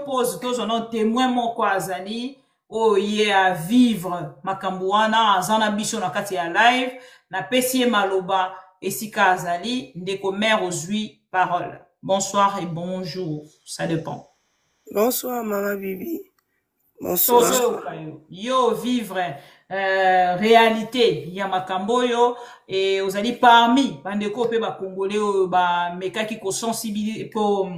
pose tous on témoin moko azali oye à vivre makambo wana azana biso na kati ya live na pesi maloba esika azali ndeko mère ozui parole. Bonsoir et bonjour, ça dépend. Bonsoir maman Bibi. Bonsoir. Yo vivre réalité ya makambo yo et ozali parmi bandeko pe ba congolais ba mekaki ko sensibiliser ko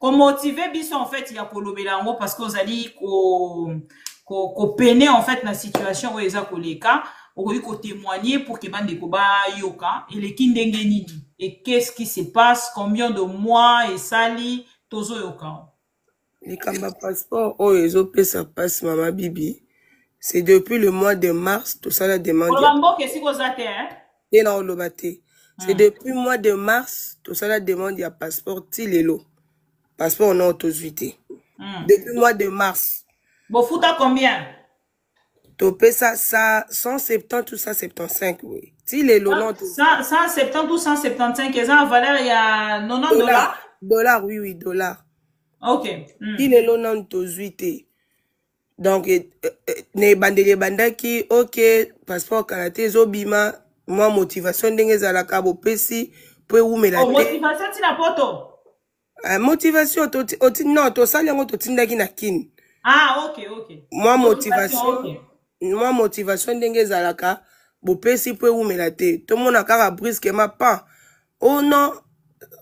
motiver biso en fait ya kolobela ngo parce que ozali ko peiner en fait la situation où eza koleka okoki ko témoigner pour que bandeko ba yoka eleki ndenge nini et qu'est-ce qui se passe, combien de mois et sali tozo yoka. Les kamba passeport oh ils ont payé ça passe maman Bibi. C'est depuis le mois de mars tout ça la demande. C'est depuis le mois de mars tout ça la demande il y a passeport tilelo. Passeport on a autosuité. Depuis le mois de mars. Bon fouta combien? Tu payes ça 170 ou 175 oui. Tilelo non. 170 ou 175 et ça en valeur il y a 90 dollars. Dollars oui dollars. Ok. Tilelo non autosuité. Donc, ne bandele bandaki, ok, passeport karaté, zobima, moi, motivation d'enge zalaka, bo pesi, pou ou me la te. Motivation ti na poto? Motivation, non, to sali yango to tindaki na kin. Ah, ok. Moi, motivation d'enge zalaka, bo pesi, pou ou me la te. Tout le monde a kara brusquement pas. Oh non,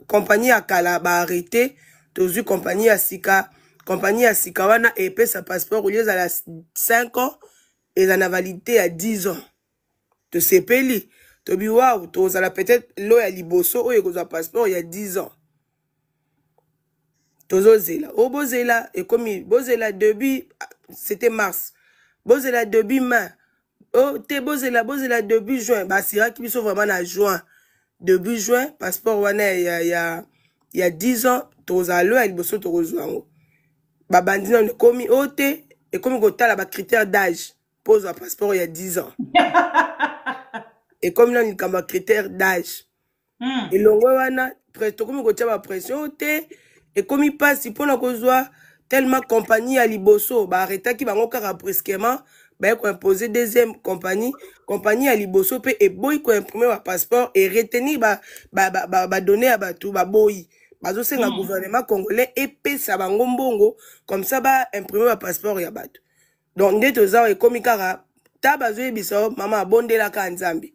compagnie a kala, ba arrêté, tozu compagnie a sika, compagnie à Sikawana et paie sa passeport au lieu à 5 ans et la validité à 10 ans. Tu sais peli. Tu dis waouh, tu as peut-être l'eau à liboso ou il y a passeport il y a 10 ans. Tu as zela. Au bozela et comme bozela début c'était mars. Bozela début mai. Oh te bozela début juin. Bah c'est qui sont vraiment en juin. Début juin passeport wana il y a 10 ans, tu as l'eau à liboso tu as babandi non komi ote et comme kotala ba critère d'âge pose un passeport il y a 10 ans. Et comme non il kamba critère d'âge. Et longo wana presto comme kotia ba pression ote et comme il passe il pona kozwa tellement compagnie à liboso ba arrêta ki bango kara brusquement ba ko imposer deuxième compagnie à liboso pe et boy ko imprimer ba passeport et retenir ba donner à ba tout ba boy. Bazo c'est un gouvernement congolais épais ça bango mbongo comme ça ba imprimer un passeport ya bato. Donc dès aux ans et comme ikara ta bazo ebiso maman bondela ka nzambe.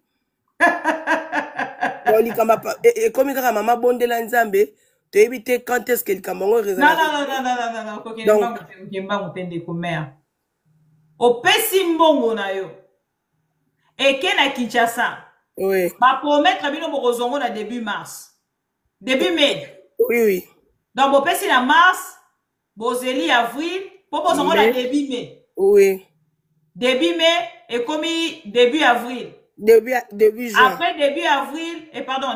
Oli kamba et comme ikara maman bondela nzambe te éviter quand est-ce que le Cameroun non donc kemba mutende komea o pesi mbongo na yo et kena Kinshasa oui ba promettre bino bokozongo na début mars début mai. Oui. Donc, vous pouvez la mars, bozeli avril, pour vous la début mai. Oui. Début mai et comme début avril. Début juin. Après début avril,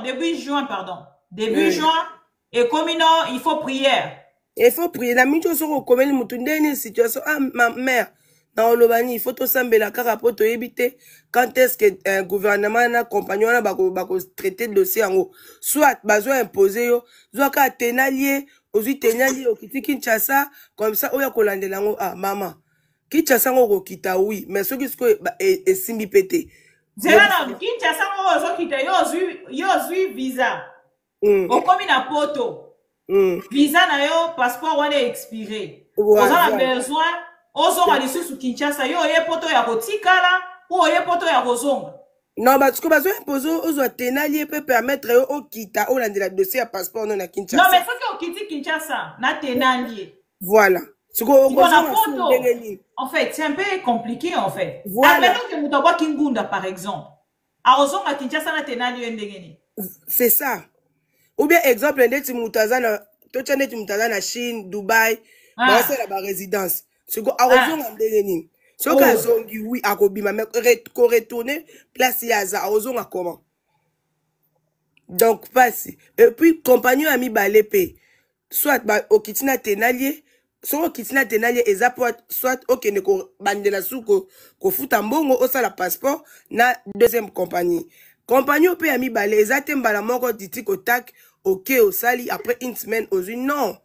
début juin, pardon. Début juin, et comme non, il faut prière. Il faut prier. La minute où on une situation, ah, ma mère, dans l'Obani, il faut tout sembler la carapote éviter quand est-ce que un gouvernement na compagnon na bako traiter le dossier en haut soit besoin imposer yo soit ka tenalier au kiti Kinshasa comme ça oya kolandela ngo ah maman Kinshasa ngo kita oui mais ce qui est simbi pété zela na Kinshasa ngo zo kita yo zui visa o komi na poto visa na yo passeport wana expiré on a besoin ozo ali sous Kinshasa yo ye poto ya kotikala ou ye poto ya kozonga. Non parce que besoin imposer ozo tenalier peut permettre au kita au landela dossier à passeport non à Kinshasa. Non mais faut que kiti Kinshasa na tenalier. Voilà. En fait, c'est un peu compliqué en fait. Voilà. Admettons que Moutawa Kingunda par exemple. A ozonga Kinshasa na tenalier ndengeni. C'est ça. Ou bien exemple ndeti Moutaza na tocha ndeti Moutaza na Chine, Dubaï, ba c'est la résidence. Ce qu'on a ozonga ndengeni. Ce qu'on a zongi oui akobima mais retourner place yaza a ozonga comment? Donc passe. Et puis compagnon ami balépé. Soit au kitina tenalier, soit kitina tenalier soit ok ne ko bandela suko ko futa mbongo osa la passeport na deuxième compagnie. Compagnon peut ami balé exactement la moko titi ko tak ok au sali après une semaine aux une non.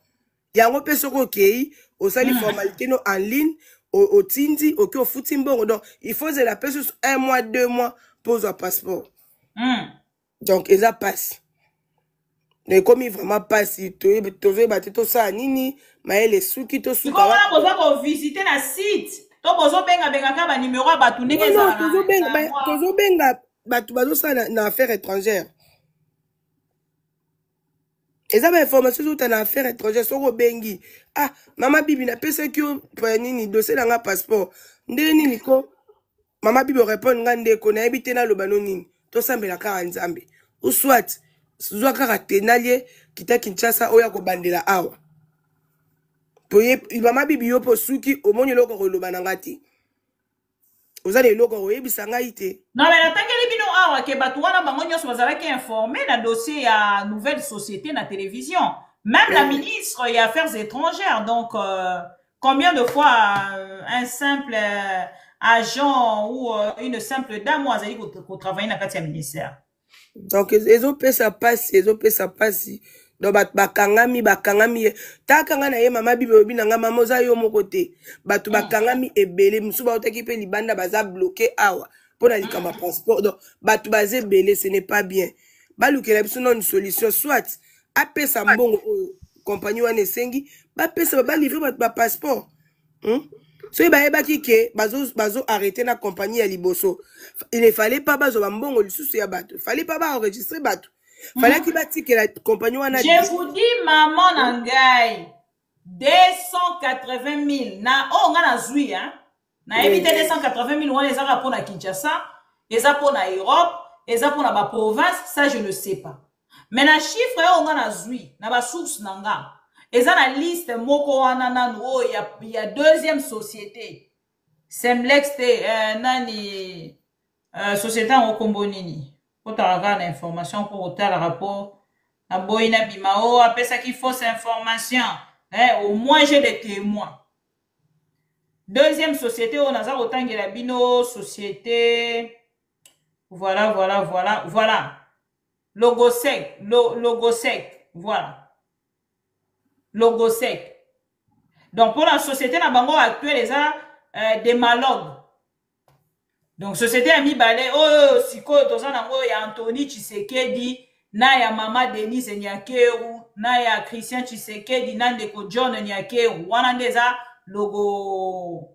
yango pe soko okei osali formalité no en ligne au tindi oki au futi mbongo donc il faut la personne 1 mois 2 mois pose un passeport donc eza passe mais comme vraiment passe tozo battre tout ça nini maele suki to suka wana boza ko visiter na site to bozo benga ka ba numéro ba tu ndenge za tozo benga batu bazo ça na affaires étrangères. Et ça, information tout en affaires étrangères, soko bengi. Ah, maman bibi na pese ki nini dossier dans un passeport. Ndeni niko, maman bibi répond ngande ko na ebite na lobano nini. To sambela ka nzambe. Ou soit, zwa ka tenalie kita Kinshasa oya ko bandela awa. Poye maman bibi yo po suki omoni loko ko lobana ngati. Ozale loko oyebisa ngaite. Non mais natangeli bino awa ke batu wana bango nyonso bazalaki informé na dossier ya nouvelle société na télévision. Même la ministre des Affaires étrangères. Donc combien de fois un simple agent ou une simple dame ou azali ko travailler na kati ya ministère. Donc ils ont fait ça passe. Donc bakangami ta kanga na ye mama bibi obi na nga mama oza yo moko te batu bakangami ebele musu ba otaki pe libanda baza bloqué awa pona likama passeport donc batu baze ebele ce n'est pas bien balukela biso non une solution soit apesa mbongo compagnie wana esengi bapesa ba livrer batu ba passeport so ba ebaki ke bazo arrêter na compagnie ya liboso il ne fallait pas bazo ba mbongo lisusu ya batu fallait pas ba enregistrer batu. Fallait qu'il bâtit que la compagnie wana. Je vous dis, maman Nangai, 280 000. Na, oh, on a zui, hein. Na évité 280 000, on les a pour na Kinshasa, les a pour na Europe, les a pour na province, ça je ne sais pas. Mais na chiffre, on a zui, na ba source nanga. Et ça, la liste, moko wana nan, oh, il y a deuxième société. Semlex, nani, société en Okombonini. Pour avoir l'information pour autant le rapport à Boina Bimao, après ça qu'il faut cette information. Au moins j'ai des témoins. Deuxième société, on a autant que la bino société. Voilà. Logosec. Voilà. Logosec. Donc pour la société, la bango actuelle, les a des malogues. Donc, société a mis balai, siko, il y a Anthony Tshisekedi, na ya Mama Denise Nyakeru, na ya Christian Tshisekedi, na ndeko John Nyakeru, wana ndeza logo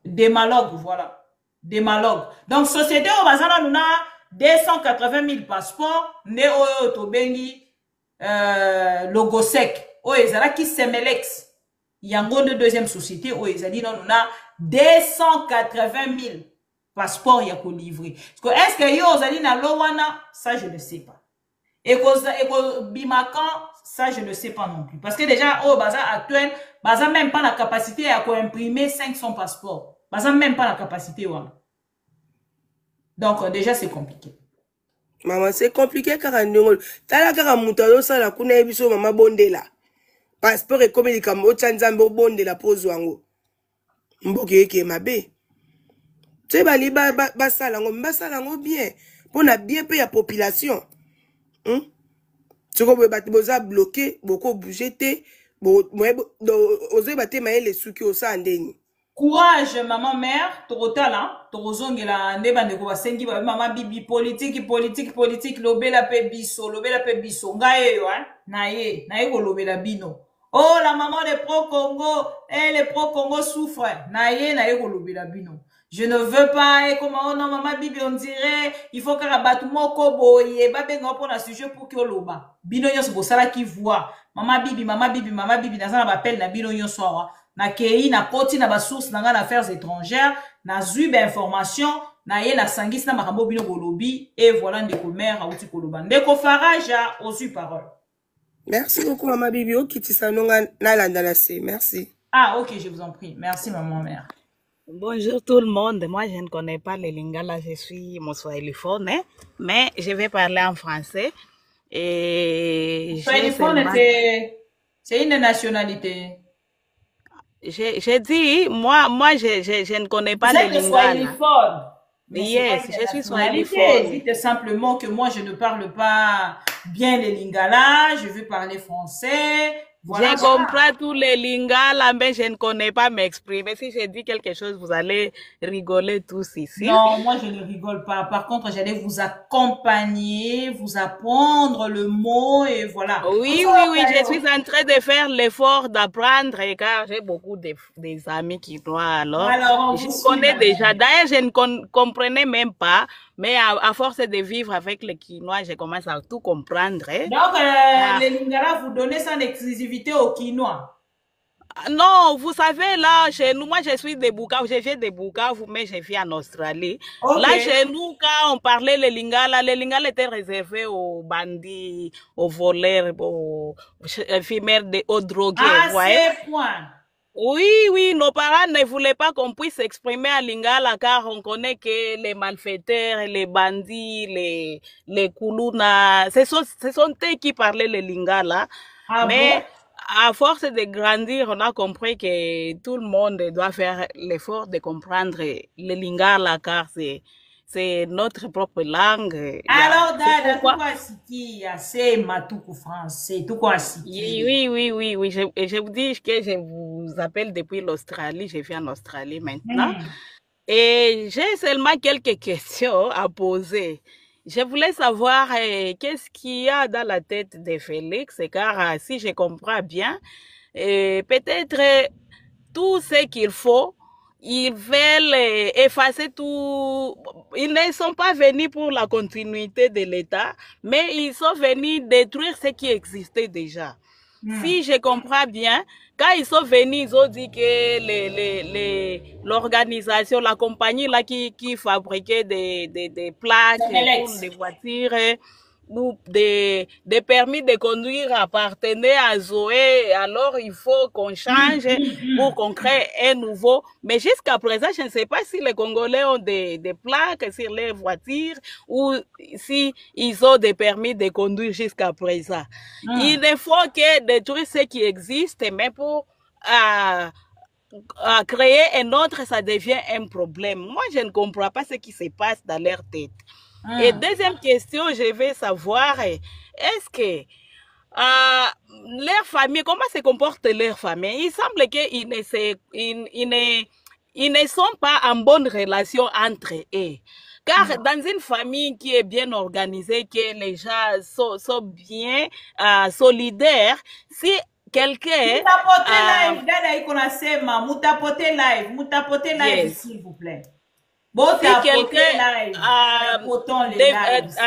démalogue, voilà. Démalogue. Donc, société au bazana nous a 280 000 passeports, ne tobengi, logo sec. Ezala ki Semelex. Yango de deuxième société, ezali non nous a 280 000. Passeport y a qu'on livré. Est-ce que yo ozali na lowana? Ça je ne sais pas. Et ko bimakan, ça je ne sais pas non plus. Parce que déjà au bazar actuel, bazar même pas la capacité à imprimer 500 passeports. Bazar même pas la capacité wana. Donc déjà c'est compliqué. Maman c'est compliqué car ndongolo. Tala kaka mutalo sala kuna ebiso mama bondela. Passeport et comme il kamo tsanzambo bondela pose wango. Mboke eke mabe. Tu sais, basalango bien. Pour na bien payer la population. Tu comprends, boza bloqué, beaucoup bougé, osé battre les sous qui au sandeni. Courage, maman mère, torotala, torozongela, nebande ko basengi ba maman bibi politique, lobela pe biso, ngaye yo, hein, naye ko lobela bino. Oh, la maman des pro-Congo, les pro-Congo souffrent, naye ko lobela bino. Je ne veux pas, et comment, oh non, maman bibi, on dirait, il faut qu'un rabat moko boye, babenga pour un sujet pour que loba. Bino yon se sala qui voit. Maman bibi, na zana bapel na bino yon soa. Na kei, na koti, na basource, na affaires étrangères, na zube information, na ye, na sangis, na makambo bino golobi, et voilà, ndeko mère, aouti koloba. Ndeko faraja, osu parole. Merci beaucoup, maman bibi, okiti sanonga, na landalase, merci. Ah, ok, je vous en prie. Merci, maman mère. Bonjour tout le monde. Moi, je ne connais pas le lingala, je suis moswahiliphone, hein, mais je vais parler en français. Et Swahiliphone, c'est une nationalité. J'ai dit, moi, je ne connais pas le lingala. Yes, je suis swahiliphone. Dites simplement que moi, je ne parle pas bien le lingala, je veux parler français. Voilà, Je comprends tous les lingala, mais je ne connais pas m'exprimer. Si je dis quelque chose, vous allez rigoler tous ici. Non, moi je ne rigole pas. Par contre, j'allais vous accompagner, vous apprendre le mot et voilà. Oui, oui, oui, je suis en train de faire l'effort d'apprendre car j'ai beaucoup des amis qui doivent Alors, on je vous connais suit, déjà. madame. D'ailleurs, je ne comprenais même pas, mais à force de vivre avec les Quinois, je commence à tout comprendre. Donc, Ah, les Lingala, vous donnez ça en exclusivité au Quinois. non, vous savez, là, chez nous, moi, je suis de Bukavu, je viens de Bukavu, mais je vis en Australie. Ok. Là, chez nous, quand on parlait les Lingala étaient réservés aux bandits, aux voleurs, aux éphémères, aux drogués, À vous voyez? ce point. Oui, oui, nos parents ne voulaient pas qu'on puisse s'exprimer à Lingala car on connaît que les malfaiteurs, les bandits, les Kuluna, ce sont eux qui parlaient le Lingala. Ah bon? Mais à force de grandir, on a compris que tout le monde doit faire l'effort de comprendre le Lingala car c'est notre propre langue. Alors, C'est dada, tout pourquoi. quoi siki, c'est matuku français, tout quoi siki. Oui, oui, oui, oui. Je vous dis que je vous appelle depuis l'Australie. Je vis en Australie maintenant. Et j'ai seulement quelques questions à poser. Je voulais savoir qu'est-ce qu'il y a dans la tête de Félix, car si je comprends bien, peut-être tout ce qu'il faut, ils veulent effacer tout. Ils ne sont pas venus pour la continuité de l'État, mais ils sont venus détruire ce qui existait déjà. Si je comprends bien, quand ils sont venus, ils ont dit que l'organisation, la compagnie là qui fabriquait des plaques pour les voitures ou des permis de conduire appartenaient à Zoé, alors il faut qu'on change pour qu'on crée un nouveau. Mais jusqu'à présent, je ne sais pas si les Congolais ont des plaques sur les voitures ou si ils ont des permis de conduire jusqu'à présent. Il ne faut que détruire ce qui existe, mais pour créer un autre, ça devient un problème. Moi, je ne comprends pas ce qui se passe dans leur tête. Et deuxième question, je vais savoir, est-ce que leur famille, comment se comporte leur famille? Il semble qu'ils ne sont pas en bonne relation entre eux. Car dans une famille qui est bien organisée, que les gens sont bien solidaires, si quelqu'un... Mutapote live, s'il vous plaît. Si quelqu'un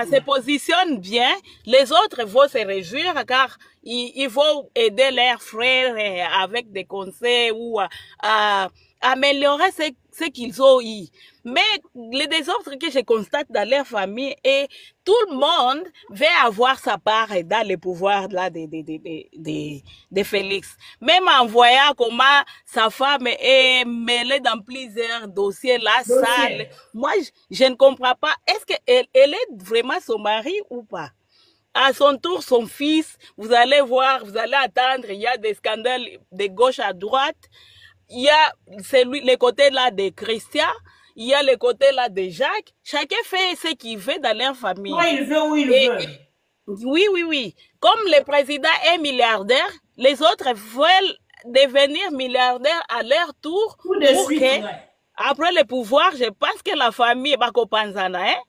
se positionne bien, les autres vont se réjouir car ils vont aider leurs frères avec des conseils ou améliorer ce qu'ils ont eu. Mais les désordres que je constate dans leur famille et tout le monde veut avoir sa part dans le pouvoir là de Félix. Même en voyant comment sa femme est mêlée dans plusieurs dossiers là, sales. Moi, je ne comprends pas. Est-ce qu'elle est vraiment son mari ou pas? À son tour, son fils, vous allez voir, vous allez attendre, il y a des scandales de gauche à droite. Il y a le côté là de Christian, il y a le côté là de Jacques. Chacun fait ce qu'il veut dans leur famille. Moi, il veut où il veut. Oui, oui, oui. Comme le président est milliardaire, les autres veulent devenir milliardaires à leur tour. Tout de suite, après le pouvoir, je pense que la famille va Panzana, hein?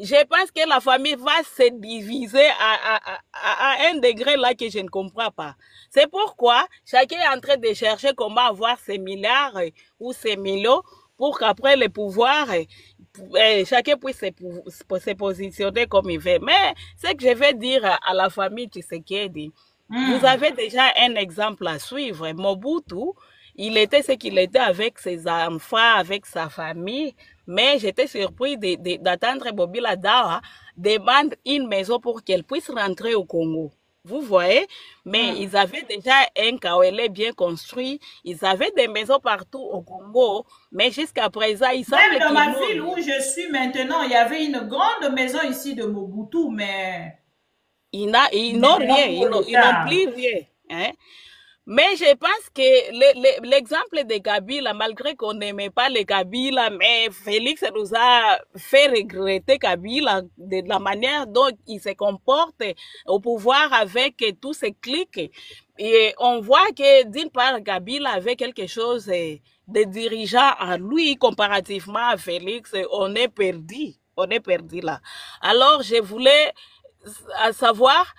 Je pense que la famille va se diviser à un degré là que je ne comprends pas. C'est pourquoi chacun est en train de chercher comment avoir ces milliards ou ces millions pour qu'après le pouvoir, chacun puisse se positionner comme il veut. Mais ce que je vais dire à la famille Tshisekedi, vous avez déjà un exemple à suivre. Mobutu, il était ce qu'il était avec ses enfants, avec sa famille. Mais j'étais surpris d'attendre Bobila Dawa demande une maison pour qu'elle puisse rentrer au Congo. Vous voyez? Mais ils avaient déjà un Kawele bien construit. Ils avaient des maisons partout au Congo. Mais jusqu'à présent, ils savent... Même dans ma ville où je suis maintenant, il y avait une grande maison ici de Mobutu, mais... Ils n'ont rien. Ils n'ont plus rien. Hein? Mais je pense que l'exemple de Kabila, malgré qu'on n'aimait pas les Kabila, mais Félix nous a fait regretter Kabila de la manière dont il se comporte au pouvoir avec tous ses clics. Et on voit que d'une part, Kabila avait quelque chose de dirigeant à lui comparativement à Félix. On est perdu. On est perdu là. Alors, je voulais savoir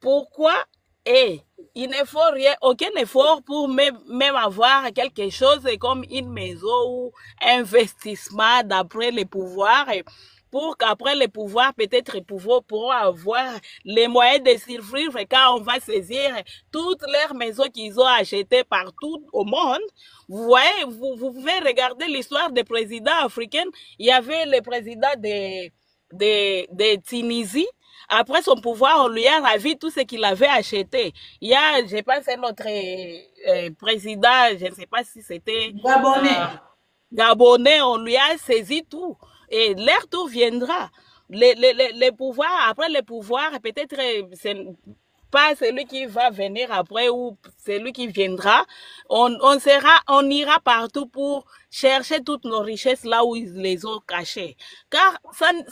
pourquoi il ne faut rien, aucun effort pour même avoir quelque chose comme une maison ou investissement d'après les pouvoirs, pour qu'après les pouvoirs, peut-être les pouvoirs pourront avoir les moyens de survivre quand on va saisir toutes leurs maisons qu'ils ont achetées partout au monde. Vous voyez, vous pouvez regarder l'histoire des présidents africains. Il y avait le président de Tunisie. Après son pouvoir, on lui a ravi tout ce qu'il avait acheté. Il y a, je pense, notre président, je ne sais pas si c'était Gabonais, on lui a saisi tout. Et leur tour viendra. Les pouvoirs, après les pouvoirs, peut-être c'est pas celui qui va venir après ou celui qui viendra. On ira partout pour chercher toutes nos richesses là où ils les ont cachées. Car ça ne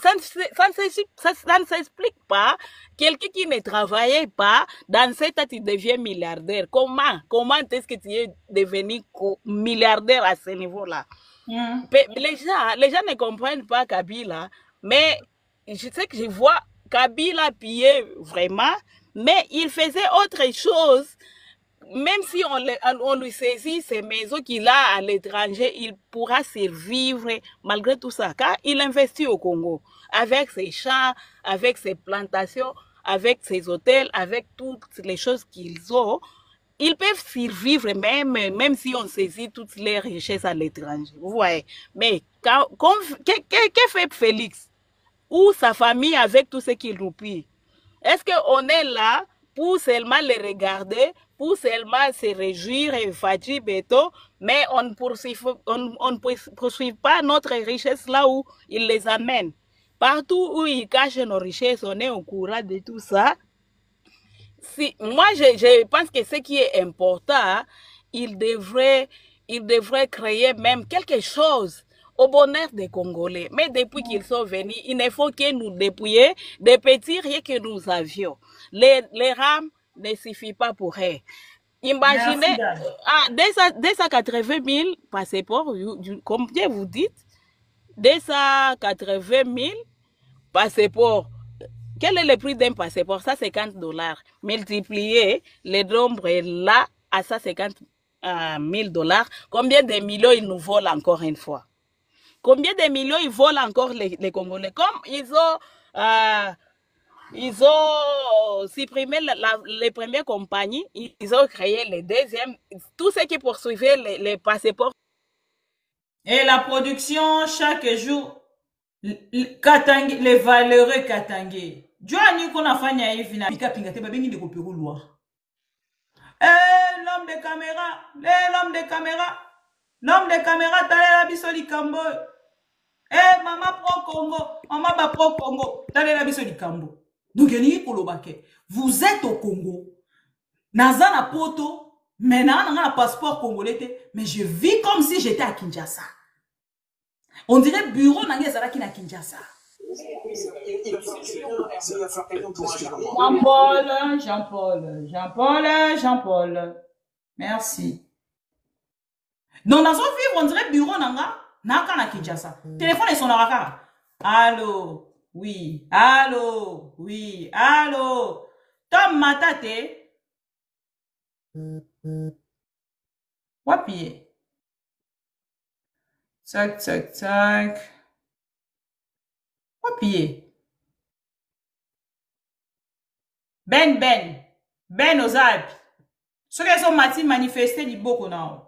s'explique pas. Quelqu'un qui ne travaillait pas, dans cet état, tu deviens milliardaire. Comment est-ce que tu es devenu milliardaire à ce niveau-là? Les gens ne comprennent pas Kabila, mais je sais que je vois Kabila piller vraiment, mais il faisait autre chose. Même si on lui saisit ces maisons qu'il a à l'étranger, il pourra survivre malgré tout ça, car il investit au Congo, avec ses champs, avec ses plantations, avec ses hôtels, avec toutes les choses qu'ils ont. Ils peuvent survivre même si on saisit toutes les richesses à l'étranger. Vous voyez. Mais qu'est-ce fait Félix ou sa famille avec tout ce qu'il nous pille? Est-ce qu'on est là pour seulement les regarder, pour seulement se réjouir et fatiguer béton, mais on ne poursuit pas notre richesse là où il les amène? Partout où ils cachent nos richesses, on est au courant de tout ça. Moi, je pense que ce qui est important, il devrait créer même quelque chose au bonheur des Congolais. Mais depuis qu'ils sont venus, il ne faut que nous dépouiller des petits riens que nous avions. Les rames ne suffisent pas pour eux. Imaginez, 280 000 passeports, combien vous dites? 280 000 passeports. Quel est le prix d'un passeport? Ça, $50. Multiplier le nombre là à ça, $50,000. Combien de millions ils nous volent encore une fois? Combien de millions ils volent encore les Congolais? Comme ils ont supprimé les premières compagnies, ils ont créé les deuxièmes. Tous ceux qui poursuivaient les passeports. Et la production, chaque jour, les valeureux Katangé. Joani qu'on a fait hivi na pika pinga te babengi de kopero loi. L'homme de caméra, l'homme de caméra, talela biso likambo. Maman pro Congo, maman ba pro Congo, talela biso likambo. Donc yeni kolobake, vous êtes au Congo. Naza na poto, mais na passeport congolais, mais je vis comme si j'étais à Kinshasa. On dirait bureau nangi ezalaki na Kinshasa. Jean-Paul. Merci. Donc, dans son vivre, on dirait bureau nanga, naka na Kinshasa. Téléphone est son araka. Allô, oui. Tom Matate. Wapi. Tac. Wapi. Ben aux Alpes. Ceux qui sont mati manifestés du beaucoup non.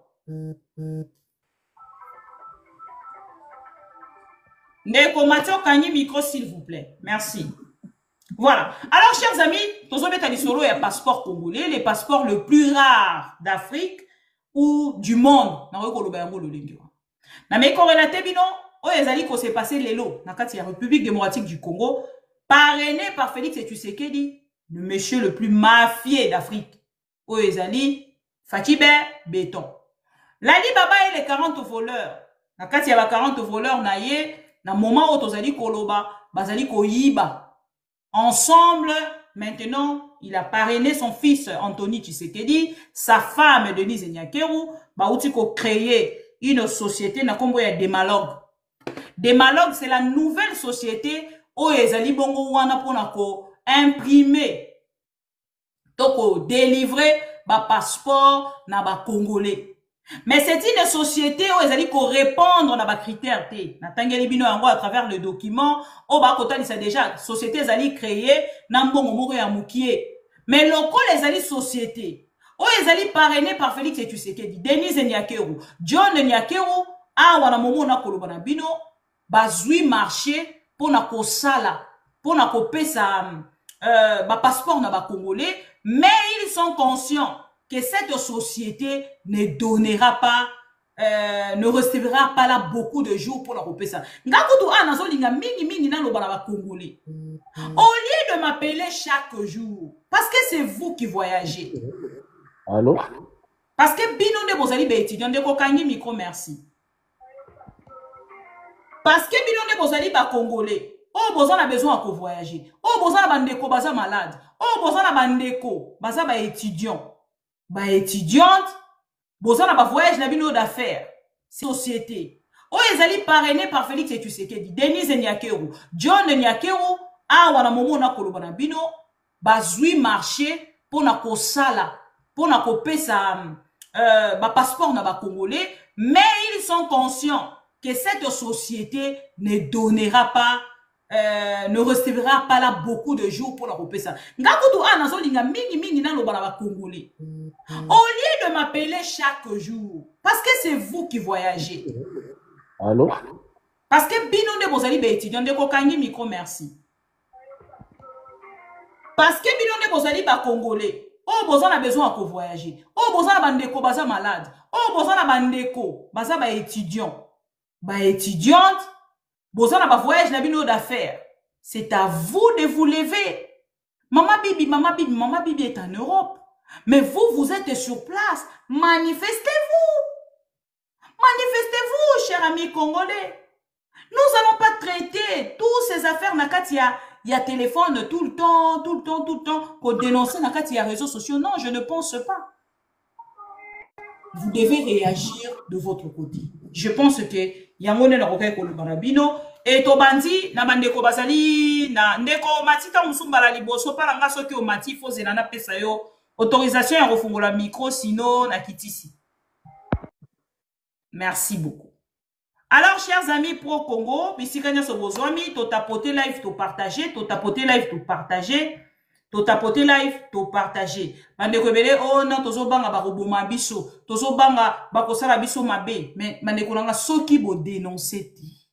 Neko Mathieu Kanyi micro s'il vous plaît. Merci. Voilà. Alors chers amis, tous les métal solo et passeport congolais, les passeports le plus rare d'Afrique ou du monde. Na ko ba yango lo lengi. Na me correlaté bino o ezali ko s'est passé lelo na kati ya République démocratique du Congo, parrainé par Félix Tshisekedi, le monsieur le plus mafieux d'Afrique. O ezali Fatibé Béton. Lali Baba et les 40 voleurs. Na kati ya ba 40 voleurs na ye na moment où tozali koloba bazali koyiba ensemble maintenant, il a parrainé son fils Anthony Tshisekedi, sa femme Denise Nyakeru, bauti ko créer une société na kombo ya Démalogue. Démalogue, c'est la nouvelle société où ezali bongo wana pona ko imprimer toko délivrer ba passeport na ba congolais. Mais c'est une société où ils allaient répondre à des critères. Natangeli bino yango à travers le document. Au bas côté c'est déjà société ils créer nambongo moko ya mukie. Mais loko les alliés société. Où ils allaient parrainer par Félix Tshisekedi, Denise Nyakeru, John Nyakeru, wana momo na kolobana bino bazui marché pour na ko sala, pour na ko pesa ba passeport na ba congolais, mais ils sont conscients que cette société ne donnera pas, ne recevra pas là beaucoup de jours pour la couper ça. Congolais. Au lieu de m'appeler chaque jour, parce que c'est vous qui voyagez. Allô? Parce que bino de bozali be étudiant de kokangi micro merci. Parce que bino de bozali ba congolais. Oh boza na besoin de voyager. Oh boza na bandeko baza malade. Oh boza na bandeko baza ba étudiant. Ba étudiante, bozana ba voyage na bino d'affaires, société. Oh, ils allaient parrainer par Félix Tshisekedi, Denise Nyakeru, John Nyakeru, wana momo na kolobana bino, bazui marché pour na ko sala, pour na ko pesa ba passeport na ba congolais, mais ils sont conscients que cette société ne donnera pas ne recevra pas là beaucoup de jours pour la couper ça. Ngakutu anazolinga mingi na loba na ba congolais. Au lieu de m'appeler chaque jour, parce que c'est vous qui voyagez. Allô? Parce que bino de bozali be étudiant de kokangi micro merci. Parce que bino de bozali ba congolais. Oh bozana besoin de voyager. Oh bozana bandeko baza malade. Oh bozana bandeko baza ba étudiant. Ba étudiante, bozana ba voyage na bino d'affaires. C'est à vous de vous lever. Maman Bibi est en Europe. Mais vous, vous êtes sur place. Manifestez-vous. Manifestez-vous, chers amis congolais. Nous n'allons pas traiter toutes ces affaires. Il y a téléphone tout le temps. Pour dénoncer il y a réseaux sociaux. Non, je ne pense pas. Vous devez réagir de votre côté. Je pense que Yangone na rokai ko barabino et tobandi na bandeko basali na ndeko matita musumbala liboso pala ngaso ki o mati fo zelana pesa yo autorisation ya refungola micro sino na kitisi. Merci beaucoup. Alors chers amis pro Congo, bisikanya so bozwami to tapoter live to partager, to tapoter live to partager. To tapoter live, to partager. Bandeko bele, oh non, tozo banga ba roboma biso. Tozo banga ba kosala biso mabe. Mais bandeko nanga soki bo dénoncer ti.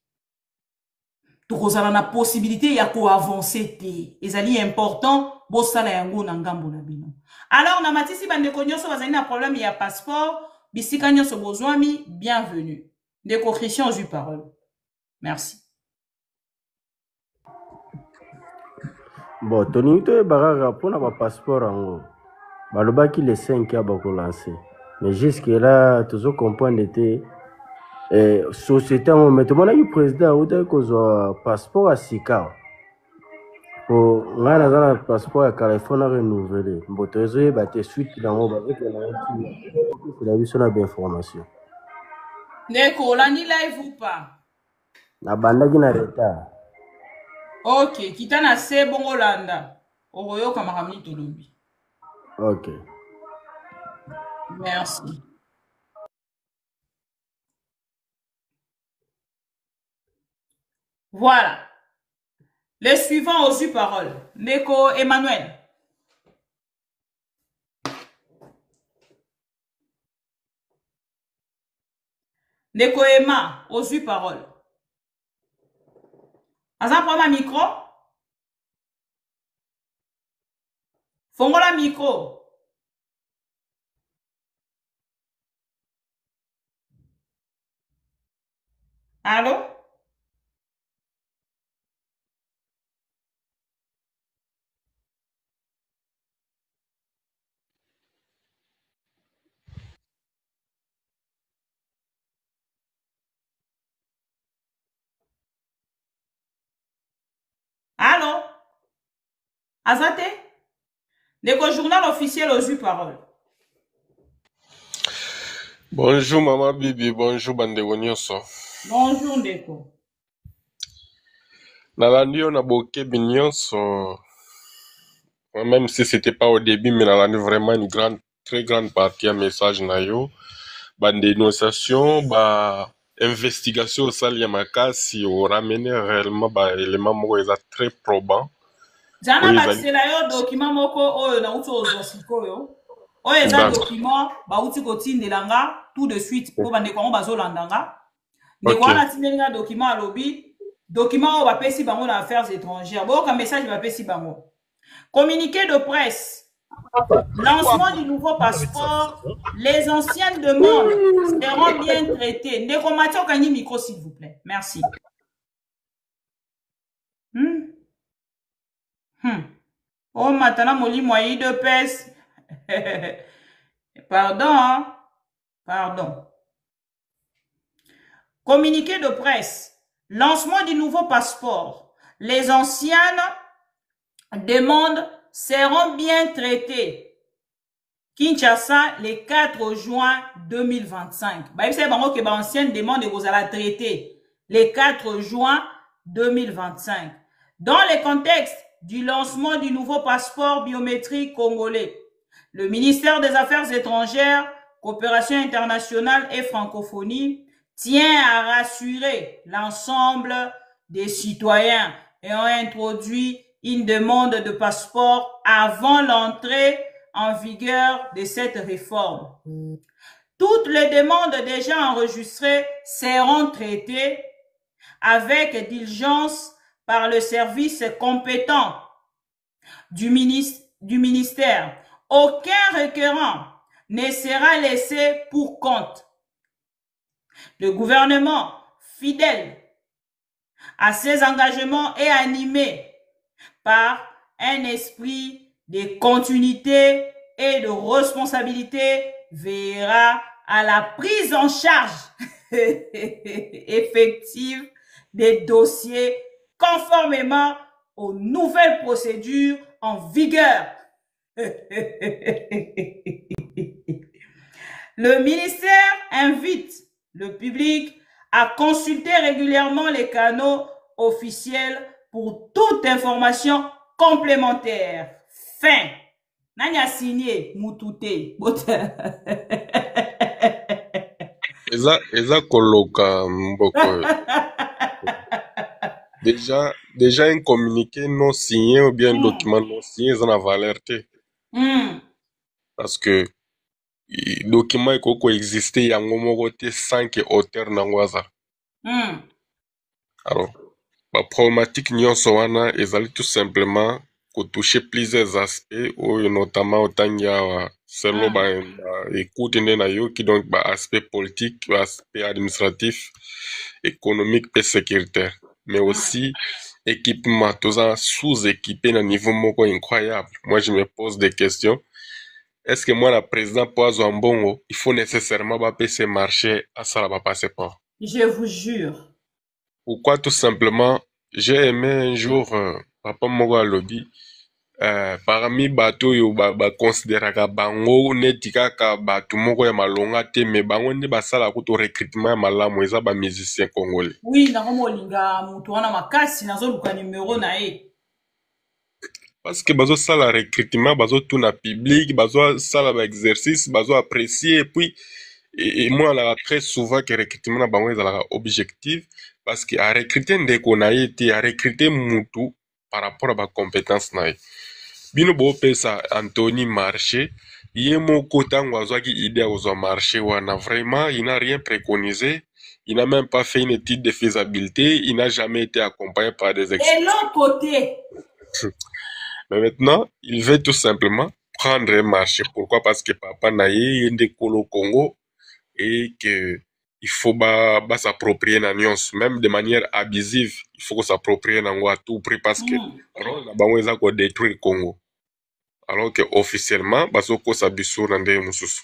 To kozala na possibilité ya ko avancer ti. Ezali important, bo sala yango na ngambo na bino. Alors, na matisi bandeko nyoso bazali na problème ya passeport, bisika nyoso bozwami, bienvenue. Ndeko Christian eu parole. Merci. Bon, Tony, tu es barrage pour un passeport en haut. Baloba qui les 5 a beaucoup lancé. Mais jusque-là, tu as compris que société en mais tout le monde a eu président ou t'as un passeport à Sika. Pour un passeport à Californie renouvelé. Bon, tu as battu suite dans le avec la vu sur la information. Ndeko, la ni live ou pas? La bande qui n'a retard. Ok, kitana se bongo landa. Oroyo kamarami tolobi. Ok. Merci. Voilà. Les suivants aux parole. Neko Emmanuel. Neko Emma, aux parole. Azan prend ma micro. Fongola micro. Allô? Allô? Azate? Le journal officiel aux yeux parole. Bonjour Maman Bibi, bonjour Bandeko Nyonso. Bonjour Ndeko. Nalandi on a bokebi nyonso, même si c'était pas au début, mais nalandi vraiment une très grande partie à message na yo. Ba dénonciation, ba investigation au sali ya makasi, au ramener réellement ba élément moko eza très probant. Jana bakisela yo document moko oyo na uti ozwa sikoyo. Oyo eza document ba uti kotindela nga tout de suite po bandeko ngo bazolanda nga. Ndeko wana tindeli nga document alobi document oyo bapesi bango na affaires étrangères. Boyoka message bapesi bango. Communiqué de presse. Lancement du nouveau passeport. Les anciennes demandes seront bien traitées. Ndeko Mathieu Kanyi micro s'il vous plaît. Merci. Oh, maintenant, Moli Moyi de pèse. Pardon, hein? Pardon. Communiqué de presse. Lancement du nouveau passeport. Les anciennes demandes seront bien traitées. Kinshasa, le 4 juin 2025. C'est bon que l'ancienne demande vous allez traiter le 4 juin 2025. Dans le contexte du lancement du nouveau passeport biométrique congolais, le ministère des Affaires étrangères, coopération internationale et francophonie tient à rassurer l'ensemble des citoyens ayant introduit une demande de passeport avant l'entrée en vigueur de cette réforme. Toutes les demandes déjà enregistrées seront traitées avec diligence par le service compétent du ministère. Aucun requérant ne sera laissé pour compte. Le gouvernement, fidèle à ses engagements et animé par un esprit de continuité et de responsabilité, veillera à la prise en charge effective des dossiers conformément aux nouvelles procédures en vigueur. Le ministère invite le public à consulter régulièrement les canaux officiels pour toute information complémentaire. Fin. Nani a signé Moutouté. Eza koloka mboko. Déjà un communiqué non signé ou bien un document non signé, ils en ont valeur. Parce que le document est existé, il y a un sans que auteur n'angoisse. Alors, la problématique nyonso wana ezali tout simplement ko toucher plusieurs aspects, notamment autant ya selon écoute na yo qui donc aspect politique, aspect administratif, économique et sécuritaire, mais aussi équipement, tout ça sous-équipé à un niveau moko incroyable. Moi, je me pose des questions. Est-ce que moi, la président Poazo Ambongo, il faut nécessairement passer ce marché à ça la passeport? Je vous jure. Pourquoi? Tout simplement, j'ai aimé un jour, Papa Mogo lobby, parmi bateau yo considérer ka bango netika ka bateau moko ya malonga te, mais bango ne basala ko to recrutement ya malamu eza ba musicien congolais. Oui, na komo linga mutu wana makasi nazo luka numéro na e. Parce que bazo sala recrutement, bazo tout na public, bazo sala ba exercice, bazo apprécier, et puis et moi là très souvent que recrutement na bango ezala objectif parce que à recruter ndeko na été à recruter mutu par rapport à ba compétence na ye. Bino bo pesa Anthony Marché, yé moko tango azwaki idée aux marché wana vraiment il n'a rien préconisé, il n'a même pas fait une étude de faisabilité, il n'a jamais été accompagné par des experts. Et l'autre côté. Mais maintenant, il veut tout simplement prendre un marché. Pourquoi? Parce que Papa Naye est de Colo Congo et que il faut s'approprier la nuance, même de manière abusive, il faut s'approprier à tout prix parce que alors là, on détruire le Congo. Alors que officiellement,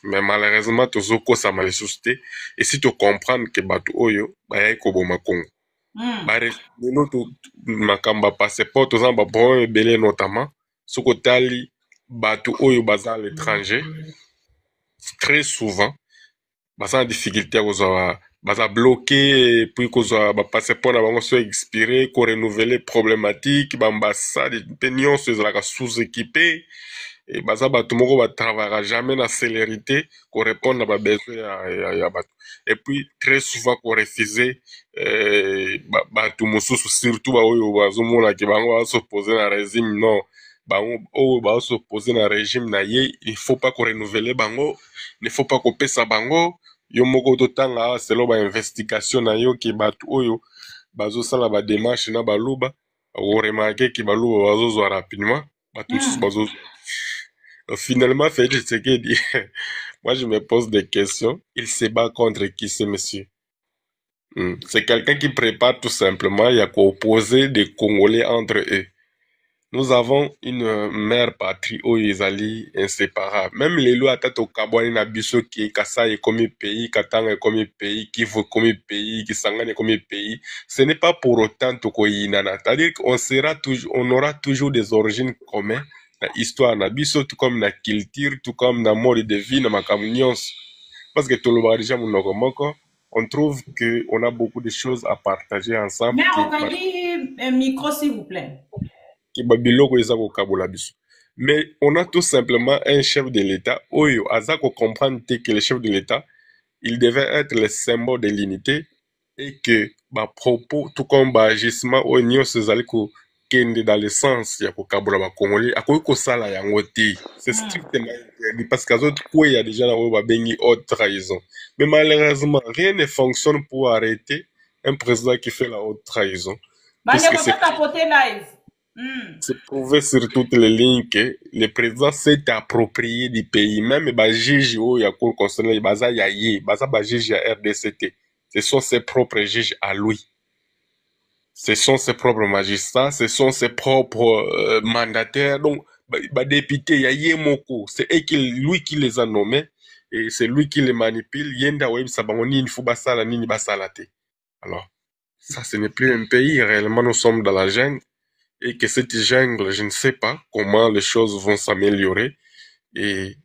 mais malheureusement, tout ça m'a et si tu comprends que Batu Oyo, Boma Congo. Nous, makamba passeport, tout ça, belé notamment, ce que tali, bato oyo baza à l'étranger très souvent baza en difficulté baza bloqué puis kozwa bapasseport na bango so expiré ko renouveler problématique baambassade mpe nyonso ezalaka sous-équipé et baza bato moko batravaillera jamais na célérité ko répondre na babesoin ya bato et puis très souvent ko refuser bato mosusu surtout baoyo bazomonaki bango bazosopose na régime non bango oyo bazosopose na régime na ye il faut pas ko renouveler bango il faut pas kopesa bango yo moko totanga selo bainvestigation na yo ki bato oyo bazosala badémarche na baluba oremarke ki baluba bazozwa rapidement bato mosusu bazozwa. Finalement, Félix Tshisekedi, moi je me pose des questions. Il se bat contre qui ce monsieur? C'est quelqu'un qui prépare tout simplement, il y a qu'à opposer des Congolais entre eux. Nous avons une mère patrie où ils allaient inséparables. Même les lois à au Kabouani Nabiso qui est Kassai comme pays, Katanga comme pays, Kivu comme pays, Kisangani comme pays. Ce n'est pas pour autant Tokoyinana. C'est-à-dire qu'on sera toujours, on aura toujours des origines communes. La histoire Nabiso, tout comme la culture, tout comme la mode de vie, na parce que tout le monde on trouve qu'on a beaucoup de choses à partager ensemble. Mais on a dit un micro s'il vous plaît. Mais on a tout simplement un chef de l'État. Oyo, Azako comprend que le chef de l'État, il devait être le symbole de l'unité et que bah propos, tout comme bah agissement, au niveau Césaliko, kende dans le sens ya ko kabula ba Congolais, akoy ko sala ya ngoti. C'est strictement interdit parce qu'à autres quoi il y a déjà là ba bengi haute trahison. Mais malheureusement, rien ne fonctionne pour arrêter un président qui fait la haute trahison. Parce que c'est capoté live. C'est prouvé sur toutes les lignes que le président s'est approprié du pays. Même les juges au Yakour constitutionnel, baza yaye, baza ba juge à RDCT. Ce sont ses propres juges à lui. Ce sont ses propres magistrats, ce sont ses propres mandataires. Donc, bah député yaye moko, c'est lui qui les a nommés et c'est lui qui les manipule. Yenda web sabangoni il faut basala nini basalate. Alors, ça ce n'est plus un pays. Réellement, nous sommes dans la jungle. Et que cette jungle, je ne sais pas comment les choses vont s'améliorer. Et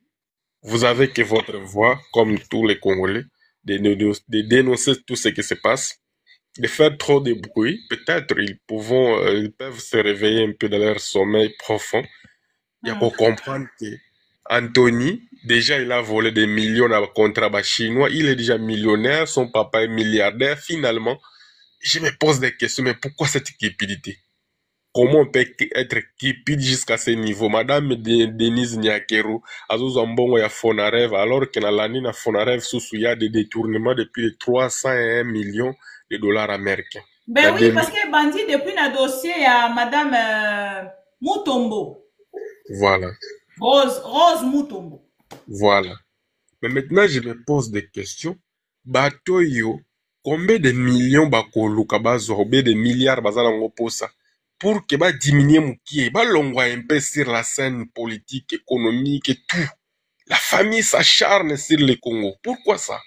vous avez que votre voix, comme tous les Congolais, de dénoncer tout ce qui se passe, de faire trop de bruit. Peut-être ils peuvent se réveiller un peu dans leur sommeil profond. Il y a qu'on comprendre que Anthony, déjà il a volé des millions à contrat chinois, il est déjà millionnaire, son papa est milliardaire. Finalement, je me pose des questions, mais pourquoi cette cupidité? Comment on peut être cupide jusqu'à ce niveau? Madame Denise Nyakero, Azuzambongo ya Fonarev, alors que dans l'année na Fonarev, il y a des détournements depuis 301 millions de dollars américains. Ben oui, parce que bandit depuis le dossier à Madame Mutombo. Voilà. Rose Mutombo. Voilà. Mais maintenant, je me pose des questions. Batoyo, combien de millions bakoluka bazorbe de milliards bazalango posa? Pour que bah diminuer moukié, bah l'on un peu sur la scène politique, économique et tout. La famille s'acharne sur le Congo. Pourquoi ça?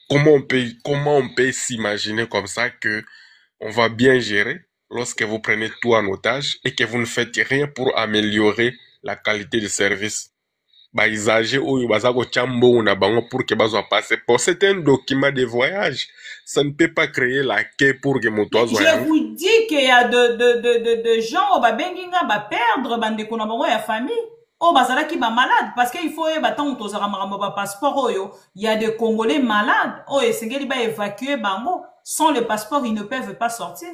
Comment on peut s'imaginer comme ça que on va bien gérer lorsque vous prenez tout en otage et que vous ne faites rien pour améliorer la qualité de service? Bah, isager ou bazako chambo na bango pour que bazo passer. Pour c'est un document de voyage. Ça ne peut pas créer la quai pour que mon toit soit. Je vous dis qu'il y a de gens, bah, benginga, bah, perdre, bah, de konabongo ya famille. Oh, bah, ça là qui va malade. Parce qu'il faut, bah, tant on t'osera ma passeport, oh, yo. Il y a des Congolais malades. Oh, et c'est qu'il va évacuer, bango. Sans le passeport, ils ne peuvent pas sortir.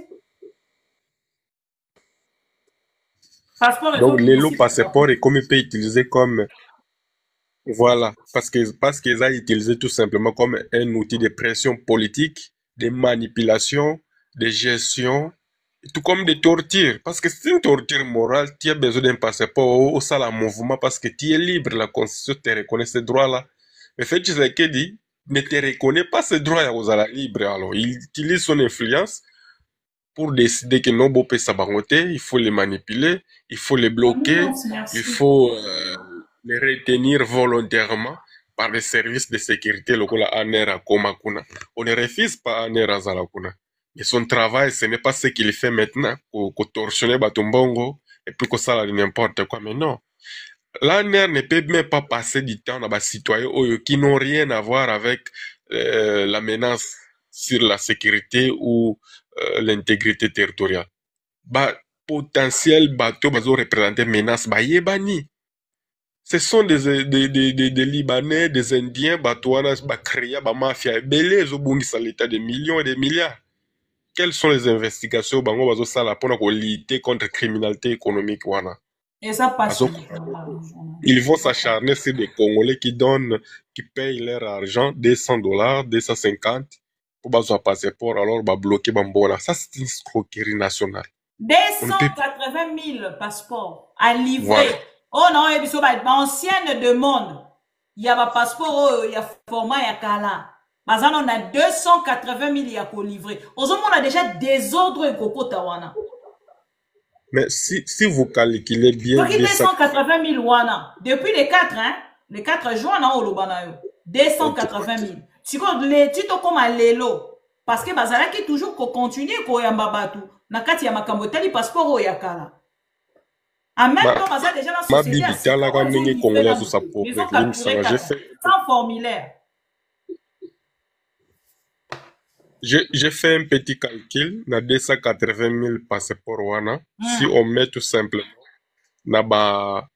Passeport, donc, le passeport est comme il peut utiliser comme. Voilà, parce qu'ils ont utilisé tout simplement comme un outil de pression politique, de manipulation, de gestion, tout comme de torture. Parce que c'est une torture morale, tu as besoin d'un passeport au sein mouvement parce que tu es libre, la Constitution te reconnaît ces droits-là. Mais fait, tu sais qu'il dit, ne te reconnaît pas ces droits aux la libre. Alors, il utilise son influence pour décider que non, peut s'abaroter, il faut les manipuler, il faut les bloquer, il faut les retenir volontairement par les services de sécurité locaux à Anera Komakuna. On ne refuse pas Anera Zalakuna. Mais son travail, ce n'est pas ce qu'il fait maintenant, qu'on torsionne Batumbongo et puis qu'on sale n'importe quoi. Mais non. l'ANR ne peut même pas passer du temps dans les citoyens qui n'ont rien à voir avec la menace sur la sécurité ou l'intégrité territoriale. Bah, potentiel bateau bazo représenter menace ba yebani. Ce sont des Libanais, des Indiens, Batouanas, Bakria, Mafia, Belé, Zobungisa l'état des millions et des milliards. Quelles sont les investigations bango bazo sala pour lutter contre la criminalité économique wana? Et ça passe. Ils vont s'acharner sur des Congolais qui payent leur argent, $200, 250 pour bazo passeport, alors bah bloquer bambona. Ça c'est une escroquerie nationale. 280 000 passeports à livrer. Voilà. Oh non, il y a ancienne demande. Il y a un passeport, il y a format, il y a kala. Maintenant, on a 280 000 il y a pour livrer. Aujourd'hui, on a déjà des ordres et coco tawana. Mais si vous calculez bien. Donc, 280 000 wana. Depuis les 4, hein, les 4 juin, on a 280 000. Si tu as comme à l'élo, parce que bazala qui toujours continue à yamba tout. Nakati ya makambotali passeport ya kala. En même temps, bazala déjà dans la société. Ils ont capturé sans formulaire. J'ai fait un petit calcul, na 280 000 passeports wana. Si on met tout simplement na ba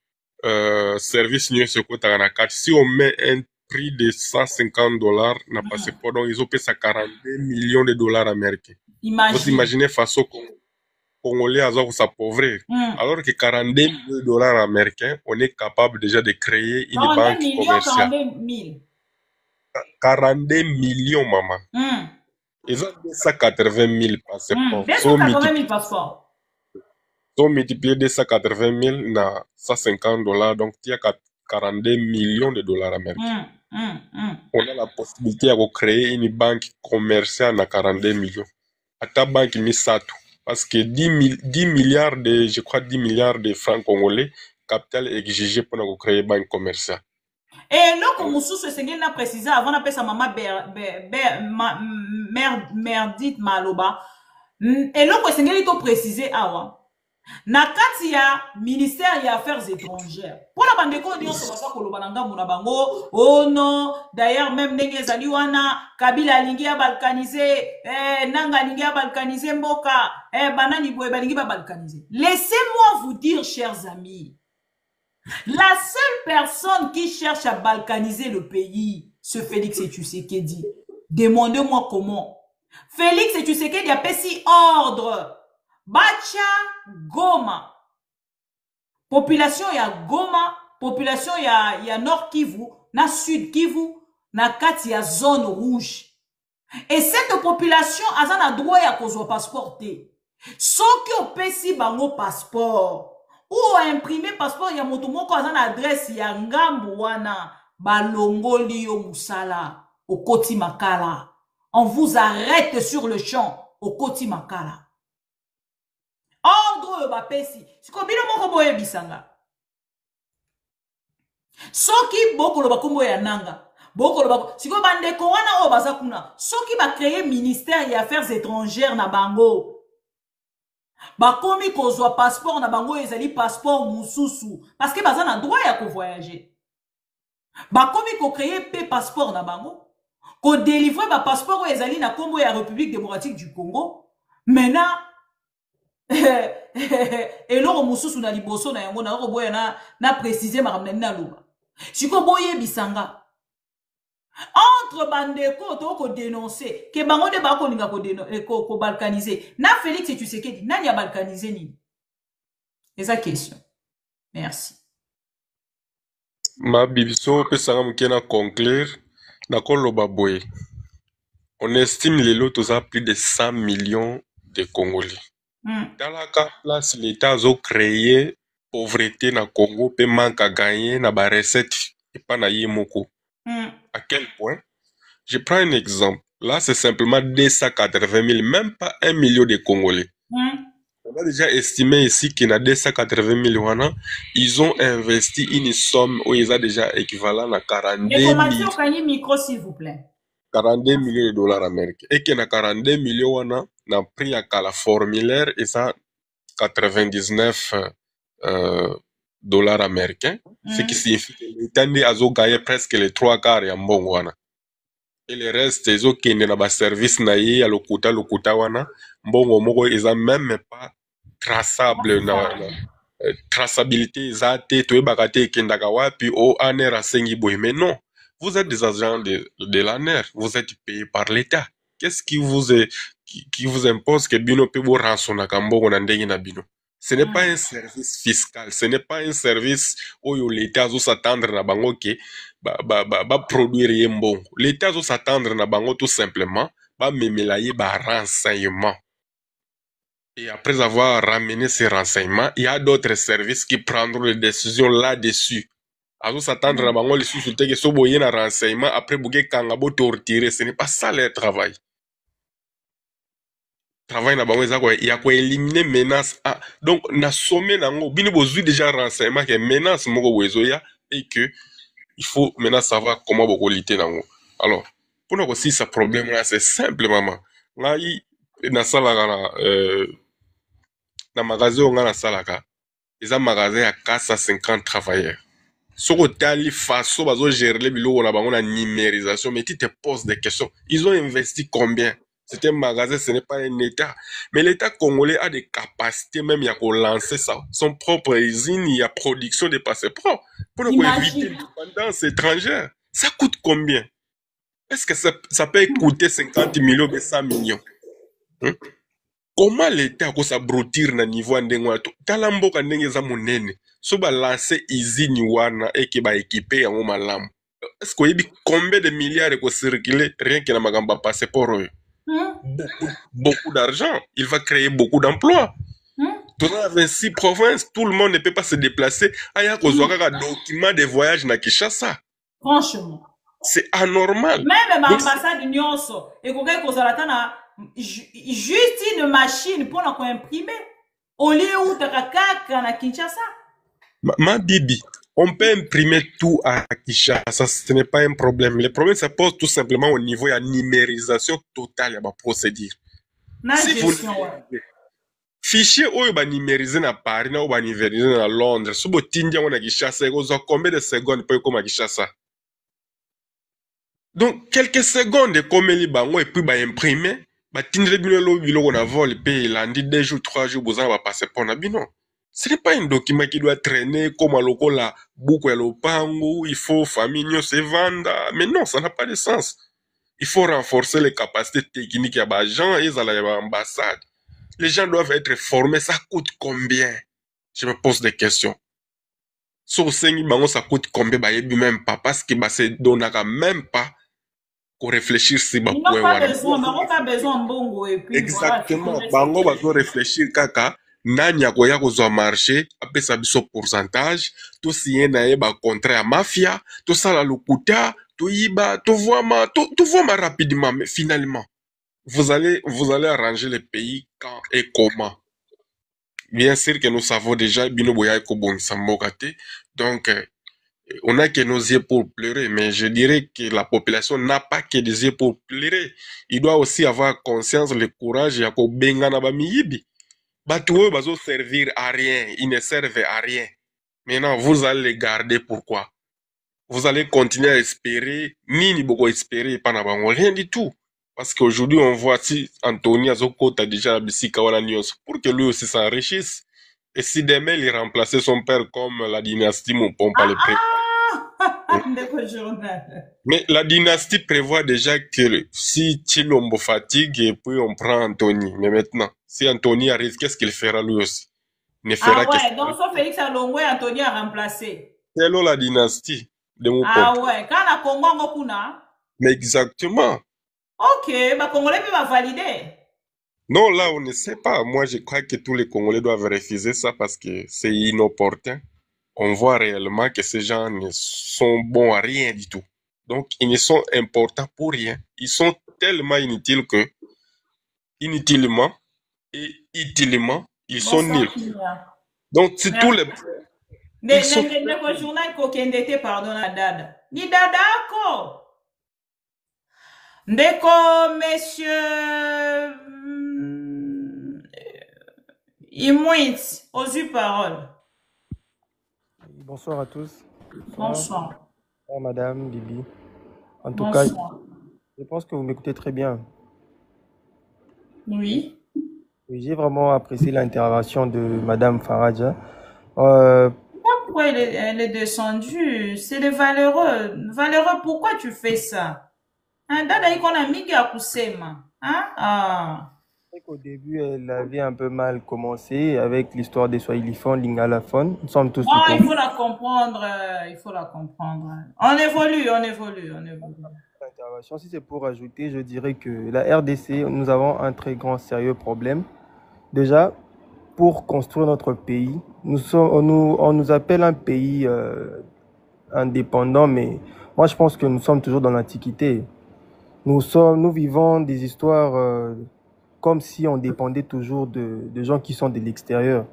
service new sekota na carte, si on met un prix de $150 na passeport, donc ils ont payé ça 42 millions de dollars américains. Vous imaginez façon Congolais à s'appauvrir. Alors que 42 millions de dollars américains, on est capable déjà de créer une banque commerciale. 42 millions, maman. Ils ont 280 000 passeports. 280 000 passeports. Ils ont multiplié 280 000 na $150, donc il y a 42 millions de dollars américains. On a la possibilité de créer une banque commerciale à 42 millions. À ta banque Misato. Parce que 10 milliards de francs congolais, capital est exigé pour créer une banque commerciale. Et là, comme Moussou se sentait précisé avant d'appeler sa maman merdite maloba. Et là, comme sentait tout précisé avant. Nakati ya ministère des Affaires étrangères. Pour la bande ko nyonso basa kolobananga muna bango. Oh non, d'ailleurs même ndenge ezali wana Kabila alingi ya balkaniser, nanga alingi ya balkaniser mboka, banani boye balingi ba balkaniser. Laissez-moi vous dire chers amis. La seule personne qui cherche à balkaniser le pays, ce Félix Tshisekedi. Demandez-moi comment. Félix Tshisekedi a payé ordre. Bacha Goma. Population ya Goma, population ya Nord Kivu, na Sud Kivu, na kati ya zone rouge. Et cette population a un droit à cause de passeport. Ceux qui ont payé bango passeport ou imprimé passeport ya motomoko a une adresse ya ngambu wana balongoli yo musala au Koti Makala. On vous arrête sur le champ au Koti Makala. Ordre ba pesi. Siko bino moko boye bisanga. Soki boko lo bakombo ya nanga. Boko lo bako. Siko bandeko wana o bazakuna. Soki ba créer ministère des Affaires étrangères na bango. Bakomi kozwa passeport na bango ezali passeport mususu. Parce que baza na droit ya ko voyager. Bakomi ko créer pe passeport na bango. Ko délivrer ba passeport ezali na kombo ya République démocratique du Congo. Maintenant et l'on mususu na liboso na yango na boye na préciser makamna na loba. Siko boye bisanga. Entre bandeko to ko dénoncer ke bango de ba ko ninga ko balkaniser. Na Félix Tshisekedi nani a balkaniser ni? C'est sa question. Merci. Ma bibiso pe sanga mukena conclure na koloba boye. On estime les lots à plus de 100 millions de Congolais. Dans la place, l'État a créé pauvreté na Congo, pe manque à gagner na ba recette et pas na yemoko. À quel point? Je prends un exemple. Là, c'est simplement 280 000, même pas 1 million de Congolais. On a déjà estimé ici qu'il y a 280 000 wana, ils ont investi une somme où ils ont déjà équivalent à 42 millions. Micro, s'il vous plaît. 42 millions de dollars américains. Et qu'il y a 42 millions wana, na prix à la formulaire et ça 99 dollars américains, ce qui signifie que l'État a gagné presque les 3/4 en bon wana. Et le reste, ils ont gagné dans le service naïe, à l'okuta wana, mbongo moko, ils ont même pas traçable, traçabilité, zate, toye bakate, kendaka wapi, o aner a sengi boy. Mais non, vous êtes des agents de l'ANER, vous êtes payés par l'État. Qu'est-ce qui vous impose que bino pe bo ransonaka mbongo na ndenge na bino? Ce n'est pas un service fiscal, ce n'est pas un service où l'État doit s'attendre na bango ke ba produire yembongo. L'État doit s'attendre na bango tout simplement ba memelaye ba renseignement. Et après avoir ramené ces renseignements, il y a d'autres services qui prendront les décisions là-dessus. Azo s'attendre na bango les sous-soutés que soboye na renseignement après bouge kangabo te retirer, ce n'est pas ça leur travail. Travail na bango il y a quoi éliminer menace. Donc na sommet nango bino bozui déjà renseignement que menace moko wezoya et que il faut maintenant savoir comment boko lutter nango. Alors pour nous aussi ce problème là c'est simple maman. Ngai na sala na magasin nga na salaka ils ont magasin à 450 travailleurs. Soko tali façon bazo gérer les biloko na bango na numérisation, mais tu te poses des questions. Ils ont investi combien? C'est un magasin, ce n'est pas un État. Mais l'État congolais a des capacités même à lancer son propre usine, il y a production de passeports pour éviter l'indépendance étrangère. Ça coûte combien? Est-ce que ça peut coûter 50 millions ou 100 millions? Comment l'État peut s'abrutir na niveau ndengwa to? Talamboka ndenge za munene. So ba lancer usine wana et qui ba équiper yango malamu. Est-ce qu'il y a combien de milliards qui circuler rien que na magamba passeport? Beaucoup d'argent. Il va créer beaucoup d'emplois. Dans 26 provinces, tout le monde ne peut pas se déplacer. Il y a un document de voyage na Kinshasa. Franchement. C'est anormal. Même l'ambassade de Nyonso, et juste une machine pour nous imprimer. Au lieu où tu as na Kinshasa. Ma bibi, on peut imprimer tout à Kinshasa, ce n'est pas un problème. Le problème se pose tout simplement au niveau de la numérisation totale de la procédure. Si vous fichier où va numériser na Paris, ou va numériser na Londres, si vous tindia à Kinshasa, vous avez combien de secondes pour comme à Kinshasa? Donc quelques secondes comme les bango et puis va imprimer, va tindia le bilo on a vol paye lundi 2 jours 3 jours vous avez passer pour na bino. Ce n'est pas un document qui doit traîner comme à lokola beaucoup à lopango, il faut famille se vendre. Mais non, ça n'a pas de sens. Il faut renforcer les capacités techniques à l'agent et à l'ambassade. Les gens doivent être formés. Ça coûte combien? Je me pose des questions. Sur 5 000, ça coûte combien? Même pas. Parce que ça ne donne même pas qu'on réfléchir si ils n'ont pas besoin, mais on a besoin de bongo. Exactement. Bango va réfléchir kaka. Nani akoya kozwa marché apesa biso pourcentage to signer na ba contrat à mafia to sala lokuta to yiba to voima rapidement, mais finalement vous allez arranger le pays quand et comment. Bien sûr que nous savons déjà bino boya ko bongisa mboka te, donc on a que nos yeux pour pleurer, mais je dirais que la population n'a pas que des yeux pour pleurer. Il doit aussi avoir conscience, le courage ya ko benga na ba miyibi. Batoueux bazo servir à rien, ils ne servent à rien. Maintenant, vous allez les garder pourquoi? Vous allez continuer à espérer, ni beaucoup espérer, pas rien du tout. Parce qu'aujourd'hui, on voit si Anthony Azoko a déjà la Kawana News pour que lui aussi s'enrichisse. Et si demain il remplaçait son père comme la dynastie Moupompa le prévoit. Mais la dynastie prévoit déjà que si Chilombo fatigue, et puis on prend Anthony. Mais maintenant, si Anthony arrive, qu'est-ce qu'il fera lui aussi? Ne fera donc sauf Félix Alongo et Anthony a remplacé. C'est là la dynastie de Moupompa. Ah ouais, quand la Congo en Gokuna. Mais exactement. Ok, bah Congolais peut valider. Non, là, on ne sait pas. Moi, je crois que tous les Congolais doivent refuser ça parce que c'est inopportun. On voit réellement que ces gens ne sont bons à rien du tout. Donc, ils ne sont importants pour rien. Ils sont tellement inutiles que, inutilement et utilement, ils sont nuls. Donc, c'est tous les... Le journal Kokendete, pardon, la dada. Ni dada ko. Ndeko, monsieur... Imouint, aux parole. Bonsoir à tous. Bonsoir, Bonsoir. bonsoir, Madame Bibi. En tout cas, Bonsoir. je pense que vous m'écoutez très bien. Oui. Oui, j'ai vraiment apprécié l'intervention de Madame Faraja. Euh, Pourquoi elle est descendue? C'est les valeureux. Valeureux, pourquoi tu fais ça? Hein, dada iko na mingi ya kusema. Hein? Ah. c'est qu'au début, elle avait un peu mal commencé avec l'histoire des Swahiliphone, Lingalaphone. Nous sommes tous du Oh, il Congo. faut la comprendre. Il faut la comprendre. On évolue, on évolue, on évolue. L'intervention, si c'est pour ajouter, je dirais que la RDC, nous avons un très grand sérieux problème. Déjà, pour construire notre pays, on nous appelle un pays indépendant, mais moi je pense que nous sommes toujours dans l'Antiquité. Nous vivons des histoires comme si on dépendait toujours de gens qui sont de l'extérieur.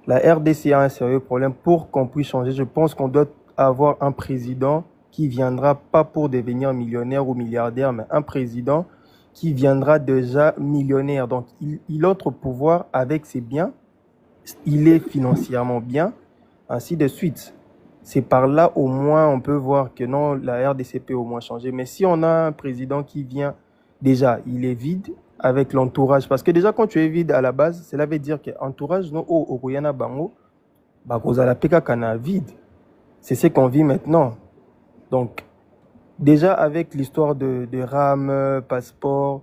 La RDC a un sérieux problème. Pour qu'on puisse changer, je pense qu'on doit avoir un président qui viendra pas pour devenir millionnaire ou milliardaire, mais un président qui viendra déjà millionnaire. Donc, il entre au pouvoir avec ses biens, il est financièrement bien, ainsi de suite. C'est par là au moins on peut voir que non, la RDC peut au moins changer. Mais si on a un président qui vient, déjà, il est vide avec l'entourage. Parce que déjà, quand tu es vide à la base, cela veut dire que l'entourage, non, au Okuyana Bango, bah, la peka kana vide. C'est ce qu'on vit maintenant. Donc, déjà avec l'histoire de RAM, passeport,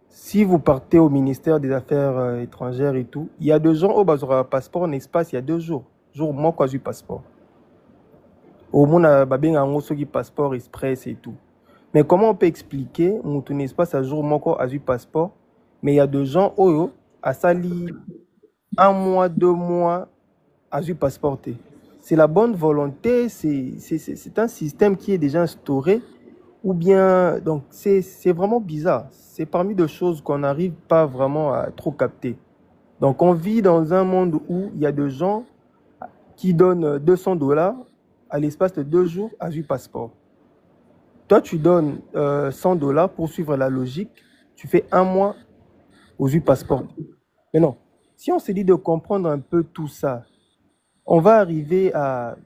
si vous partez au ministère des Affaires étrangères et tout, il y a 2 ans, au bazar passeport en espace, il y a 2 jours. Jour, moi, quoi, j'ai passeport. Au monde, babing en gros, qui passeport express et tout. Mais comment on peut expliquer, mon espace à jour, moi, quoi, a eu passeport, mais il y a 2 gens, oh, à sali 1 mois, 2 mois, a eu passeporté. C'est la bonne volonté, c'est un système qui est déjà instauré, ou bien, donc c'est vraiment bizarre. C'est parmi des choses qu'on n'arrive pas vraiment à trop capter. Donc on vit dans un monde où il y a des gens qui donnent $200 à l'espace de 2 jours à un passeport. Toi, tu donnes $100 pour suivre la logique, tu fais 1 mois aux passeport. Mais non, si on se dit de comprendre un peu tout ça, on va arriver à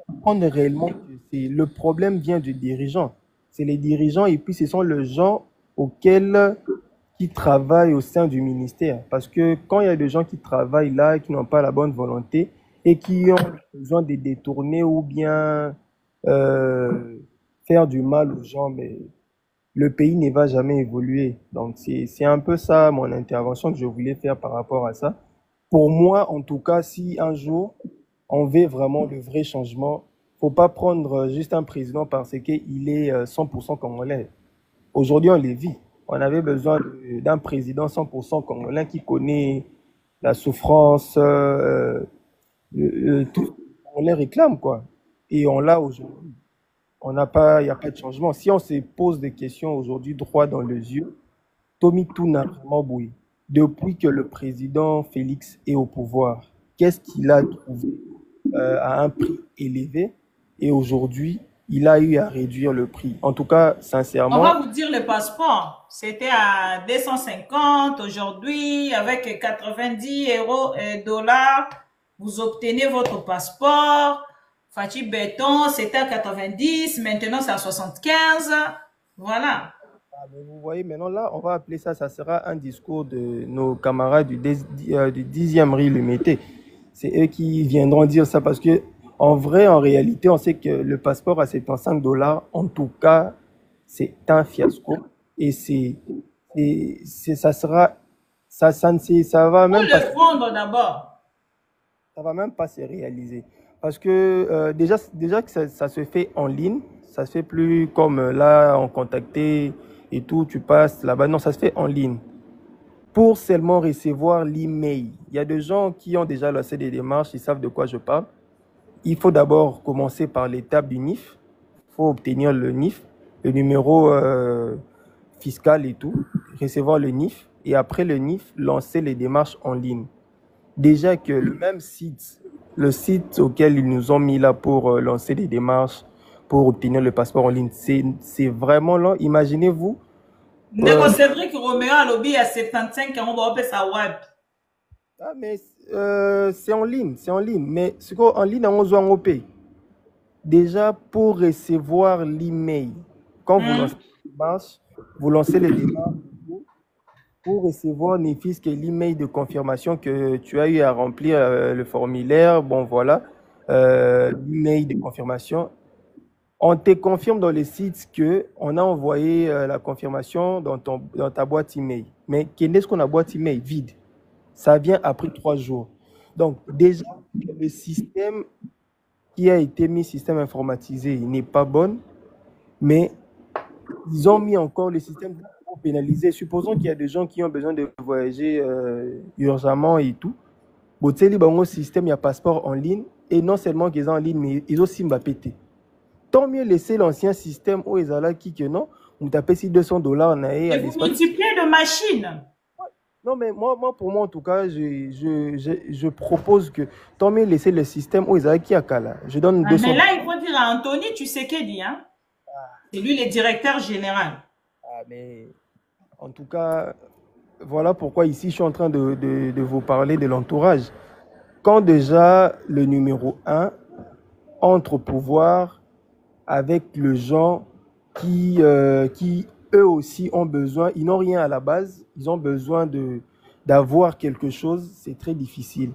comprendre réellement que le problème vient du dirigeant. C'est les dirigeants et puis ce sont les gens qui travaillent au sein du ministère. Parce que quand il y a des gens qui travaillent là, qui n'ont pas la bonne volonté et qui ont besoin de détourner ou bien faire du mal aux gens, mais le pays ne va jamais évoluer. Donc c'est un peu ça mon intervention que je voulais faire par rapport à ça. Pour moi, en tout cas, si un jour on veut vraiment le vrai changement, faut pas prendre juste un président parce qu'il est 100% congolais. Aujourd'hui, on les vit. On avait besoin d'un président 100% congolais qui connaît la souffrance, tout ce qu'on les réclame, quoi. Et on l'a aujourd'hui. Il n'y a pas de changement. Si on se pose des questions aujourd'hui droit dans les yeux, Tommy Toun a vraiment bouillé. Depuis que le président Félix est au pouvoir, qu'est-ce qu'il a trouvé à un prix élevé? Et aujourd'hui, il a eu à réduire le prix. En tout cas, sincèrement... On va vous dire le passeport. C'était à 250 aujourd'hui, avec 90 € et dollars. Vous obtenez votre passeport. Fatih Béton, c'était à 90, maintenant c'est à 75. Voilà. Ah, mais vous voyez, maintenant là, on va appeler ça, ça sera un discours de nos camarades du 10e riz le mété. C'est eux qui viendront dire ça parce que, en vrai, en réalité, on sait que le passeport à 75 $, en tout cas, c'est un fiasco. Et ça sera, ça va Faut même pas, le prendre d'abord. ça va même pas se réaliser. Parce que déjà que ça se fait en ligne, ça se fait plus comme là, en contacté et tout, tu passes là-bas. Non, ça se fait en ligne. Pour seulement recevoir l'email, il y a des gens qui ont déjà lancé des démarches, ils savent de quoi je parle. Il faut d'abord commencer par l'étape du NIF. Il faut obtenir le NIF, le numéro fiscal et tout, recevoir le NIF. Et après le NIF, lancer les démarches en ligne. Déjà que le même site, le site auquel ils nous ont mis là pour lancer des démarches, pour obtenir le passeport en ligne, c'est vraiment là. Imaginez-vous. Ndeko Cédric Roméo à lobby à 75 ans, on va appeler ça web. Ah, mais c'est en ligne, c'est en ligne. Mais ce qu'en ligne, on doit en payer. Déjà, pour recevoir l'email, quand vous lancez les démarches, vous lancez les démarches pour recevoir ne fût-ce que l'email de confirmation que tu as eu à remplir le formulaire. Bon, voilà, l'email de confirmation. On te confirme dans le site que on a envoyé la confirmation dans ta boîte email. Mais qu'est-ce qu'on a boîte email vide? Ça vient après 3 jours. Donc, déjà, le système qui a été mis, système informatisé, il n'est pas bon, mais ils ont mis encore le système pour pénaliser. Supposons qu'il y a des gens qui ont besoin de voyager urgemment et tout. Bon, tu sais, le système, il y a passeport en ligne, et non seulement qu'ils ont en ligne, mais ils ont aussi pété. Tant mieux laisser l'ancien système où ils allaient qui que non, on t'appelle si $200 et vous multipliez de machines. Non, mais moi, pour moi, en tout cas, je propose que tant mieux laisser le système où ils allaient qui à Kala. Je donne 200. Mais là, il faut dire à Anthony, tu sais qu'est dit, hein? C'est lui le directeur général. Ah, mais en tout cas, voilà pourquoi ici, je suis en train de vous parler de l'entourage. Quand déjà le numéro 1 entre au pouvoir avec les gens qui eux aussi ont besoin, ils n'ont rien à la base, ils ont besoin d'avoir quelque chose, c'est très difficile.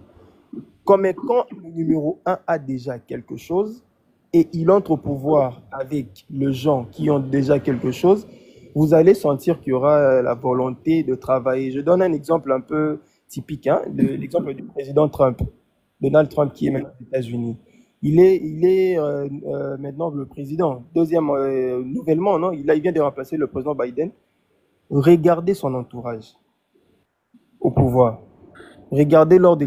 Comme quand le numéro 1 a déjà quelque chose et il entre au pouvoir avec les gens qui ont déjà quelque chose, vous allez sentir qu'il y aura la volonté de travailler. Je donne un exemple un peu typique, hein, l'exemple du président Trump, Donald Trump qui est maintenant aux États-Unis. Il est maintenant le président. Deuxième, nouvellement, non, il vient de remplacer le président Biden. Regardez son entourage au pouvoir. Regardez lors de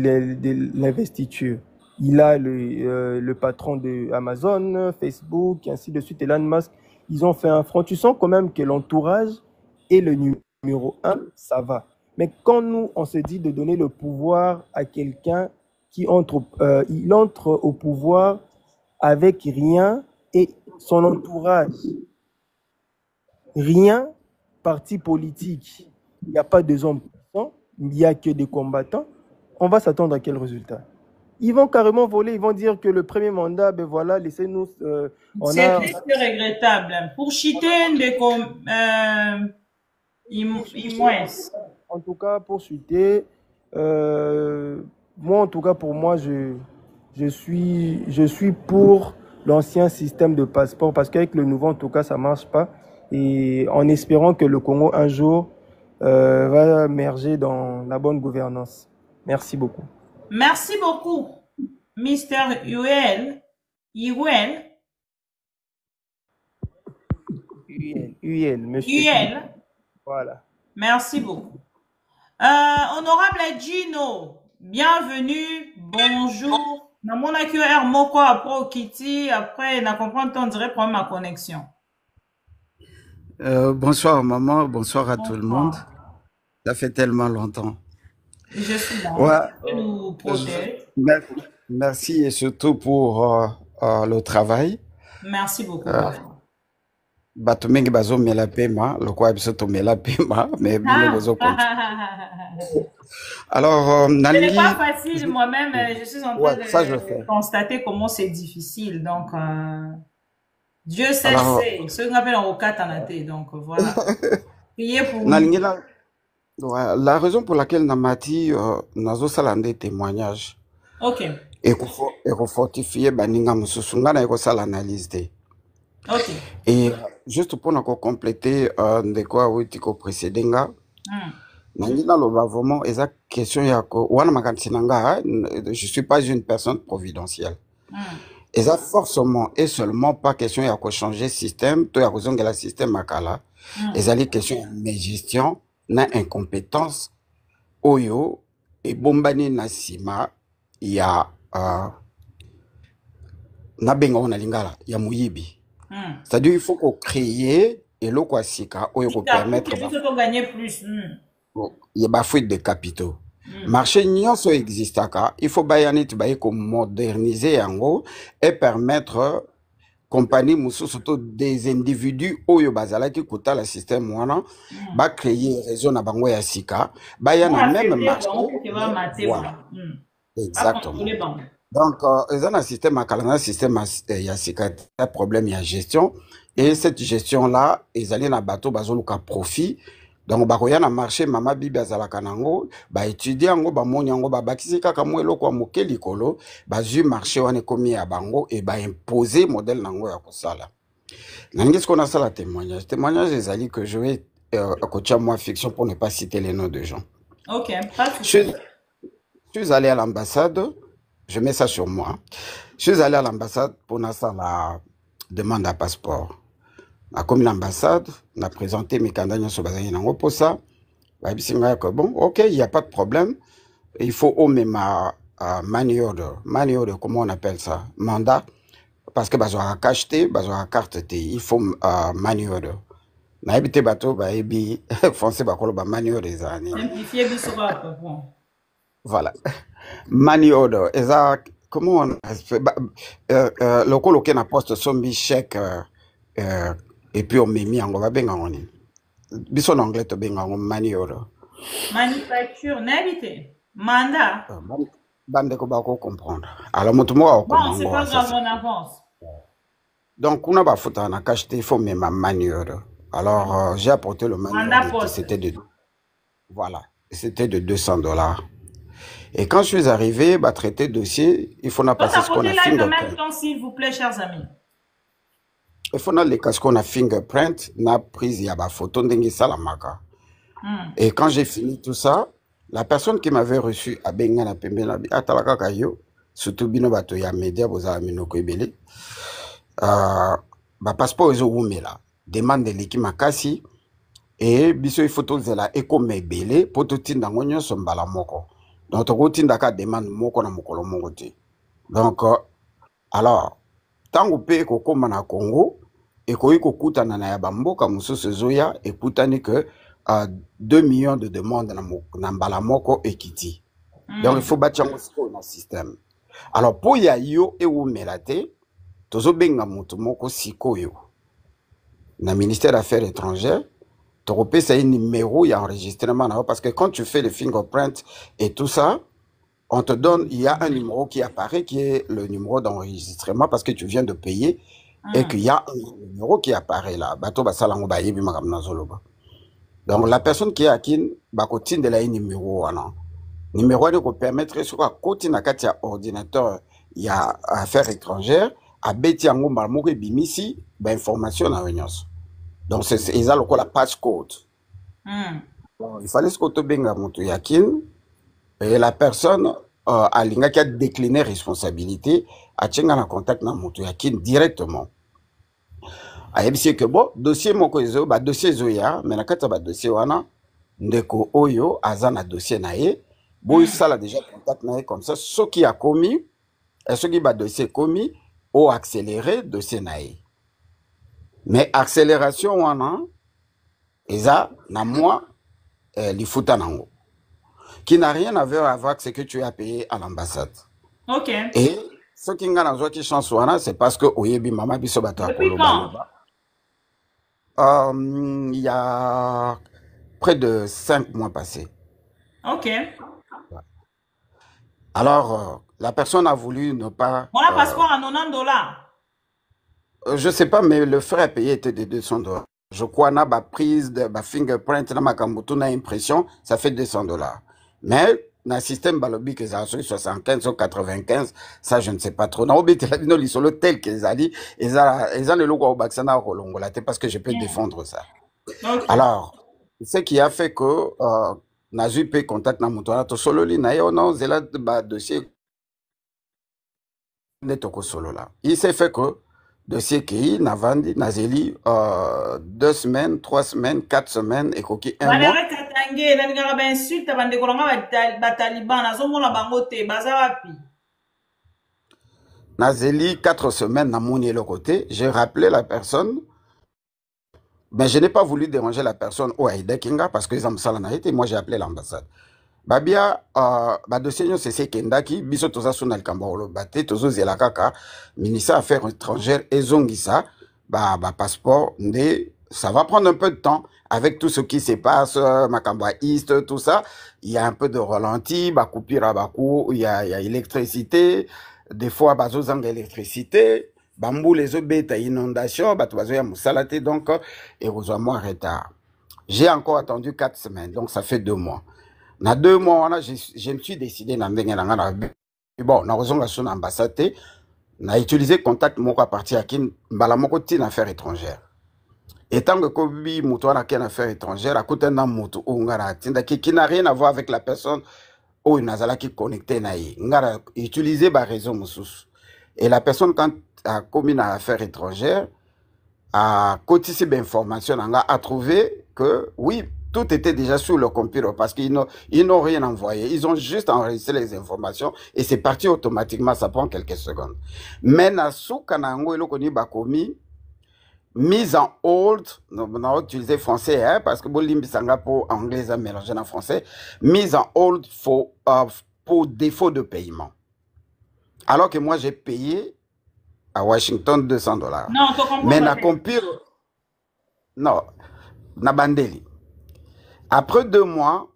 l'investiture. Il a le patron de Amazon, Facebook, ainsi de suite, Elon Musk. Ils ont fait un front. Tu sens quand même que l'entourage et le numéro 1, ça va. Mais quand nous, on se dit de donner le pouvoir à quelqu'un qui il entre au pouvoir avec rien et son entourage. Rien, parti politique. Il n'y a pas de hommes puissants, il n'y a que des combattants. On va s'attendre à quel résultat? Ils vont carrément voler, ils vont dire que le premier mandat, ben voilà, laissez-nous... c'est regrettable. Pour chuter, en tout cas, pour chuter, moi, en tout cas, pour moi, je suis pour l'ancien système de passeport parce qu'avec le nouveau, en tout cas, ça ne marche pas. Et en espérant que le Congo, un jour, va émerger dans la bonne gouvernance. Merci beaucoup. Merci beaucoup, Mr. Uel, monsieur. Uel. Voilà. Merci beaucoup. Honorable Gino, bienvenue, bonjour. Na mona QR moko après Kitty, après na comprendre on dirait pour ma connexion. Bonsoir maman, bonsoir à tout le monde. Ça fait tellement longtemps. Je suis là. Ouais. Merci et surtout pour le travail. Merci beaucoup. Bato mingi bazo mela pema, le quoi biso to mela pema, mais bino bozo Alors, ce n'est pas facile, moi-même, je suis en train de constater comment c'est difficile. Donc, Dieu sait, ce qu'on appelle en Okatanate. Donc, voilà. Priez pour nous. La raison pour laquelle Namati nazo salande témoignage. Ok. Et qu'on fortifie baninga mususunga na eko sala analyse de. Ok. Et juste pour nous compléter de quoi oui tiko précédenga. Nangina loba vraiment eza question yako wana makanisi nanga je suis pas une personne providentielle. Eza forcément et seulement pas question yako changer système to yako zongela système makala. Ezali question de gestion na incompétence oyo et bombani na sima ya na benga ona lingala ya muyibi. C'est-à-dire il faut qu'on crée et l'eau quoi sika oyo ko permettre de gagner plus. Il y a fuite de capitaux. Marché nyonso existaka, il faut bayanit baye ko moderniser yango et permettre compagnie mosusu to des individus oyo bazalaki kotala système wana bacréer réseau na bango ya sika baya na même marché. Voilà. Exactement. Donc eza na système akala na système ya sika un problème ya gestion et cette gestion là ezali na bato bazoluka profit. Donc bakoya na marché mama bibi azalaka nango ba étudier yango ba moni yango ba bakisi kaka mo eloko ya moke likolo ba zu marché wana komi ya bango et ba imposer modèle nango ya kosala. Nangi ce qu'on a ça la témoignage ezali que je vais coacher moi fiction pour ne pas citer les noms de gens. OK, je suis allé à l'ambassade, je mets ça sur moi. Je suis allé à l'ambassade pour la demande à passeport. Comme l'ambassade, on a présenté mes candidats sur Bazani Nango pour ça. Bon, ok, il n'y a pas de problème. Il faut au même money order. Money order, comment on appelle ça? Mandat. Parce que bazo a acheté, bazo a carte, il faut money order. Na habité bateau, ba ebi français ba kolo ba money order zani. Simplifier bisora bon. Voilà. Money order. Comment on fait? Le coloqué na poste sombi chèque. Et puis on m'a mis en va bien en bison anglais to bien en money order. Manufacture n'habité mandat. Bande ko ba ko comprendre. Alors mon moi bon c'est pas grave on avance. Donc on a ba fouta na cacheté il faut même money order. Alors j'ai apporté le money order c'était de voilà, c'était de $200. Et quand je suis arrivé bah traiter dossier, il faut na passer ce qu'on a fait en même temps s'il vous plaît chers amis. Il faut les casques qu'on a fingerprint, na prise ya ba photo ndenge salamaka. Et quand j'ai fini tout ça, la personne qui m'avait reçu à benga na pembe na bi atalaka kayo, surtout bino bato ya media boza minoko ebele. Ba passeport ezo wumela, demande de l'équipe makasi et biso il photo zela eko mebele poto tinda ngonyo so mbala moko. Donc to tinda ka demande moko na mokolo moko te. Donc alors tango pe kokoma na Congo ekoyi kokutana na ya bamboka mususu zoya ekutani que 2 millions de demandes na mbala moko ekiti. Donc il faut bâtir un système. Alors pour ya yo ewumela te tozo benga mutu moko sikoyo na ministère des Affaires étrangères to c'est un numéro ya enregistrement parce que quand tu fais le fingerprint et tout ça on te donne, il y a un numéro qui apparaît, qui est le numéro d'enregistrement parce que tu viens de payer et qu'il y a un numéro qui apparaît là. Donc la personne qui est à Kin, il y a un numéro. Numéro qui permettrait sur la côté de ordinateur, il y a affaires étrangères, à Beti Ango Marmouri Bimisi, information à Réunion. Donc c'est la passcode. Il fallait ce que tu benga mutu yakin. Et la personne a qui a décliné responsabilité a tenu en contact na mutu yakin directement. A yebisi que bon dossier moko ezo ba dossier zoya mais na kata ba dossier wana ndeko oyo azana dossier na ye bo sala déjà contact na ye comme ça ce qui a commis et ce qui ba dossier commis au accéléré dossier na ye. Mais accélération wana eza na moi li futa nango qui n'a rien à voir avec ce que tu as payé à l'ambassade. OK. Et ce qui n'a pas de chance, c'est parce que Oyebi Mama Bisobato a il y a près de 5 mois passés. OK. Alors, la personne a voulu ne pas... On a passeport à $90. Je ne sais pas, mais le frais à payer était de $200. Je crois que la prise de fingerprint, na impression, ça fait $200. Mais dans le système balobi que ça 75 ou 95, ça je ne sais pas trop. Na obété la bino li solo tel que ça dit, ils ont le logo au baksana rolongola parce que je peux défendre ça. Okay. Alors, ce qui a fait que nazu peut contact na muto to solo li na yo non zela ba dossier netoko solo là. Il s'est fait que dossier qui n'a vendu nazeli 2 semaines, 3 semaines, 4 semaines et coquille 1 mois. Nazeli 4 semaines na mouni le côté, j'ai rappelé la personne, mais je n'ai pas voulu déranger la personne au Aïda Kinga parce que ils ont ça et moi j'ai appelé l'ambassade. babia dossier c'est ce kendaki biso toza sona likambo bate tozo zela kaka ministère affaires étrangères ezongisa passeport nde ça va prendre un peu de temps avec tout ce qui se passe makambo East tout ça il y a un peu de ralenti coupure à bakou il y a électricité des fois bazozanga électricité bambou les obeta inondation bato bazoya musalate donc et moi retard. J'ai encore attendu 4 semaines, donc ça fait 2 mois. Dans 2 mois, je me suis décidé bon, na raison son ambassade, na utilisé contact moko à partir à kin mbala moko tin affaires étrangères. Et tant que kobi muto na ken affaires étrangères, à côté na muto o ngara tinda qui n'a rien à voir avec la personne ou nazala qui connecté na yi. Ngara utiliser ba raison mususu. Et la personne quand a commis na affaires étrangères a cotisé d'informations a trouvé que oui, tout était déjà sur le computer parce qu'ils n'ont rien envoyé. Ils ont juste enregistré les informations et c'est parti automatiquement, ça prend quelques secondes. Mais na soukanango elokoni bakomi mise en hold, on a utilisé français hein, parce que bolimbi sanga pour anglais mélangé en français, mise en hold pour défaut de paiement. Alors que moi j'ai payé à Washington $200. Non, mais na computer non, na bandeli. Après 2 mois,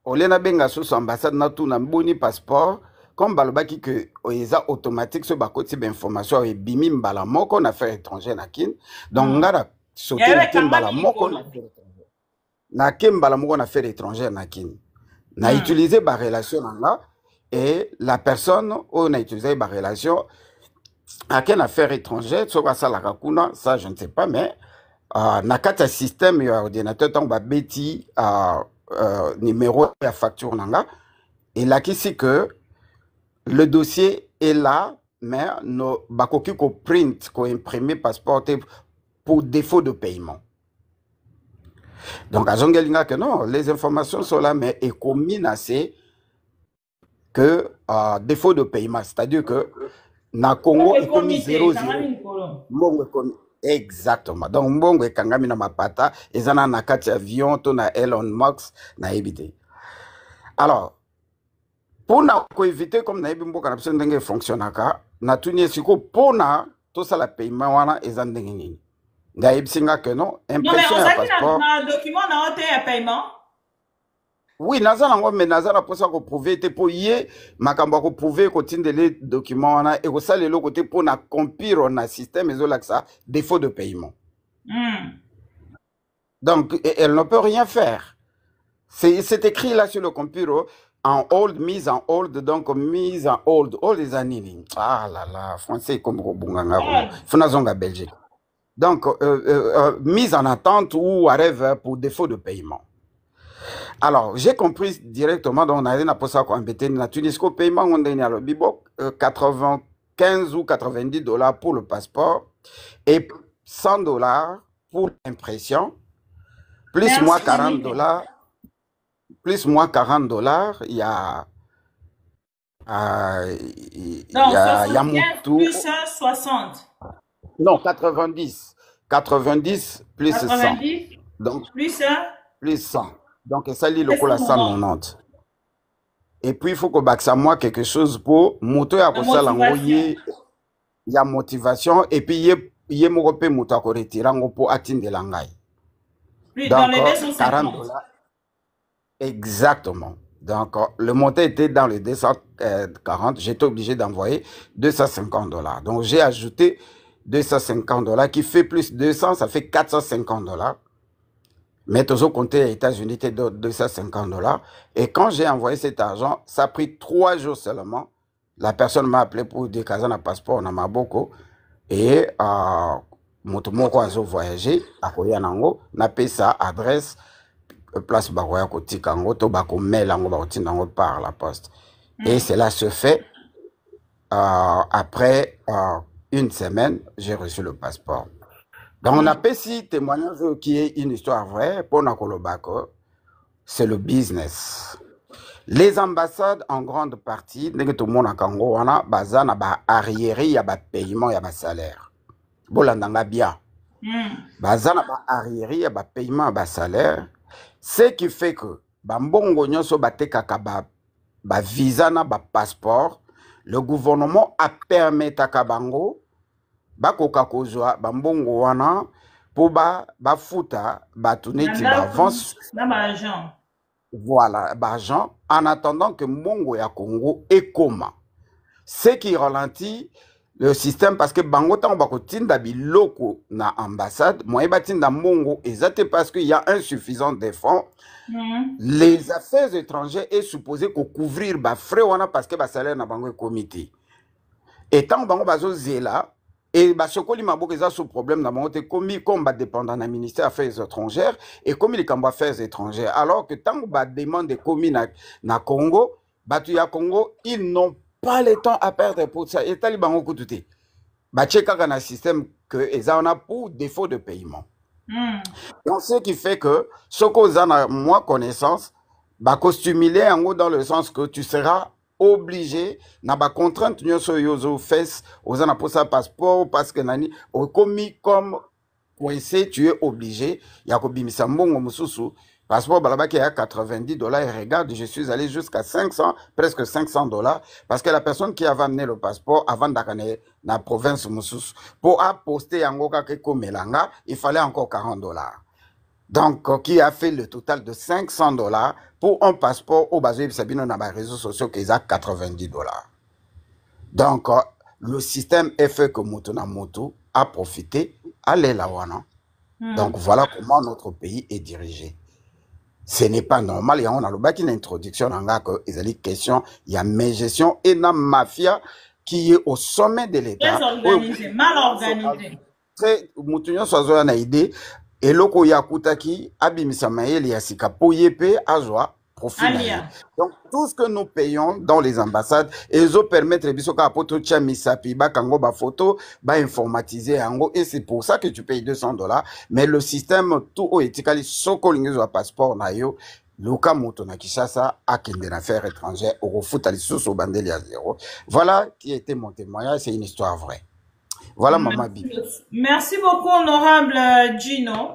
on a benga sous ambassade na tout na boni passeport comme balobaki que oeza automatique ce bakoti d'information et bimi mbala moko na affaires étrangères na kin donc ngara sauter na kin mbala moko na kin mbala moko na affaires étrangères na kin na utiliser ba relation là et la personne on a utilisé ba relation à quelle affaire étrangère soit ça la rakuna ça je ne sais pas mais na kata système ya ordinateur tant ba beti numéro ya facture nanga et là qui c'est que le dossier est là mais no bakoki ko print ko imprimer passeport pour défaut de paiement. Donc à Zongelinga que non les informations sont là mais est commis assez que défaut de paiement c'est-à-dire que na Congo est commis 0,0 mbongo commis exactement donc mbongo ekangami na mapata ezana na kati avion to na Elon Musk na ebité. Alors pour éviter comme na ebi mboka na biso ndenge fonctionnaka na tuni siko pona to sala paiement wana ezandenge nini nga ebisinga que non impression ya passeport na document na hote ya paiement. Oui, nazala ngo mais nazala posa ko prouver te po ye makambo ko prouver ko tindele document wana et ko sala le côté pour na compire na système ezolaksa défaut de paiement. Donc elle ne peut rien faire. C'est écrit là sur le computer en hold, mise en hold, donc mise en hold, hold les années. Ah là là, français comme Bunganga, Fonazonga Belgique. Donc mise en attente ou whatever pour défaut de paiement. Alors, j'ai compris directement, donc on a rien à penser à quoi embêter. Na Tunisco paiement, on a le bibo 95 ou $90 pour le passeport et $100 pour l'impression, plus moi $40, plus moi $40, il y a plus 60. Non, 90 plus 100. Donc plus 100. Donc ça lit le coup la 190. Et puis il faut que baksa moi quelque chose pour moto ya kosala ngoye ya motivation et puis ye moko pe moto ko retirer ngo pour atindela ngai. Dans les $250. Exactement. Donc le montant était dans les 240, j'étais obligé d'envoyer $250. Donc j'ai ajouté $250 qui fait plus 200, ça fait $450. Mais toujours compté aux États-Unis, c'était $250. Et quand j'ai envoyé cet argent, ça a pris 3 jours seulement. La personne m'a appelé pour dire qu'il y a un passeport en Maboko. Et Motomoko a voyagé à Koyanango, n'a payé sa adresse, place Baroya Kotikango, Tobako Melango Barotinango par la poste. Et cela se fait après 1 semaine, j'ai reçu le passeport. Donc, on a petit témoignage qui est une histoire vraie pour Nakolobako. C'est le business. Les ambassades, en grande partie, tout le monde en Congo, on a bazana ba arriéré, il y a ba paiement, il y a ba salaire. Bolandanga bien. Bazana ba arriéré, il y a ba paiement, ba salaire. Ce qui fait que bambongo nyonso batekaka ba visa na ba passeport, le gouvernement a permis bango bakoka kozwa bambongo wana po bafuta batuneti avance na ba agent. Voilà, l'argent, en attendant que Mongo ya Congo ekoma. Ce qui ralentit le système parce que Bango tan bako tinda biloko na ambassade, moyen batinda Mongo exactement parce qu'il y a insuffisant de fonds. Les affaires étrangères est supposé couvrir ba frais wana parce que ba salaire na bango comité. Et tant Bango bazo zela et basokoli maboko eza sous problème na bango te komi comme ba dépendant na ministère affaires étrangères et comme les cambo affaires étrangères alors que tant ba demande de komi na Congo batu ya Congo ils n'ont pas le temps à perdre pour ça et tali bango kututé ba tcheka na système que eza on a pour défaut de paiement. Donc ce qui fait que ce qu'on a moi connaissance ba costumiler en gros dans le sens que tu seras obligé na ba contrainte nyonso yozo fes ozana pour ça passeport parce que nani o commis comme coincé tu es obligé ya ko bimisa mbongo mususu passeport balabaki à $90 et regarde je suis allé jusqu'à 500 presque $500 parce que la personne qui avait amené le passeport avant d'aller na province mususu pour apposter yango kake komelanga il fallait encore $40. Donc, qui a fait le total de $500 pour un passeport au bas de Sabino dans les réseaux sociaux qui est à $90. Donc, le système est fait que Mutuna Mutu a profité à l'Elawana. Donc, voilà comment notre pays est dirigé. Ce n'est pas normal. Il y a une introduction dans les questions. Il y a mes gestions et la mafia qui est au sommet de l'État. Très organisé, mal organisé. Très, Mutunya Sozo a une idée. Et loko yakutaki abimisa mayeli ya sika poyepe azwa profil. Donc tout ce que nous payons dans les ambassades ils ont permettre bisoka poto tia misapi ba kango ba photo ba informatiser yango et c'est pour ça que tu payes $200 mais le système tout o etikali soko lingezo a passeport na yo Luka moto na Kishasa a kende na affaires étrangères au foot ali sous au bandeli à zéro. Voilà qui était mon témoignage, c'est une histoire vraie. Voilà Maman Bibi. Merci beaucoup, honorable Gino,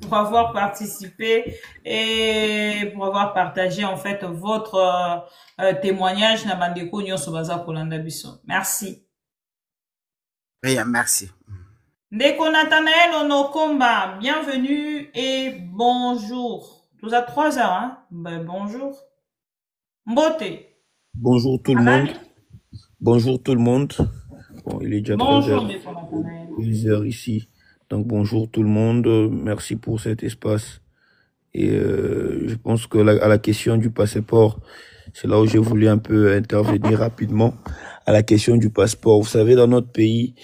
pour avoir participé et pour avoir partagé en fait votre témoignage. Merci. Bien, merci. Ndeko Nathanaël Onokomba, bienvenue et bonjour. Vous avez 3 heures, hein? Ben, bonjour. Mbote. Bonjour tout le monde. Bonjour tout le monde. Bon, il est déjà 3 heures ici. Donc bonjour tout le monde. Merci pour cet espace. Et je pense que à la question du passeport, c'est là où j'ai voulu un peu intervenir rapidement. À la question du passeport, vous savez, dans notre pays,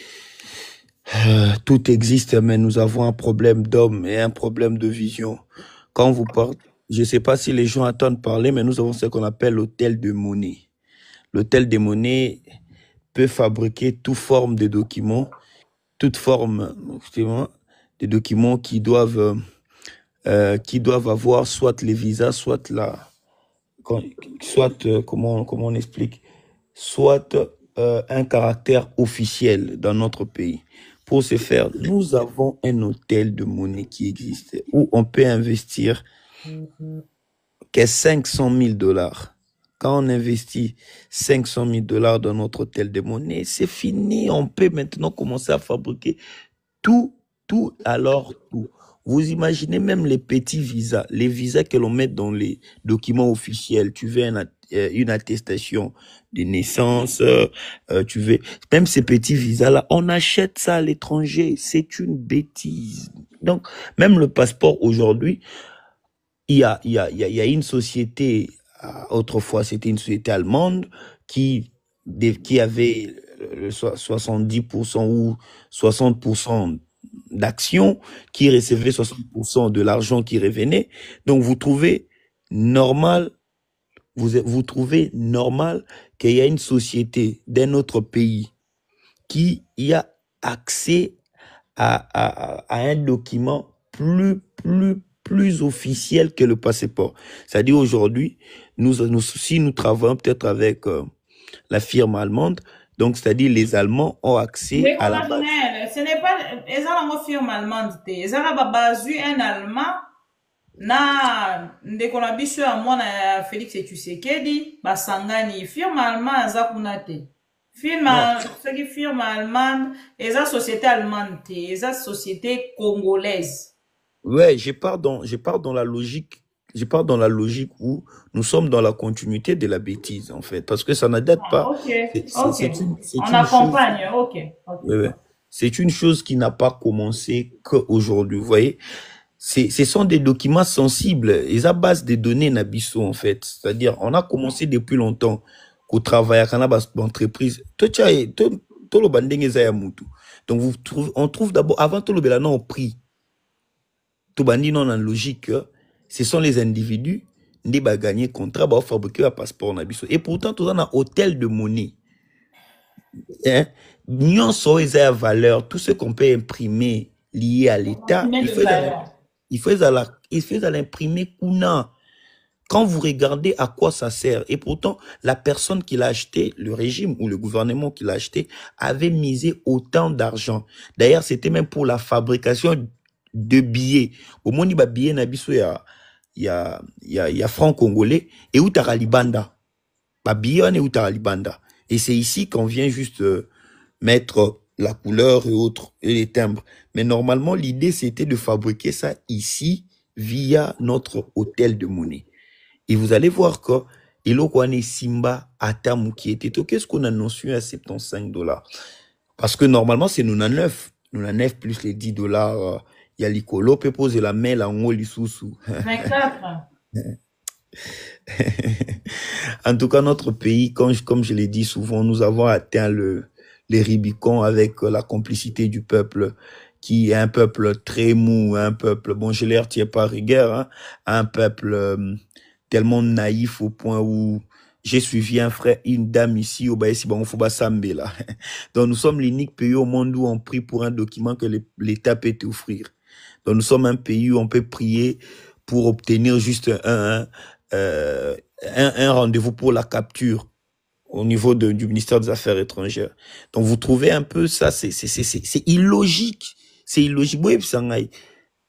tout existe, mais nous avons un problème d'homme et un problème de vision. Quand vous parlez, je ne sais pas si les gens entendent parler, mais nous avons ce qu'on appelle l'hôtel de monnaie. L'hôtel de monnaie peut fabriquer toute forme de documents, toute forme de documents qui doivent avoir soit les visas, soit comment on explique, soit un caractère officiel dans notre pays. Pour ce faire, nous avons un hôtel de monnaie qui existe où on peut investir que $500,000. Quand on investit $500,000 dans notre hôtel de monnaie, c'est fini. On peut maintenant commencer à fabriquer tout. Alors, tout. Vous imaginez même les petits visas, les visas que l'on met dans les documents officiels. Tu veux une attestation de naissance, tu veux même ces petits visas-là, on achète ça à l'étranger. C'est une bêtise. Donc, même le passeport aujourd'hui, il y a une société. Autrefois, c'était une société allemande qui avait 70% ou 60% d'actions, qui recevait 60% de l'argent qui revenait. Donc, vous trouvez normal, vous trouvez normal qu'il y a une société d'un autre pays qui y a accès à un document plus officiel que le passeport. C'est-à-dire aujourd'hui, si nous travaillons peut-être avec la firme allemande, donc c'est-à-dire les Allemands ont accès à la base. Ce n'est pas une firme allemande, c'est un Allemand na ndeko na biso ya mwana ya Félix Tshisekedi basangani firme allemande aza kuna te. Firme firme allemande eza société allemande te, eza société congolaise. Ouais, je pars dans la logique. Je pars dans la logique où nous sommes dans la continuité de la bêtise, en fait. Parce que ça ne date pas. Ok, C'est on une accompagne, ok. ouais, ouais. C'est une chose qui n'a pas commencé qu'aujourd'hui. Vous voyez, ce sont des documents sensibles. Ils à base des données Nabiso, en fait. C'est-à-dire, on a commencé depuis longtemps qu'au travail à l'entreprise. Donc, on trouve d'abord, avant tout le belano au prix. Tout bandi non en logique, ce sont les individus qui va gagner contrat, va fabriquer un passeport Nabiso. Et pourtant, tout ça un hôtel de monnaie. Hein? Nous sommes à valeur, tout ce qu'on peut imprimer lié à l'État, il faut l'imprimer kuna. Quand vous regardez à quoi ça sert, et pourtant, la personne qui l'a acheté, le régime ou le gouvernement qui l'a acheté, avait misé autant d'argent. D'ailleurs, c'était même pour la fabrication de billets. Au moins, il y a billets Nabiso, il y a franc congolais, et où t'as Libanda. Ba billet, et où t'as Libanda. Et c'est ici qu'on vient juste mettre la couleur et autres, et les timbres. Mais normalement, l'idée, c'était de fabriquer ça ici, via notre hôtel de monnaie. Et vous allez voir que, Elokwane Simba Atamu qui était, qu'est-ce qu'on a notion à 75 $? Parce que normalement, c'est 99. 99 plus les 10 $. Il y a l'icolo, peut poser la main, là, on sous. 24. En tout cas, notre pays, comme je l'ai dit souvent, nous avons atteint les Rubicons avec la complicité du peuple, qui est un peuple très mou, un peuple, bon, je l'ai retiré par rigueur, hein, un peuple tellement naïf au point où j'ai suivi un frère, une dame ici, au Baïsi, bon, faut pas s'amber là. Donc, nous sommes l'unique pays au monde où on prie pour un document que l'État peut t'offrir. Donc, nous sommes un pays où on peut prier pour obtenir juste un rendez-vous pour la capture au niveau du ministère des Affaires étrangères. Donc, vous trouvez un peu ça, c'est illogique. C'est illogique. Oui,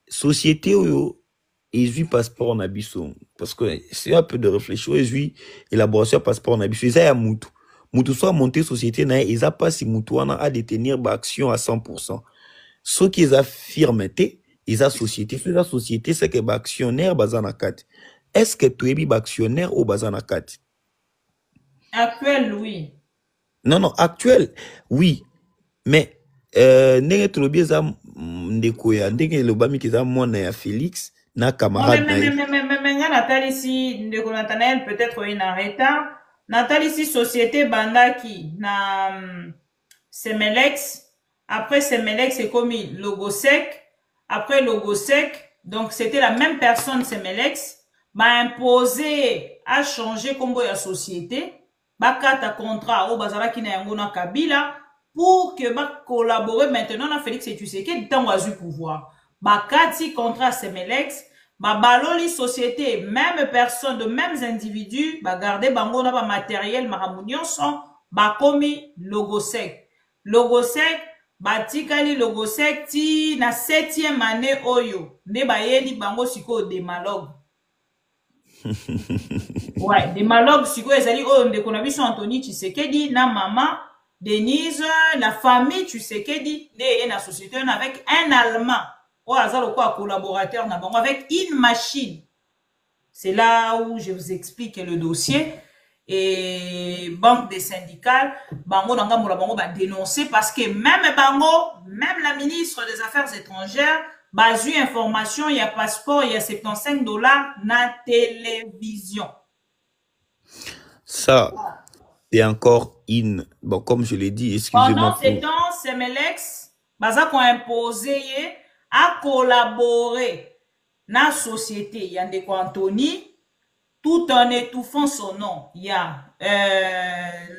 société, et eu passeport en abysso. Parce que c'est un peu de réfléchir. Et élaboration passeport en abysso. Ils ont moutou. Moutou soit monté société, ils ont pas si moutou à détenir l'action à 100%. Ce qu'ils affirment, ils ont société. La société, c'est que l'actionnaire bazanakat. Est-ce que tu es actionnaire ou bazanakat? Actuel, oui. Non, actuel, oui. Mais, n'est-ce pas ndekoya, n'est-ce pas que mon Félix, na camarade. Mais Nathalie ici, ndeko Nathanaël, peut-être une arrêta. Nathalie ici, société bandaki, na Semelex. Après Semelex, c'est comme Logosec. Après Logosec, donc c'était la même personne, Semelex, m'a imposé à changer combo la société. Bakata contrat au bazalaki na yango na Kabila pour que ba collaborer maintenant na Félix Tshisekedi tant wazu pouvoir. Bakati contrat Semelex, ba baloli société, même personne de mêmes individus, ba garder bango na ba matériel maramunion son ba komi Logosec. Logosec batikali Logosec ti na 7e année oyo ne ba yeli bango siko démalogue. Ouais, des malogues, si vous avez dit, oh, on a vu sur Anthony Tshisekedi, na maman, Denise, la famille Tshisekedi, la société avec un Allemand, oh, azalo quoi, collaborateur, avec une machine. C'est là où je vous explique le dossier. Et banque des syndicats, bango nanga moula bango va dénoncer parce que même bango, même la ministre des Affaires étrangères, basu information, il y a passeport, il y a 75 $ na télévision. Ça, c'est encore bon, comme je l'ai dit, excusez-moi. Pendant ce temps, Semelex, baza qu'on imposé à collaborer dans la société. Il y a des Anthony, tout en étouffant son nom. Il y a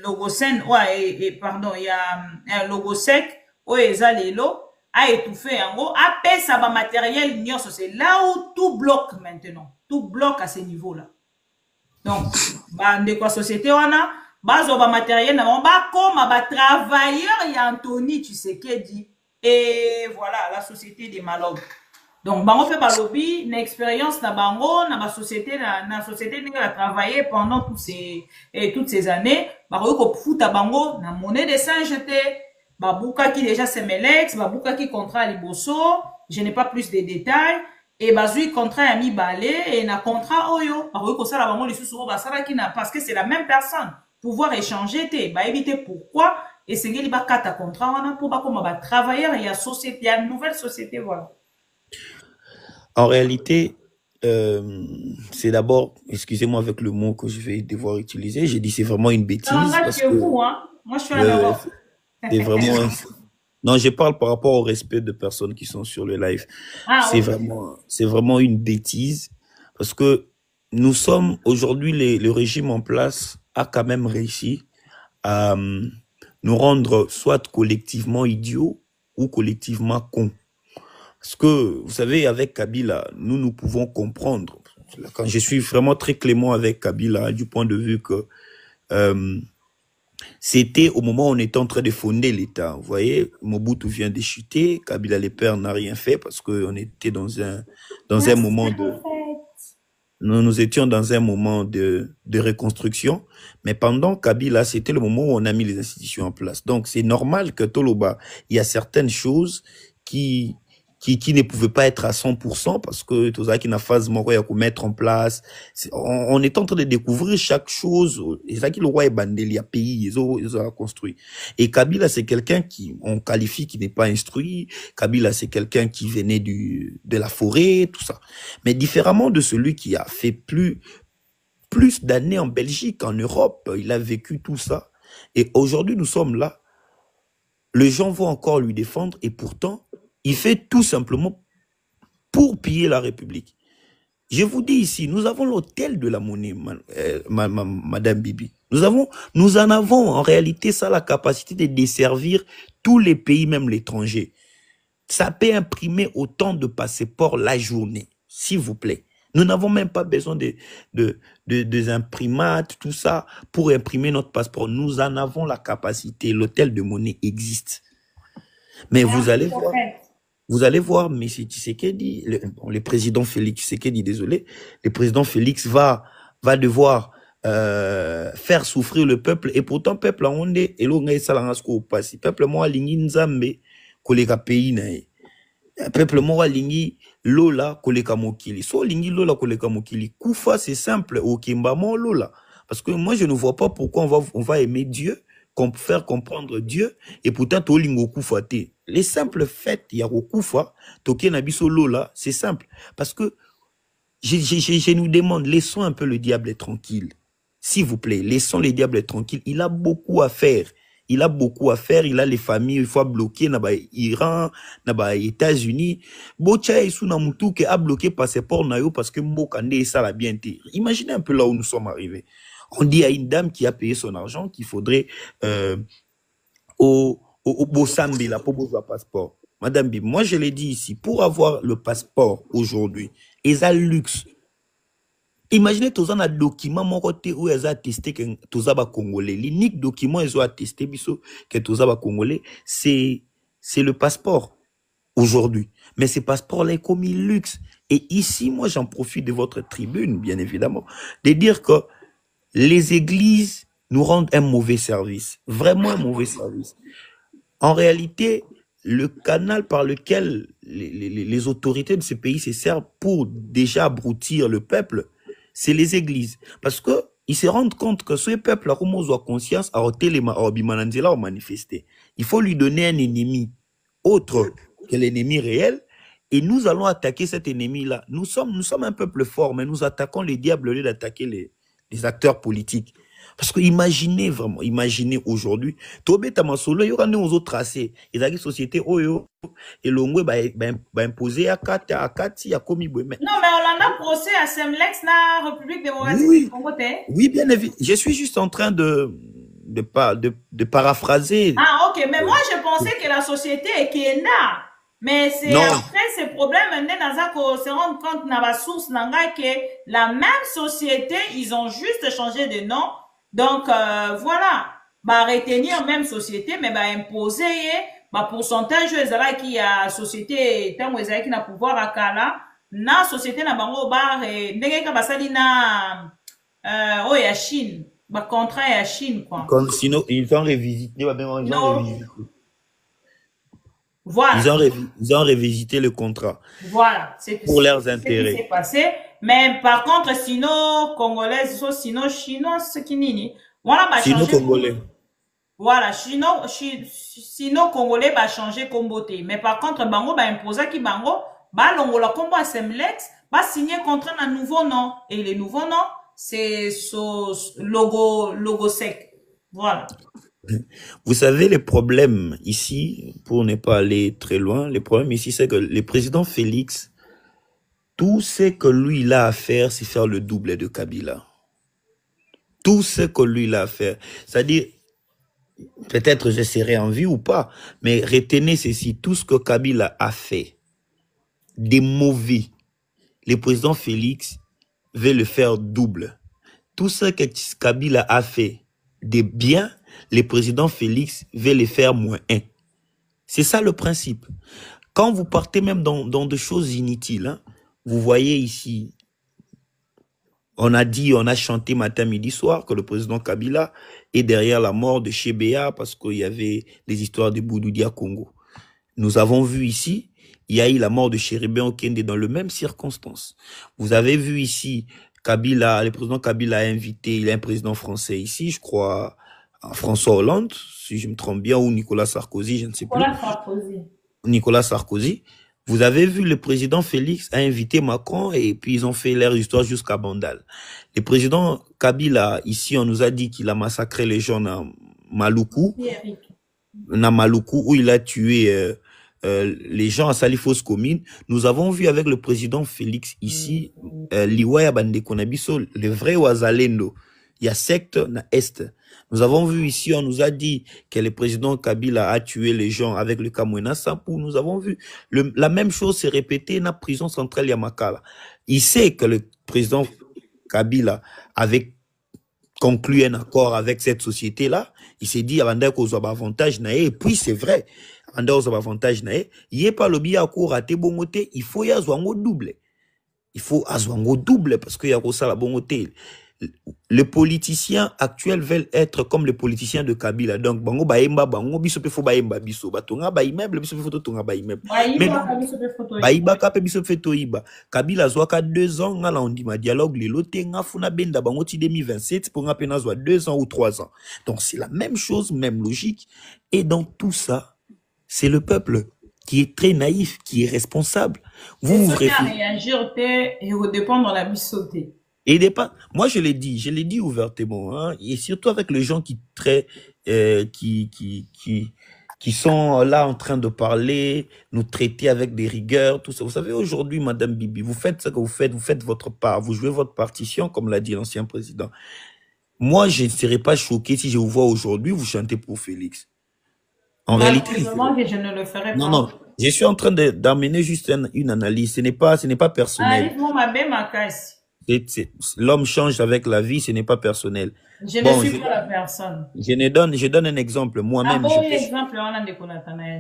Logosec, ouais, pardon, il y a Logosec, Ezalelo, a étouffé en gros, a payé sa matériel, c'est là où tout bloque maintenant. Tout bloque à ce niveau-là. Donc, de quoi société on a, bazo ba matériel, comme ba travailleur, il y a Anthony Tshisekedi. Et voilà, la société des malogues. Donc, bango fait balobi, une expérience na bango, na société n'a travaillé pendant toutes ces années. Bango ko futa bango, na monnaie de singe te, babuka qui déjà semelex, babuka qui contrat liboso, je n'ai pas plus de détails, et bazui contrat ami balé, et na contrat oyo, bango ko sala bango lisusu o basala qui na, parce que c'est la même personne. Pouvoir échanger te, ba éviter pourquoi, et c'est ngeli ba kata contrat wana, pour ba koma ba travailleur, il y a société, il y a une nouvelle société, voilà. En réalité, c'est d'abord, excusez-moi avec le mot que je vais devoir utiliser, j'ai dit c'est vraiment une bêtise. Parce que vous, hein? Moi, je suis en Europe. c'est vraiment... Non, je parle par rapport au respect de personnes qui sont sur le live. Ah, C'est ok. vraiment une bêtise parce que nous sommes aujourd'hui, le régime en place a quand même réussi à nous rendre soit collectivement idiots ou collectivement cons. Parce que, vous savez, avec Kabila, nous pouvons comprendre. Quand je suis vraiment très clément avec Kabila, du point de vue que c'était au moment où on était en train de fonder l'État. Vous voyez, Mobutu vient de chuter, Kabila le père n'a rien fait parce qu'on était dans un moment de... Nous étions dans un moment de reconstruction, mais pendant Kabila, c'était le moment où on a mis les institutions en place. Donc, c'est normal que Toloba, il y a certaines choses qui ne pouvaient pas être à 100% parce que tout ça qui n'a phase moro ya mettre en place. On est en train de découvrir chaque chose. Et ça qui le roi est bandé, il y a pays, ils ont construit. Et Kabila, c'est quelqu'un qui, on qualifie, qui n'est pas instruit. Kabila, c'est quelqu'un qui venait de la forêt, tout ça. Mais différemment de celui qui a fait plus d'années en Belgique, en Europe, il a vécu tout ça. Et aujourd'hui, nous sommes là. Les gens vont encore lui défendre et pourtant, il fait tout simplement pour piller la République. Je vous dis ici, nous avons l'hôtel de la monnaie, Madame Bibi. Nous en avons en réalité ça la capacité de desservir tous les pays, même l'étranger. Ça peut imprimer autant de passeports la journée, s'il vous plaît. Nous n'avons même pas besoin des imprimates, tout ça, pour imprimer notre passeport. Nous en avons la capacité. L'hôtel de monnaie existe. Mais vous allez voir, M. Tshisekedi, le président Félix Tshisekedi, désolé, le président Félix va devoir faire souffrir le peuple. Et pourtant, peuple, on est, et l'on est salangasko pasi. Peuple, moi, lingi nzambe, koleka pays nae. Peuple, moi, lingi lola, koleka mokili. So, lingi lola, koleka mokili. Koufa, c'est simple, au kimbamo lola. Parce que moi, je ne vois pas pourquoi on va aimer Dieu, faire comprendre Dieu, et pourtant, to lingo koufa te. Les simples faits, il y a koufa, toke nabiso lola, c'est simple. Parce que, je nous demande, laissons un peu le diable tranquille. S'il vous plaît, laissons le diable tranquille. Il a beaucoup à faire. Il a les familles, il faut bloquer naba Iran, naba États-Unis. Bocha Esu Namutu qui a bloqué passeport nayo parce que Mbokande ça l'a bien été. Imaginez un peu là où nous sommes arrivés. On dit à une dame qui a payé son argent qu'il faudrait au Bosambi là pour avoir passeport. Madame Bib, moi je l'ai dit ici, pour avoir le passeport aujourd'hui, et un luxe. Imaginez tous un document mon côté où ils ont attesté que tous les Congolais, l'unique document ils ont attesté que tous les Congolais, c'est le passeport aujourd'hui. Mais ce passeport là est comme un luxe. Et ici, moi j'en profite de votre tribune, bien évidemment, de dire que les églises nous rendent un mauvais service, vraiment un mauvais service. En réalité, le canal par lequel les autorités de ce pays se servent pour déjà abrutir le peuple, c'est les églises. Parce que ils se rendent compte que ce peuple a conscience à manifester. Il faut lui donner un ennemi autre que l'ennemi réel. Et nous allons attaquer cet ennemi-là. Nous sommes un peuple fort, mais nous attaquons les diables au lieu d'attaquer les acteurs politiques. Parce que imaginez aujourd'hui, Tobé Tamasolo, il y aura des autres tracés. Il y a des sociétés, et l'ongwe va imposer à Kati, à Komi. Non, mais on a procès à Semlex, la République démocratique du Congo. Oui, bien évidemment. Je suis juste en train de paraphraser. Ah, ok. Mais moi, je pensais que la société est Kenda. Mais c'est après ces problèmes, on se rend compte dans la source que la même société, ils ont juste changé de nom. Donc, voilà. Bah, retenir même société, mais bah, imposer ba pourcentage ezalaki ya société tango ezalaki na pouvoir akala na société na bango ba ndenge ka basali na oh ya Chine ba contrat ya Chine quoi. Sinon ils ont revisité, ils ont revisité. Voilà. Ils ont revisité le contrat. Voilà. Pour leurs intérêts. C'est ce qui s'est passé. Mais par contre, sinon, congolais, sinon, chinois, ce qui n'est pas. Sinon, congolais. Voilà. Sinon, congolais, va changer comme beauté. Mais par contre, bango, va imposer qui bango, va l'ongola combo à Semlex, va signer contrat un nouveau nom. Et le nouveau nom, c'est ce logo sec. Voilà. Vous savez, le problème ici, pour ne pas aller très loin, le problème ici, c'est que le président Félix, tout ce que lui, il a à faire, c'est faire le double de Kabila. Tout ce que lui, il a à faire. C'est-à-dire, peut-être je serai en vie ou pas, mais retenez ceci, tout ce que Kabila a fait, des mauvais, le président Félix veut le faire double. Tout ce que Kabila a fait, des biens, le président Félix veut les faire moins 1. C'est ça le principe. Quand vous partez même dans des choses inutiles, hein, vous voyez ici, on a chanté matin, midi, soir que le président Kabila est derrière la mort de Chebea parce qu'il y avait les histoires de Boudoudi à Congo. Nous avons vu ici, il y a eu la mort de Chéribin Okende dans les mêmes circonstances. Vous avez vu ici, Kabila, le président Kabila a invité, il y a un président français ici, je crois, François Hollande, si je me trompe bien, ou Nicolas Sarkozy, je ne sais plus. Nicolas Sarkozy. Vous avez vu, le président Félix a invité Macron et puis ils ont fait leur histoire jusqu'à Bandal. Le président Kabila, ici, on nous a dit qu'il a massacré les gens à Maluku, où il a tué les gens à Salifos commune. Nous avons vu avec le président Félix ici, Liwaya Bandekonabiso, le vrai Ouazalendo. Il y a secte na Est. Nous avons vu ici, on nous a dit que le président Kabila a tué les gens avec le Kamwena Sampou. Nous avons vu la même chose se répéter dans la prison centrale Yamakala. Il sait que le président Kabila avait conclu un accord avec cette société-là. Il s'est dit, avant qu'on ait avantage, et puis c'est vrai, avant qu'on ait avantage, il n'y a pas le biais à court à Tébongoté, il faut y avoir un double. Il faut avoir un double parce qu'il y a ça la bongoté. Les politiciens actuels veulent être comme les politiciens de Kabila. Donc, bango baemba bango biso pe fo baemba biso batonga ba immeuble biso pe foto tonga ba immeuble. Baïba ka pe biso pe to iba. Kabila zwaka 2 ans ngala on dit ma dialogue le loté nga funa benda bango ti 2027 pour nga pena zwa 2 ans ou 3 ans. Donc c'est la même chose, même logique. Et dans tout ça, c'est le peuple qui est très naïf, qui est responsable. Vous réagir et dépendre de la bisoté. Et moi je l'ai dit ouvertement, hein, et surtout avec les gens qui sont là en train de parler, nous traiter avec des rigueurs, tout ça. Vous savez, aujourd'hui, Madame Bibi, vous faites ce que vous faites votre part, vous jouez votre partition, comme l'a dit l'ancien président. Moi, je ne serais pas choqué si je vous vois aujourd'hui, vous chantez pour Félix. En réalité, je ne le ferai pas. Non, je suis en train d'amener juste une analyse. Ce n'est pas personnel. L'homme change avec la vie, ce n'est pas personnel. Je ne suis pas la personne. Je donne un exemple. Moi-même,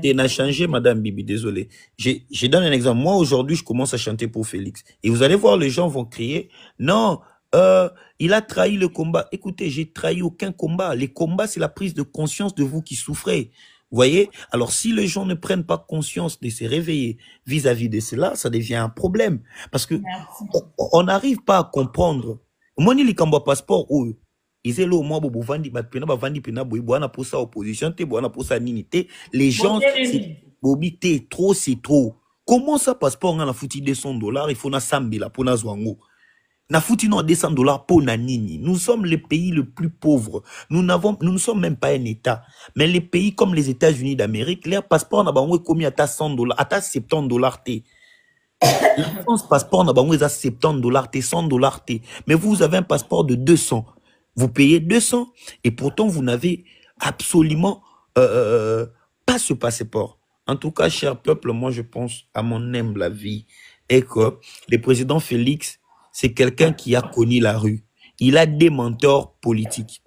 il a changé, Madame Bibi, désolé. Je donne un exemple. Moi, aujourd'hui, je commence à chanter pour Félix. Et vous allez voir, les gens vont crier, non, il a trahi le combat. Écoutez, j'ai trahi aucun combat. Les combats, c'est la prise de conscience de vous qui souffrez. Vous voyez? Alors, si les gens ne prennent pas conscience de se réveiller vis-à-vis de cela, ça devient un problème. Parce que on n'arrive pas à comprendre. Moi, ni les combats passeport, ils étaient là au moins pour vendre, pour sa opposition, pour sa ninité. Les gens, c'est trop, c'est trop. Comment ça passeport, on a foutu $200, il faut na sambila pour na zwango. Na foutu non $200 pour na nini. Nous sommes le pays le plus pauvre. Nous ne sommes même pas un État. Mais les pays comme les États-Unis d'Amérique, leur passeport n'a pas commis à $100, à $70 t. La France passeport n'a pas à $70 t, $100 t. Mais vous avez un passeport de 200. Vous payez 200 et pourtant vous n'avez absolument pas ce passeport. En tout cas, cher peuple, moi je pense à mon humble avis et que le président Félix, c'est quelqu'un qui a connu la rue. Il a des mentors politiques.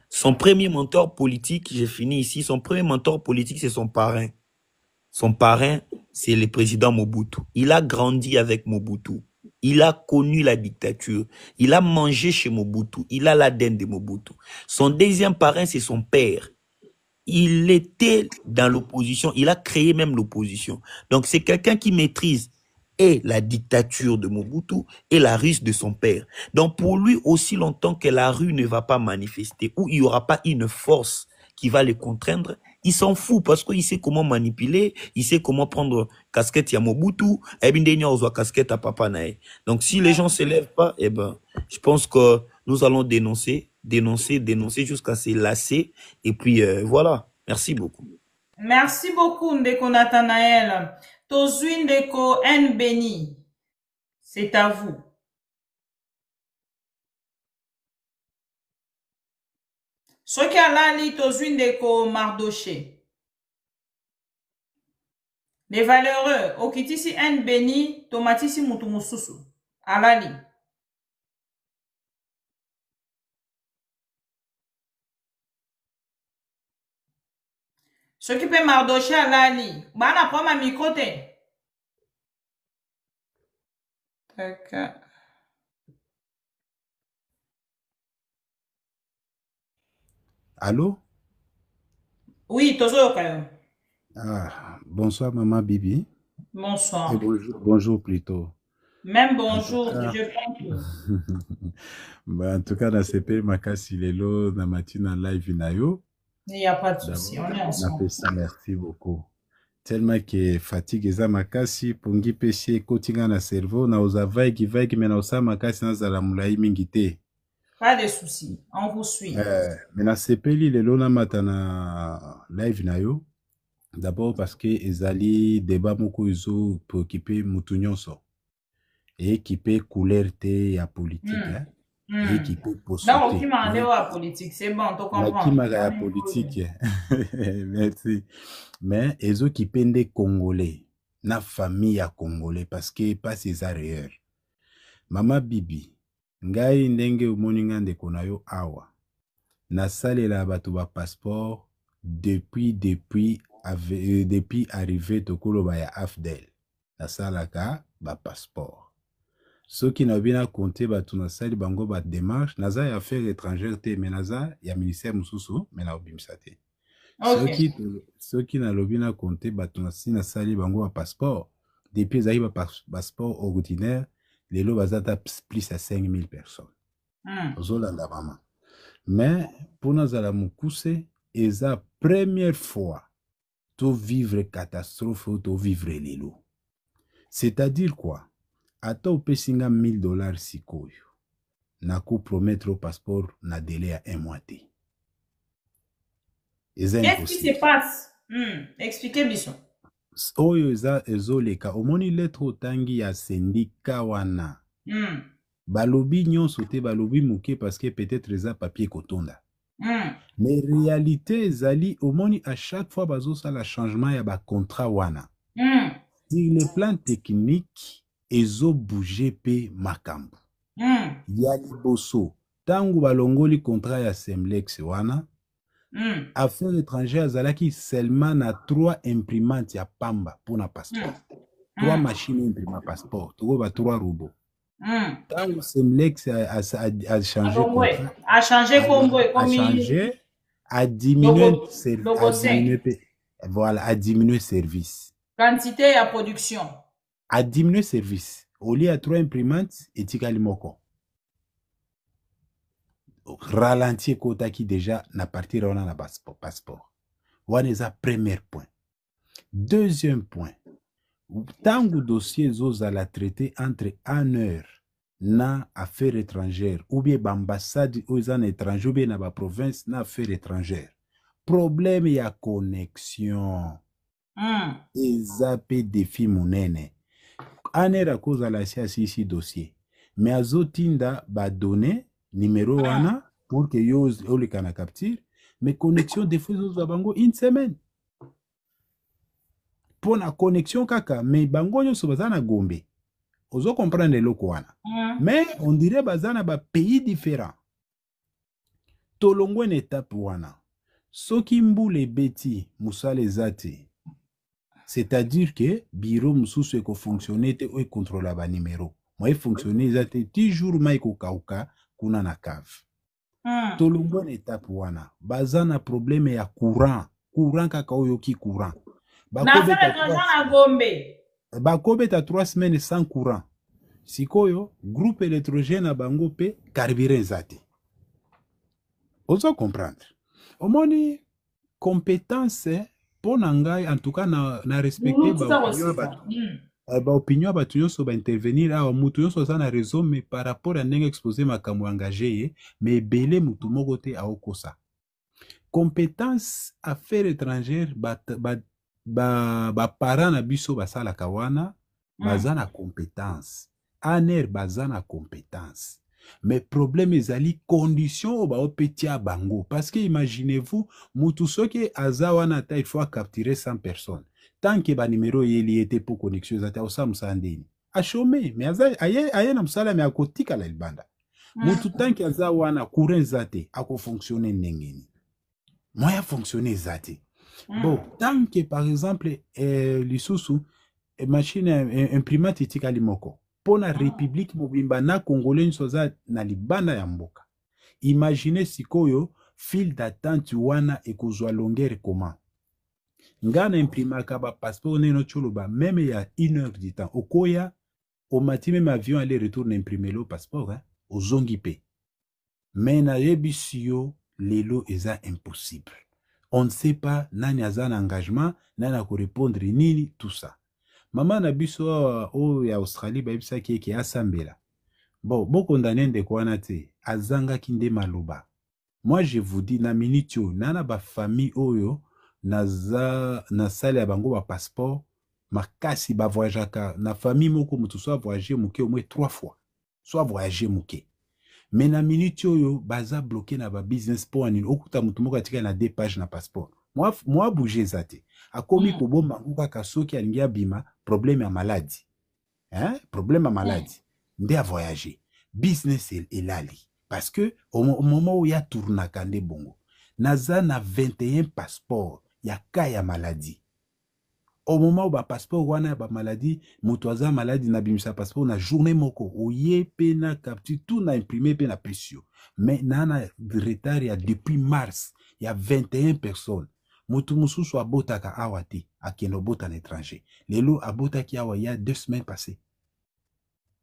Son premier mentor politique, j'ai fini ici, son premier mentor politique, c'est son parrain. Son parrain, c'est le président Mobutu. Il a grandi avec Mobutu. Il a connu la dictature. Il a mangé chez Mobutu. Il a l'ADN de Mobutu. Son deuxième parrain, c'est son père. Il était dans l'opposition. Il a créé même l'opposition. Donc, c'est quelqu'un qui maîtrise et la dictature de Mobutu et la ruse de son père. Donc, pour lui, aussi longtemps que la rue ne va pas manifester ou il n'y aura pas une force qui va le contraindre, il s'en fout parce qu'il sait comment manipuler, il sait comment prendre casquette à Mobutu, et bien casquette à Papa Nae. Donc, si les gens ne se lèvent pas, eh ben, je pense que nous allons dénoncer jusqu'à se lasser. Et puis, voilà. Merci beaucoup. Merci beaucoup, Ndeko Nathanaël. Tozui Ndeko Nbeni. C'est à vous. Ce qui a là, Tozui Ndeko Mardoché. Les valeureux, Okitisi Nbeni, Tomatisi Mutumususu. Alali. Ce qui peut Mardoché Alali. Bana prend ma microté. Allô? Oui, Tozo Kayo. Bonsoir, maman Bibi. Bonsoir. Et bonjour plutôt. Même bonjour, je pense. En tout cas, dans ce pays, Makasi Lelo, dans matin live nayo. Il n'y a pas de souci, on est ensemble. Merci beaucoup. Tellement que fatigue eza makasi pongi pesi kotinga na cerveau na oza vaigi mais na osa makasi na zala mulai mingi te. Pas de souci, on vous suit. Mais na sepeli lelo na matana live na yo. D'abord parce que ezali débat moko izo préoccupé mutu nyonso. Et qui peut couleur te ya politique et qui peut poster. Donc, qui m'a dit à politique, c'est bon, tu comprends. Qui m'a dit à politique. Merci. Mais ezo qui pende congolais, na famille à congolais parce que pas ses arrières. Mama Bibi, ngai ndenge umoninga ndeko na yo awa. Na salela batu ba passeport depuis arrivé tokolo ba ya AFDEL. Na salaka ba passeport. Ceux qui n'ont bien compté batu na sali bango ba démarche, naza ya affaires étrangères te menaza ya ministère mususu mena obimsate. Okay. Ceux qui n'ont bien compté batu na sali bango ba passeport, depuis zaï ba passeport ordinaire, les lots bazata plus à 5000 personnes. Zolanda maman. Mais pour nous à la mukuse, eza première fois to vivre catastrophe ou to vivre les lots. C'est-à-dire quoi? Ata ou pesinga $1000 sikoyo. Na ko promettre au passeport na délai à 1 mois. Qu'est-ce qui se passe? Expliquez, Bichon. Oyo eza ezoleka. Omoni lettre otangi ya syndicat wana. Balobi nyonso te balobi muke parce que peut-être eza papier kotonda. Mais réalité ezali omoni à chaque fois bazo sala changement ya ba contrat wana. Sur le plan technique ezo bouger pe makambo. Ya liboso tangu balongoli contrat ya Semlex wana. Affaires étrangères azalaki seulement na 3 imprimantes ya pamba pour na passeport. 3 machines imprimantes passeport. Toko ba 3 robots. Tangu Semlex a changé contrat. A changé Congo. A changé, a diminué voilà, a diminué service. Quantité à production. A diminué service. Au lieu de 3 imprimantes, etikali moko. Ralentir kota qui déjà n'a parti on a na passeport. One est premier point. Deuxième point. Tangu dossier zoza la traité entre 1 heure na affaires étrangères ou bien ambassade aux en étranger ou bien na ba province na affaires étrangères. Problème ya connexion. Ezape défi munene. 1 heure à cause de la ici dossier. Mais azotinda ba donner numéro wana pour que yo le kana capture mais connexion des fois zo bango 1 semaine pour la connexion kaka mais bango nyo so bazana gombe ozo comprendre loko wana mais on dirait bazana ba pays différents tolongwe na étape wana soki mbula ebeti mosala eza te c'est-à-dire que bureau mosusu ekofonctionne te oyo ekontrola banimero mo efonctionne eza te ti jour ma ekokauka kuna na cave tolongwe na étape wana baza na problème ya courant kaka oyo ki courant bakobeta 3 semaines sans courant sikoyo groupe électrogène na bango pe carburant eza te ozo comprendre omoni compétence mpo na ngai en tout cas na respecte baopinion ya bato nyonso baintervenir awa mutu nyonso aza na raison mais par rapport ya ndenge expose makambo engagé ye mais ebele mutu moko te aokosa compétence affaire étrangère baparent na biso basalaka wana baza na compétence aner baza na compétence mais problème ezali condition oyo baopetia bango parce que imaginez-vous mutu soki aza wana ata il faut capturer 100 personnes tant que banimero yeli ete po connexion eza te aosa mosala ndeni achome mais aye na mosala me akotikala libanda mutu tant que aza wana courant eza te akofonctionne ndengeni moya fonctionne eza te bon tant que par exemple lisusu machine imprimante etikali moko pona république mobimba na congolais nyonso aza na libanda ya mboka imaginez sikoyo file d'attente wana ekozwa longueur comment nga na imprimaka bapasseport neno choloba meme ya 1 heure du temps okoya omati meme avion aller retour na imprimer lo passeport ozongi pe mais nayebi siyo lelo eza impossible on ne sait pas nani aza na engagement nani akorépondre nini tout ça mama na biso oyo ya Australie bayebisaki eke asambela bon bokondane ndeko wana te azangaki nde maloba moi je vous dis na minute oyo nana bafamille oyo naza na sale ya bango bapasseport makasi bavoyageaka na famille moko motu so avoyage moke au moins 3 fois so avoyage moke mais na minute oyo baza bloqué na babusiness mpo anini okuta motu moko atika na 2 pages na passeport moi bouge eza te akomi kobomba ngo kaka soki alingi abima problème ya maladie problème ya maladie nde avoyage business elali parce que au moment où ya tournaka nde bongo naza na 21 passeport ya ka ya maladie au moment où ba passeport wana ba maladie moto aza maladie na bimisa passeport na journée moko oye pe na capture tout na imprimer pe na pesio mais nana retard ya depuis mars ya 21 personnes mutu mususu abotaka awa te akende obota na étranger lelo abotaki awa ya 2 semaines passées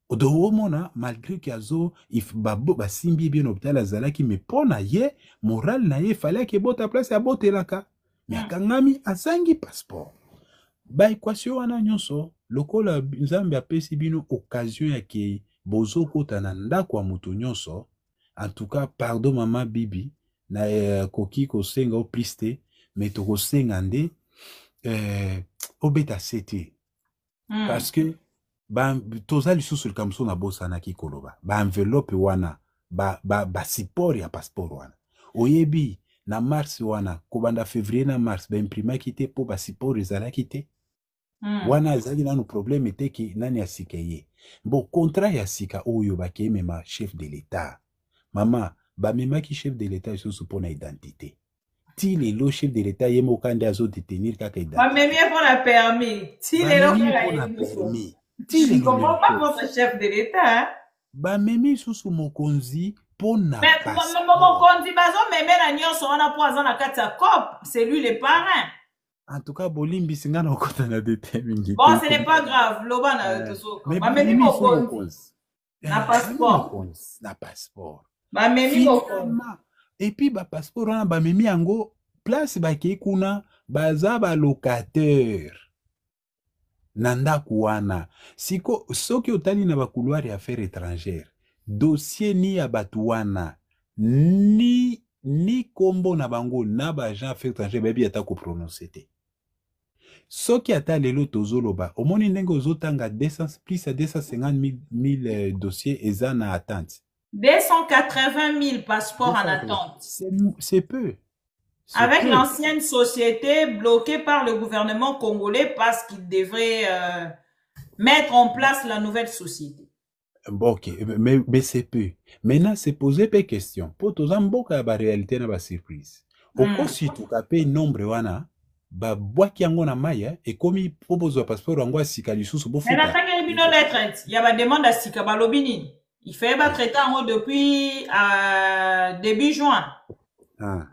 odomona malgré que azo if babo basimbi bien hôpital azalaki mais pona ye moral na ye fallait que bota place abotelaka mais akangami azangi passeport ba équation wana nyonso lokola nzambe apesi bino occasion ya ke bozo kota na ndako ya mutu nyonso en tout cas pardon mama bibi na koki kosenga opliste mais tokosenga nde obeta sete parce que toza lisusu likambo na bosanaki koloba enveloppe wana support ya passeport wana oyebi na mars wana kobanda février na mars imprimaki te po support ezalaki te wana ezalaki nano problème te ki nani asika ye bon contrat ya sika oyo bakemema chef de l'état mama bamemaki chef de l'état lisusu mpona identité ti lelo chef de l'état ye moko nde azodetenir kaka identité bamemi mpona permis ti lelo kaka permis je comprends pas votre chef de l'état bamemi susu mokonzi mpona mokonzi bazomemela nyonso wana mpo aza na kati ya cop c'est lui le parrain en tout cas bolimbisi nga na okota na dete mingi bon ce n'est pas grave loba na tosoka bamemi mokonzi na passeport bamemi mokonzi et puis bapasseport wana bamemi yango place bakei kuna baza balocataire na ndako wana siko soki otali na bakouloir ya affaire étrangère dossier ni ya bato wana ni kombo na bango na baagent affaire étrangère bayebi ata koprononce te soki ata lelo tozoloba omoni ndenge ozotanga plus ya 250 000 dossiers eza na attente 280 000 passeports en attente. C'est peu. Avec l'ancienne société bloquée par le gouvernement congolais parce qu'il devrait mettre en place la nouvelle société. Bon, ok, mais c'est peu. Maintenant, c'est poser des questions. Pour tous en boka ba réalité na ba surprise. Okosi tukape nombre wana ba bwaki yango na maya et komi proposer passeport yango asika lisusu bo Mais futa. n'attendez les bino lettres. Il y a ba demande à sika ba lobini. Il fait ba traiter en haut depuis début juin. Ah.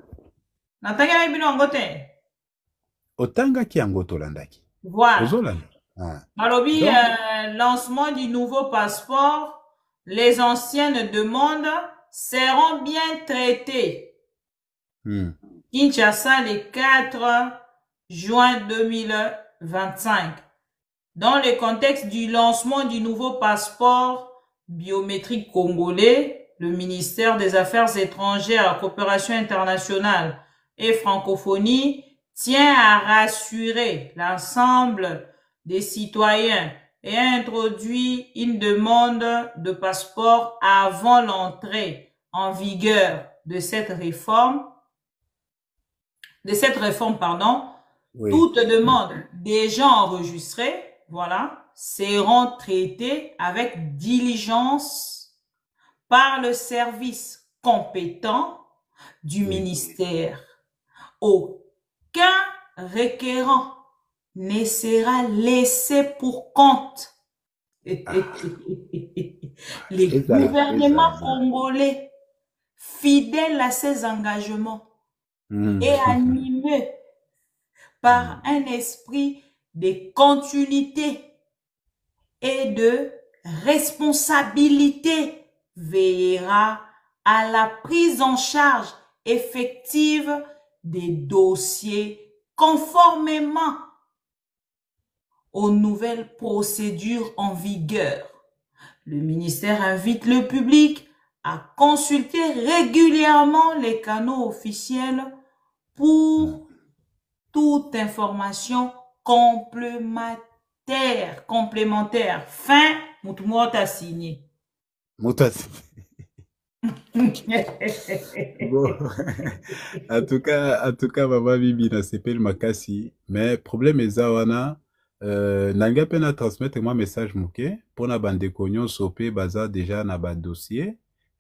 N'attendez les bino ngote. Otanga ki yango tolandaki. Voilà. Ozolanda. Ah. Malobi, Donc, lancement du nouveau passeport, les anciennes demandes seront bien traitées. Kinshasa, le 4 juin 2025. Dans le contexte du lancement du nouveau passeport biométrique congolais, le ministère des Affaires étrangères, coopération internationale et francophonie tient à rassurer l'ensemble des citoyens et a introduit une demande de passeport avant l'entrée en vigueur de cette réforme. oui. Toutes demandes déjà enregistrées, voilà, seront traitées avec diligence par le service compétent du ministère. Aucun requérant ne sera laissé pour compte. Les gouvernements congolais, fidèles à ses engagements et animés par un esprit de continuité et de responsabilité, veillera à la prise en charge effective des dossiers conformément aux nouvelles procédures en vigueur. Le ministère invite le public à consulter régulièrement les canaux officiels pour toute information complémentaire. Fin, Moutoumouata signé. Bon. En tout cas, Maman Bibi na s'appelle Makasi. Mais problème est zawana. Nanga pe na transmettre moi message mouké pour na bande konyon sopé baza déjà na ba dossier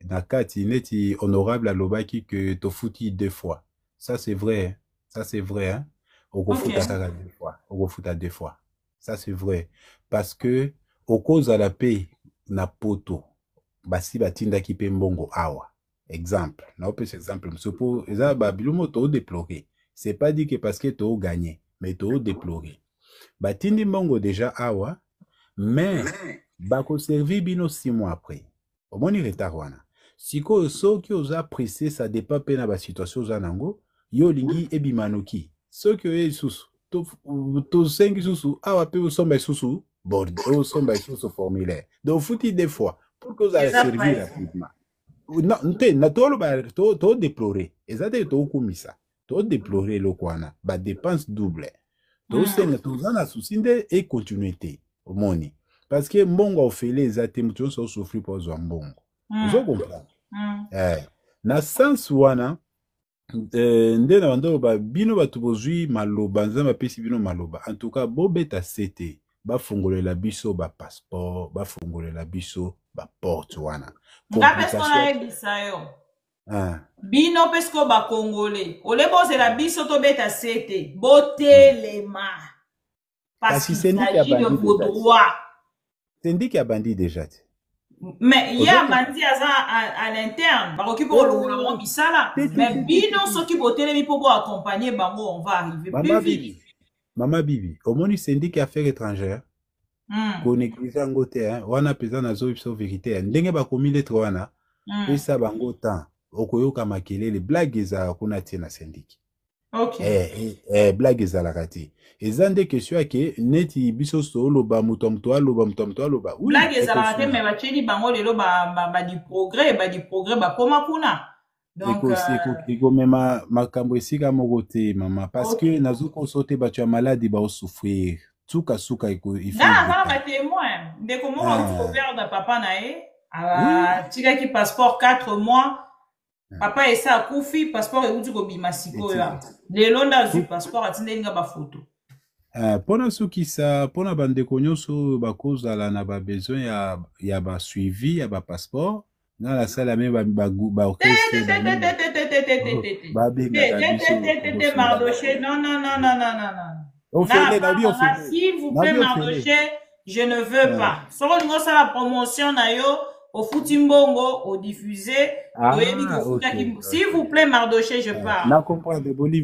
na kati neti honorable alobaki que to fouti 2 fois. Ça c'est vrai. Ça c'est vrai hein. Oko futa kaka 2 fois. Oko futa 2 fois. Ça c'est vrai parce que au cause à la paix na poto basi batinda ki pe mbongo awa. Exemple. Na opé cet exemple msopo eza ba bilumo to déplorer. C'est pas dit que parce que to gagné mais to déplorer. Batindi mbongo déjà awa, mais bako servi bino 6 mois après. Au moins, il retard wana. Siko soki oza pressé, ça dépend pe na ba situation oza nango, yo lingi ebimanoki. Soki oye susu, to 5 susu, awa pe osomba susu, bordeaux, osomba susu formulaire. Donc, fouti 2 fois, pour que vous ayez servi rapidement. Non, na to déplorer. Ezate to kumisa. To déplorer lo kwana, ba dépense double. Tozana soucinde et continuité au moni parce que mbongo ofele ezate mutu so souffrir pour zo mbongo vous comprendre na sens wana nde na bando ba bino batu bozui maloba nzamba pesi bino maloba en tout cas bobeta sete ba fongolela biso ba passeport ba fongolela biso ba porte wana Bino pesko ba Congolais. Ole boze la biso to beta sete. Botelema. Parce qu'il s'agit de vos droits. Syndic a bandi déjà. Mais il y a bandi à l'interne. Bah, occupe le bisala. Mais bino so qui botelemi pour accompagner bango, on va arriver plus vite. Maman Bibi, au moins syndic affaires étrangères. Ko néglige ngote hein. Wana pesa na zo ipso vérité. Ndenge ba komi lettre wana. Pesa bango temps. Okoyoka makelele blague eza kuna tie na syndic. Okay. Blague eza la kati. Eza nde question yake neti biso solo ba muto aloba. Blague eza la kati mais bacheli bango lelo ba di progrès ba koma kuna. Donc eko mema makambo esika moko te mama parce que nazo konsote ba tu malade ba souffrir. Tuka eko il faut. Ba témoin. De comment on peut perdre papa nae. Tika ki passeport 4 mois. Papa esa akufi passeport euti ko bima sikoyo. Lelo ndazu passeport atinde nga ba photo. Pona soki sa pona bandeko nyonso bakozala na besoin ya suivi ya passeport na la sala me orchestre Mardoché, non. S'il vous plaît, Mardoché, je ne veux pas. Si on a la promotion, au Futimbongo, au diffusé, s'il vous plaît, Mardoché, je parle.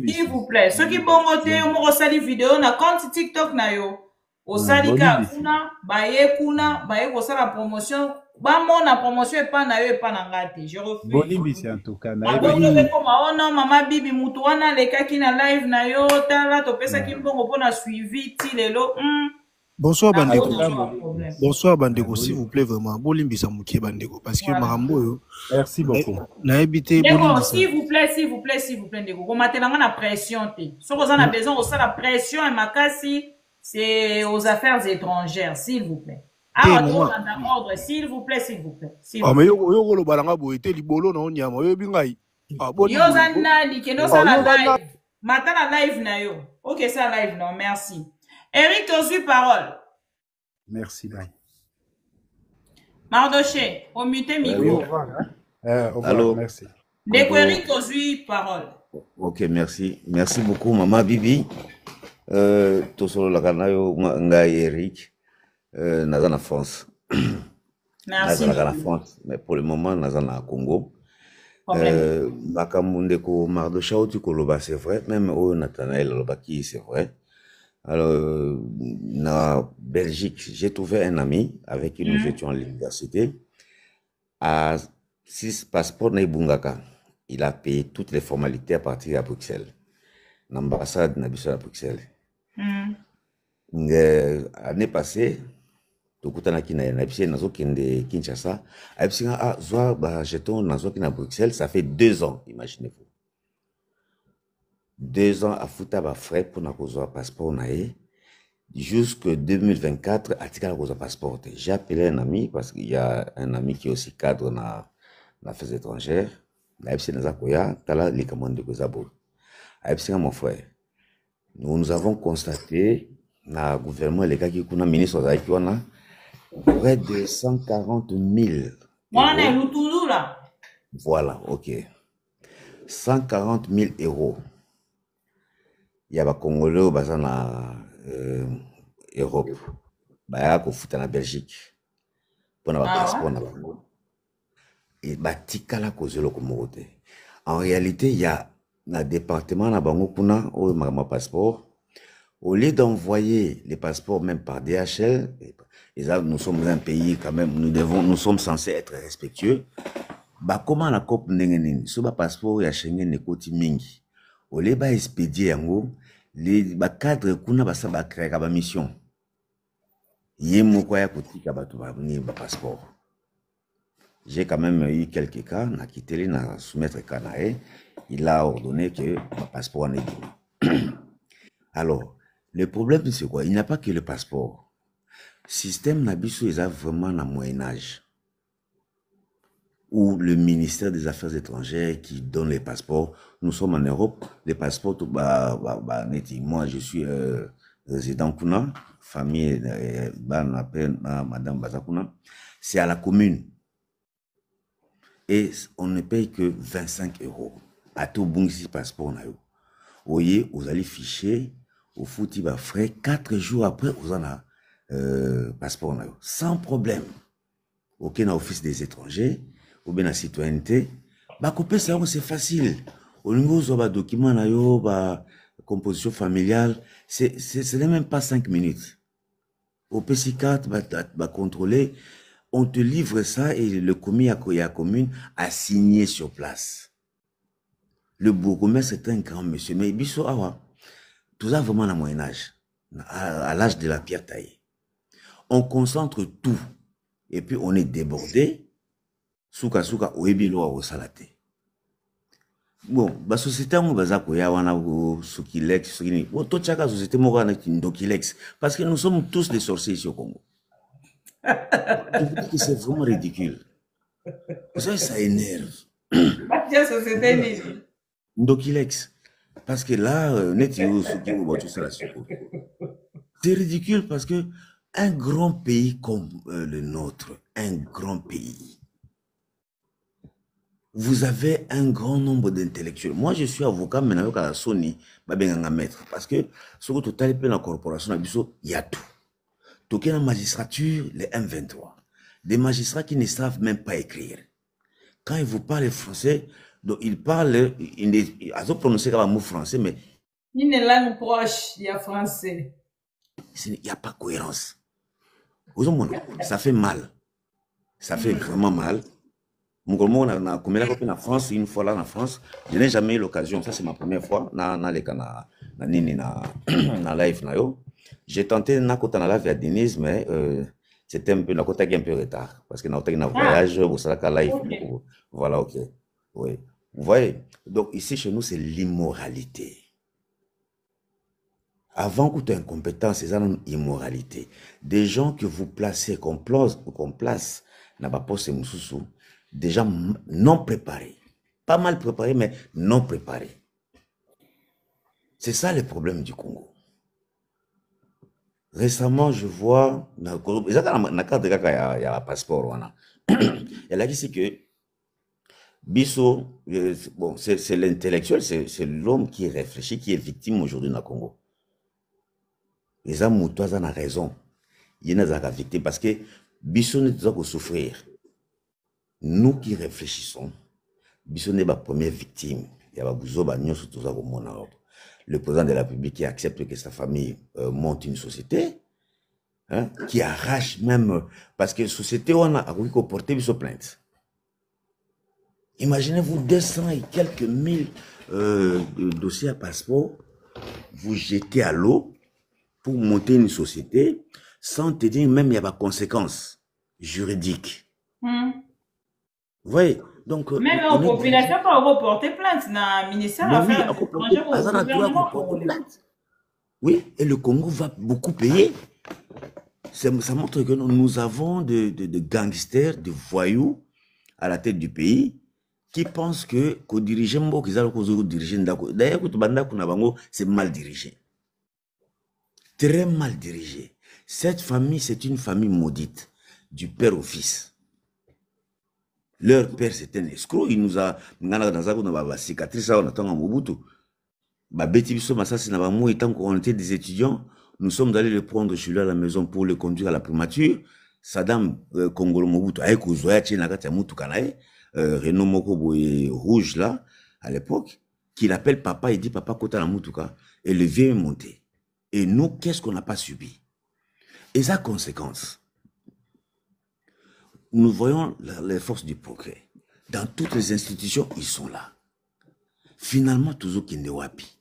S'il vous plaît. Ceux qui bongo te, on sali vidéo, na compte TikTok na yo. Au salika, kuna, baye ko la promotion. Ba mon promotion et pas na yo et pas na ngate. Je refuse. Bolimbisi en tout cas. Non, Mama Bibi, mutu wana leka ki na live na yo, tala, to pesa ki mbongo po na suivi, ti lelo, Bonsoir Bandeko. Bonsoir Bandeko, s'il vous plaît vraiment. Bolimbisa mukie Bandeko parce que Marambo. Merci beaucoup. S'il vous plaît Ndeko. Ko matela na pression te. So ko na besoin au la pression et makasi, c'est aux affaires étrangères, s'il vous plaît. Ordre, s'il vous plaît. Ah mais yo lo balanga boité libolo na onyama yo bingai. Ah bon. Yo zanna likeno ça la live. Matin la live na yo. OK, ça live non, merci. Eric, Tozu, parole. Merci, bye. Mardoché, au muté micro. Allô. Merci. Dès que Eric, Tozu, parole. Ok, merci. Merci beaucoup, Maman Bibi. Tosolo la kanayo ngai Eric. Naza na France. Merci. Naza na France, mais pour le moment, naza na Congo. Bakamunde ko Mardoché tu koloba, c'est vrai. Même au Nathanaël Lobaki, c'est vrai. Alors, en Belgique, j'ai trouvé un ami avec qui nous étions à l'université. À 6 passeports Naibungaka. Il a payé toutes les formalités à partir de Bruxelles. L'ambassade à Bruxelles. L'année passée, Tokutanaki na Kinshasa, à Bruxelles, ça fait 2 ans, imaginez-vous. 2 ans à foutre frais pour un passeport jusqu'en 2024 à tirer un passeport. J'ai appelé un ami parce qu'il y a un ami qui est aussi cadre dans l'affaires étrangères. Mon frère, nous avons constaté dans le gouvernement les gars qui ont ministre près de 140 000. Voilà, ok. 140 000 euros. Il y a des Congolais au bassin en Europe. Il y a des en Belgique. Pour avoir passeport. Et en réalité, il y a un département à Bango Kuna où il y a un passeport. Au lieu d'envoyer les passeports même par DHL, nous sommes un pays quand même, nous sommes censés être respectueux. Comment la COP n'engeni? Ce passeport ya Schengen nekoti mingi. Au lieu d'expédier yango, les cadres kuna ba créer ba mission. Yemo kwa ya kotika batu ba ni ba passeport. J'ai quand même eu quelques cas, na kiteli na soumettre Kanae, il a ordonné que mon passeport n'est pas. Alors, le problème c'est quoi? Il n'y a pas que le passeport. Système Nabiso est vraiment un Moyen-Âge. Ou le ministère des Affaires étrangères qui donne les passeports. Nous sommes en Europe, les passeports, moi je suis résident Kuna, famille, Madame Bazakuna, c'est à la commune. Et on ne paye que 25 euros. À tout bon ici, passeport. Vous voyez, vous allez ficher, au foot, il va frais, 4 jours après, vous en avez passeport. Sans problème. Aucun office des étrangers, ou bien la citoyenneté. C'est facile. Au niveau de document, composition familiale, ce n'est même pas 5 minutes. Au PC4, contrôler. On te livre ça et le commis à commune a signé sur place. Le bourgmestre c'est un grand monsieur, mais Bisso Awa, tout ça vraiment à Moyen-Âge, à l'âge de la pierre taillée. On concentre tout et puis on est débordé. Souka oebilo au salate. Bon, la société on va zakoya wana Sokilex, Sokini. Bon, toute chaque société moi on Ndokilex parce que nous sommes tous des sorciers ici au Congo. C'est vraiment ridicule. Vous savez, ça énerve. Ndokilex. Parce que là, C'est ridicule parce que un grand pays comme le nôtre, un grand pays, vous avez un grand nombre d'intellectuels. Moi, je suis avocat, mais avec la Sony, je maître. Parce que, ce que total est la corporation, il y a tout. Tout la magistrature, les M23. Des magistrats qui ne savent même pas écrire. Quand ils vous parlent français, donc ils parlent, ils ont prononcé comme un mot français, mais Une langue proche, il y a français. il n'y a pas de cohérence. Ça fait mal. Ça fait vraiment mal. Mon a commis la copine en France, une fois là en France, je n'ai jamais eu l'occasion, ça c'est ma première fois, na live na yo. J'ai tenté na kota na live à Denise, mais c'était un peu, la kota qui est un peu retard, parce que na kota qui na voyage, vous savez qu'à live, voilà, ok. Oui. Vous voyez, donc ici chez nous c'est l'immoralité. Avant que tu aies incompétence, c'est ça l'immoralité. Des gens que vous placez, qu'on place, n'a pas posé moussoussou, des gens non préparés. Pas mal préparés, mais non préparés. C'est ça le problème du Congo. Récemment, je vois, dans la carte de Kaka, il y a un passeport. Elle a dit que Bisso, bon, c'est l'intellectuel, c'est l'homme qui réfléchit, qui est victime aujourd'hui dans le Congo. Les hommes ont raison. Il y a des victimes parce que Bisso ne doit pas souffrir. Nous qui réfléchissons, Bisso n'est pas la première victime. Il y a le président de la République qui accepte que sa famille monte une société, hein, qui arrache même, parce que la société, on a porté Bisso plainte. Imaginez-vous 200 et quelques mille dossiers à passeport, vous jetez à l'eau pour monter une société, sans te dire même il y a pas de conséquences juridiques. Vous voyez, donc... Même en population, pas reporter plainte dans le ministère de l'Affaires étrangères. Oui, et le Congo va beaucoup payer. Ça montre que nous avons de gangsters, de voyous à la tête du pays qui pensent que diriger d'ailleurs, c'est mal dirigé. Très mal dirigé. Cette famille, c'est une famille maudite, du père au fils. Leur père, c'est un escroc. Il nous a... cicatrice, on attend en Mobutu. Tant qu'on était des étudiants, nous sommes allés le prendre chez lui à la maison pour le conduire à la primature. Saddam Kongolo Mobutu, avec Ouzoya, Renaud Mokoboye rouge là, à l'époque, qu'il appelle papa, il dit papa Kota la Moutuka, et le vieux est monté. Et nous, qu'est-ce qu'on n'a pas subi? Et ça, conséquence. Nous voyons les forces du progrès. Dans toutes les institutions, ils sont là. Finalement, toujours qu'il n'est wapi.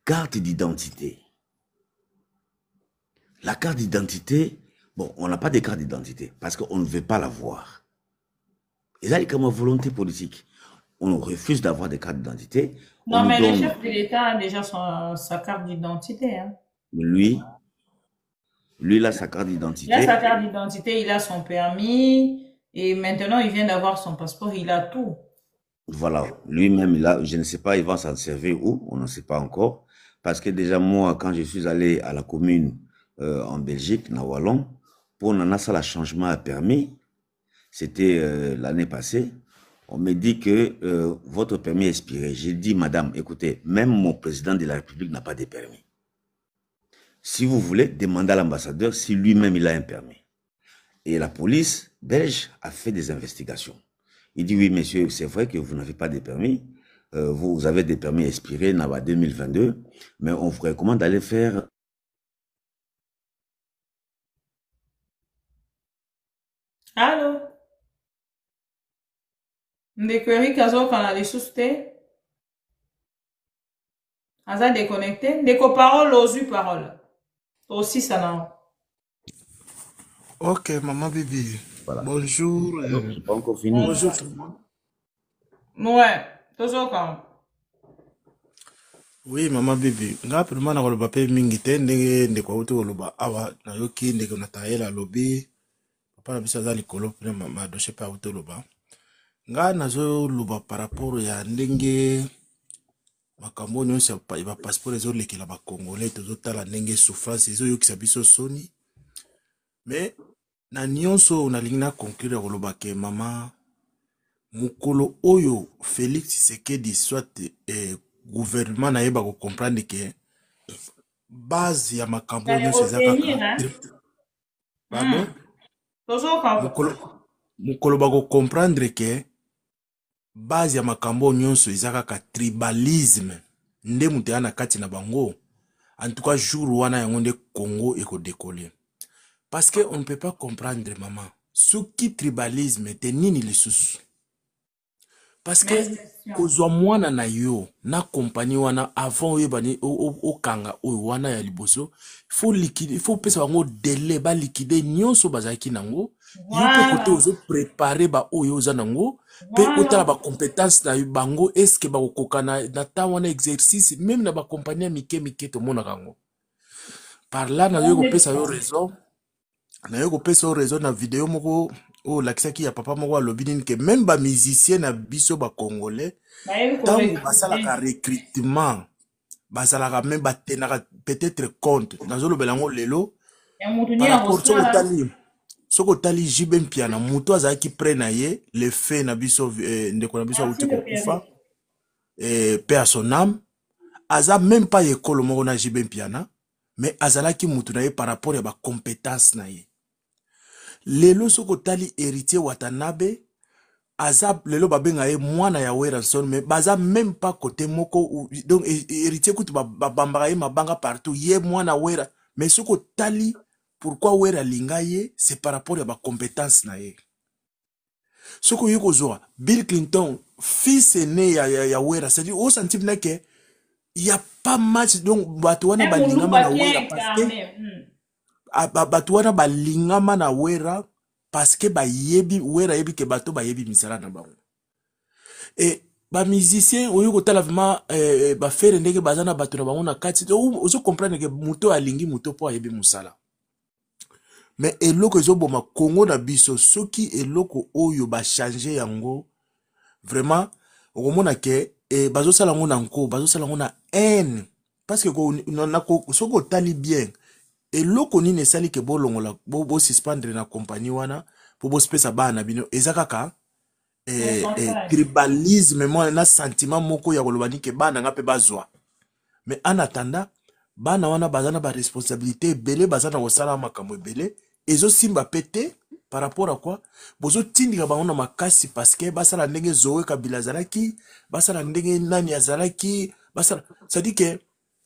Carte d'identité. La carte d'identité, bon, on n'a pas de carte d'identité parce qu'on ne veut pas l'avoir. Et là, il y a comme une volonté politique. On refuse d'avoir des cartes d'identité. Non, mais le chef de l'État a déjà sa carte d'identité. Hein. Lui, il a sa carte d'identité. Il a sa carte d'identité, il a son permis. Et maintenant, il vient d'avoir son passeport, il a tout. Voilà, lui-même, il a, je ne sais pas, il va s'en servir où, on ne sait pas encore. Parce que déjà, moi, quand je suis allé à la commune en Belgique, na Wallon, pour Nana, ça, le changement a permis. C'était l'année passée. On me dit que votre permis est expiré. J'ai dit, madame, écoutez, même mon président de la République n'a pas de permis. Si vous voulez, demandez à l'ambassadeur si lui-même il a un permis. Et la police belge a fait des investigations. Il dit, oui, monsieur, c'est vrai que vous n'avez pas de permis. Vous avez des permis expirés en 2022, mais on vous recommande d'aller faire... Allô? Ndekwe kazo kana les sousté. Aza déconnecté. Ndeko parole, osu parole. Aussi ça non. Ok, maman Bibi. Voilà. Bonjour. C'est pas encore fini. Bonjour tout le monde. Ouais, toujours quand. Oui, maman Bibi. Nga prima na koloba pe mingi te ndenge ndeko auto koloba awa na yoki ndeko na taela lobi. Papa na bisa za likolo pe mama dossier pa auto loba. Nga nazo loba par rapport ya ndenge makambo nyonso ya passeport ezolekela bacongolais tozotala ndenge souffrance ezoyokisa biso soni mais na nyonso nalingi na conclure koloba ke mama mokolo oyo Félix Tshisekedi soit gouvernement nayeba comprendre ke base ya makambo nyonso ezaka pardon mokolo comprendre ke base ya makambo nyonso ezaka tribalisme nde mutu na kati na bango en tout cas jour wana yango nde Congo ekodécoller parce que on ne peut pas comprendre maman soki tribalisme te nini lisusu parce que kozwa mwana na yo na compagnie wana avant oyebani okanga oyo wana ya liboso il faut pesa bango délai ba liquider nyonso bazaki nango yo pe kote ozo préparer ba oyo oza nango pe otala ba compétence na bango est-ce que ba kokana na ta wana exercice même na ba compagnie mike to mona kango par là na yo pesa yo raison na yo pesa yo raison na vidéo moko oh lakisaki ya papa moko alobi nini ke même ba musicien na biso ba congolais tango basalaka recrutement basalaka même batenaka peut-être compte nazolobela ngo lelo par rapport soko tali Jibe Mpiana muto azalaki près na ye le fait na biso ndeko na biso auti kokufa paix à son âme aza même pas ekolo moko na Jibe Mpiana mais azalaki mutu na ye par rapport ya ba compétence na ye lelo soko tali héritier Watanabe azab lelo babenga ye mwana ya Weranson mais baza même pas côté moko donc héritier kutu bambaka ye mabanga partout ye mwana wera mais soko tali pourquoi wera linga ye c'est par rapport à ba compétence na ye soko yeko zoa Bill Clinton fils aîné ya wera c'est-à-dire au sentiment na que il y a pas match donc batu wana balingama na wera parce que batu wana balingama na wera parce que ba yebi wera yebi ke bato ba yebi misala na bango et ba musicien oyo kotala vraiment ba faire ndenge bazana bato na bango na kati ozo comprendre que muto alingi muto po yebi musala mais eloko ezoboma Congo na biso soki eloko oyo ba changer yango vraiment okomona ke bazosala ngo na nko bazosala ngo na haine parce que soko tali bien eloko nini esali ke bolongola bo suspendre na compagnie wana po bo spesa bana bino ezakaka tribalisme mo na sentiment moko ya kolobani ke bana ngape bazwa mais en attendant bana wana bazana ba responsabilité belé bazana kosala makambo belé ezo simba pété par rapport à quoi bozo tindika bango na makasi parce que basala ndenge Zoé Kabila zalaki basala ndenge nani azalaki basala ça dit que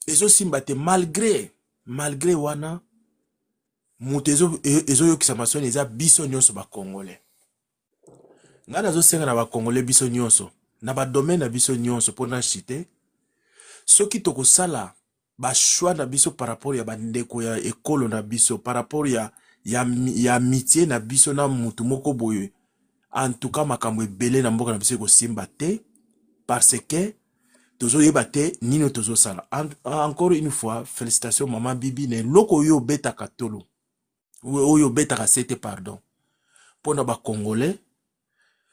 ezo simba te malgré wana mutu ezo yokisa masoni eza biso nyonso ba congolais nga nazo senga na ba congolais biso nyonso na ba domaine na biso nyonso pona chite soki tokosala ba choix na biso par rapport ya bandeko ya ekolo na biso par rapport ya amitié na biso na mutu moko boye en tout cas makambo ebele na mboka na biso kosimba te parce que tozo yebate nino tozo sala encore une fois félicitations maman Bibi ne loko yo beta katolo oyo beta kasete pardon pona ba congolais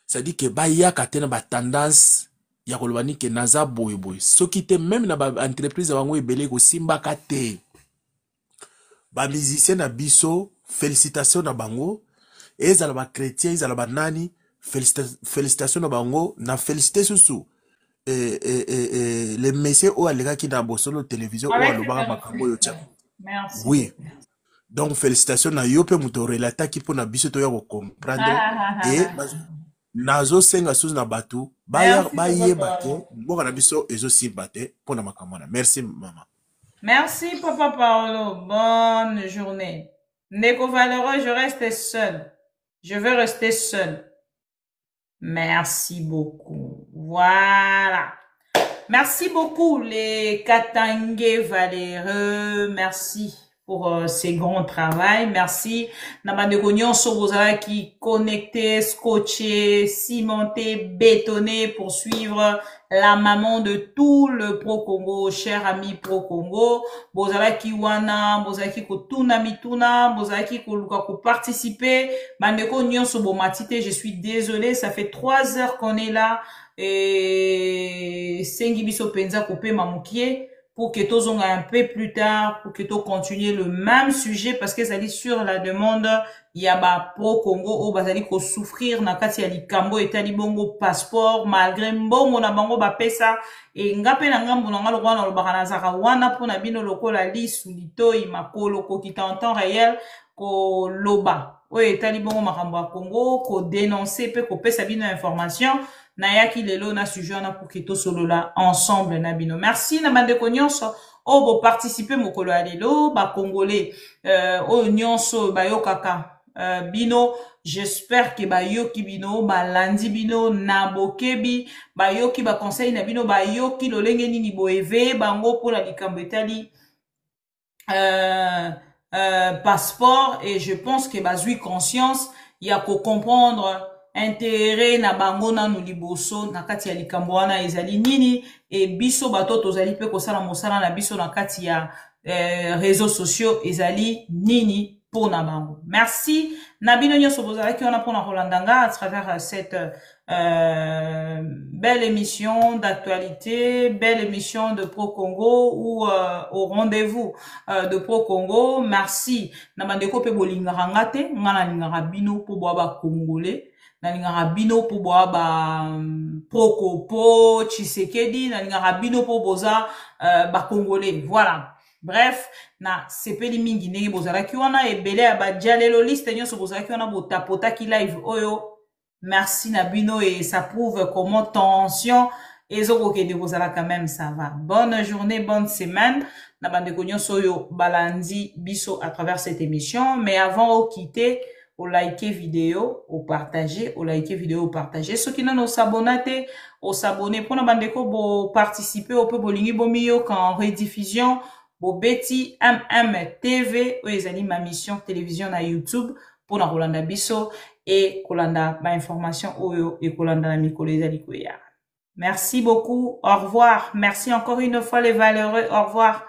ça dit que ba yaka tena ba tendance ya kolobani ke naza boy soki te même na ba entreprise bango ebele ko simba kate ba musicien na biso félicitations na bango ezala ba chrétien ezala ba nani félicitations na bango na félicité susu les messieurs ou alega ki na bosolo télévision ou alobaka makambo yo tia oui donc félicitations na yo pe muto relata ki pona biso to ya ko comprendre et nazo senga susu na batu ba yeba ke mboka na biso ezo simbate pona makambo na merci maman. Merci papa Paolo, bonne journée. Ndeko Valeureux, je reste seul. Je veux rester seul. Merci beaucoup. Voilà. Merci beaucoup les Katangé Valeureux. Merci. pour ces grands travail. Merci. Namandeko nyonso bozala qui connecté, scotché, cimenté, bétonné pour suivre la maman de tout le Pro-Congo, cher ami Pro-Congo. Bozala qui wana, bozala qui kotuna mituna, bozala qui koluka ko participer. Mandeko nyonso bomatite, je suis désolé, ça fait 3 heures qu'on est là et sengi biso penza kopé mamukie. Pour que tous on un peu plus tard, pour que tous continuer le même sujet, parce que ça dit sur la demande, il y a ba pro Congo, au bazali ko souffrir, na kati ya likambo, etali bongo passeport, malgré mbongo na bango ba pesa, et ngape na ngambo na ngalo wana lobaka na zaka wana, po na bino lokola lisu, litoi, makolo, ko kita en temps réel, ko loba. Oye, etali bongo makambo ya Congo, ko dénoncer, pe ko pesa bino information, Nayaki lelo na sujet na pour kito solo la ensemble na bino. Merci na bandeko nyonso o bo participer mokolo ya lelo ba congolais o nyonso ba yokaka bino. J'espère que ba yoki bino ba landi bino na bokebi ba yoki ba conseil na bino ba yoki lolenge nini boeve bango pour la likambo etali passeport, et je pense que bazui conscience il y a qu'au comprendre intérêt na bango na no liboso na kati ya likambo wana ezali nini, et biso bato tozali pe kosala mosala na biso na kati ya réseaux sociaux ezali nini pour na bango. Merci na bino nyonso bozalaki wana pour na Rolandanga à travers cette belle émission d'actualité, belle émission de Pro Congo ou au rendez-vous de Pro Congo. Merci na bandeko pe bolingaka ngate ngana lingaka bino po boaba congolais, na lingaka bino po boaba Prokopo Tshisekedi, na lingaka bino po boza ba congolais. Voilà. Bref, na sepeli mingi ndenge bozalaki wana ebele ya bajalelo liste nyonso bozalaki wana botapotaki live oyo. Merci na bino, et ça prouve comment tension ezokokende bozala quand même ça va. Bonne journée, bonne semaine. Na bandeko nyonso oyo balandi biso à travers cette émission, mais avant de quitter, au liker vidéo, au partager, au liker vidéo, au partager. Ceux qui n'ont s'abonner, au s'abonner pour na bandeko bo participer au peu bolingi bomiyo quand rediffusion bo beti MMTV ou les ma mission télévision na YouTube pour na Rolanda biso et kolanda ma information oyo et kolanda na mikolo ezali koya. Merci beaucoup, au revoir. Merci encore une fois les valeureux, au revoir.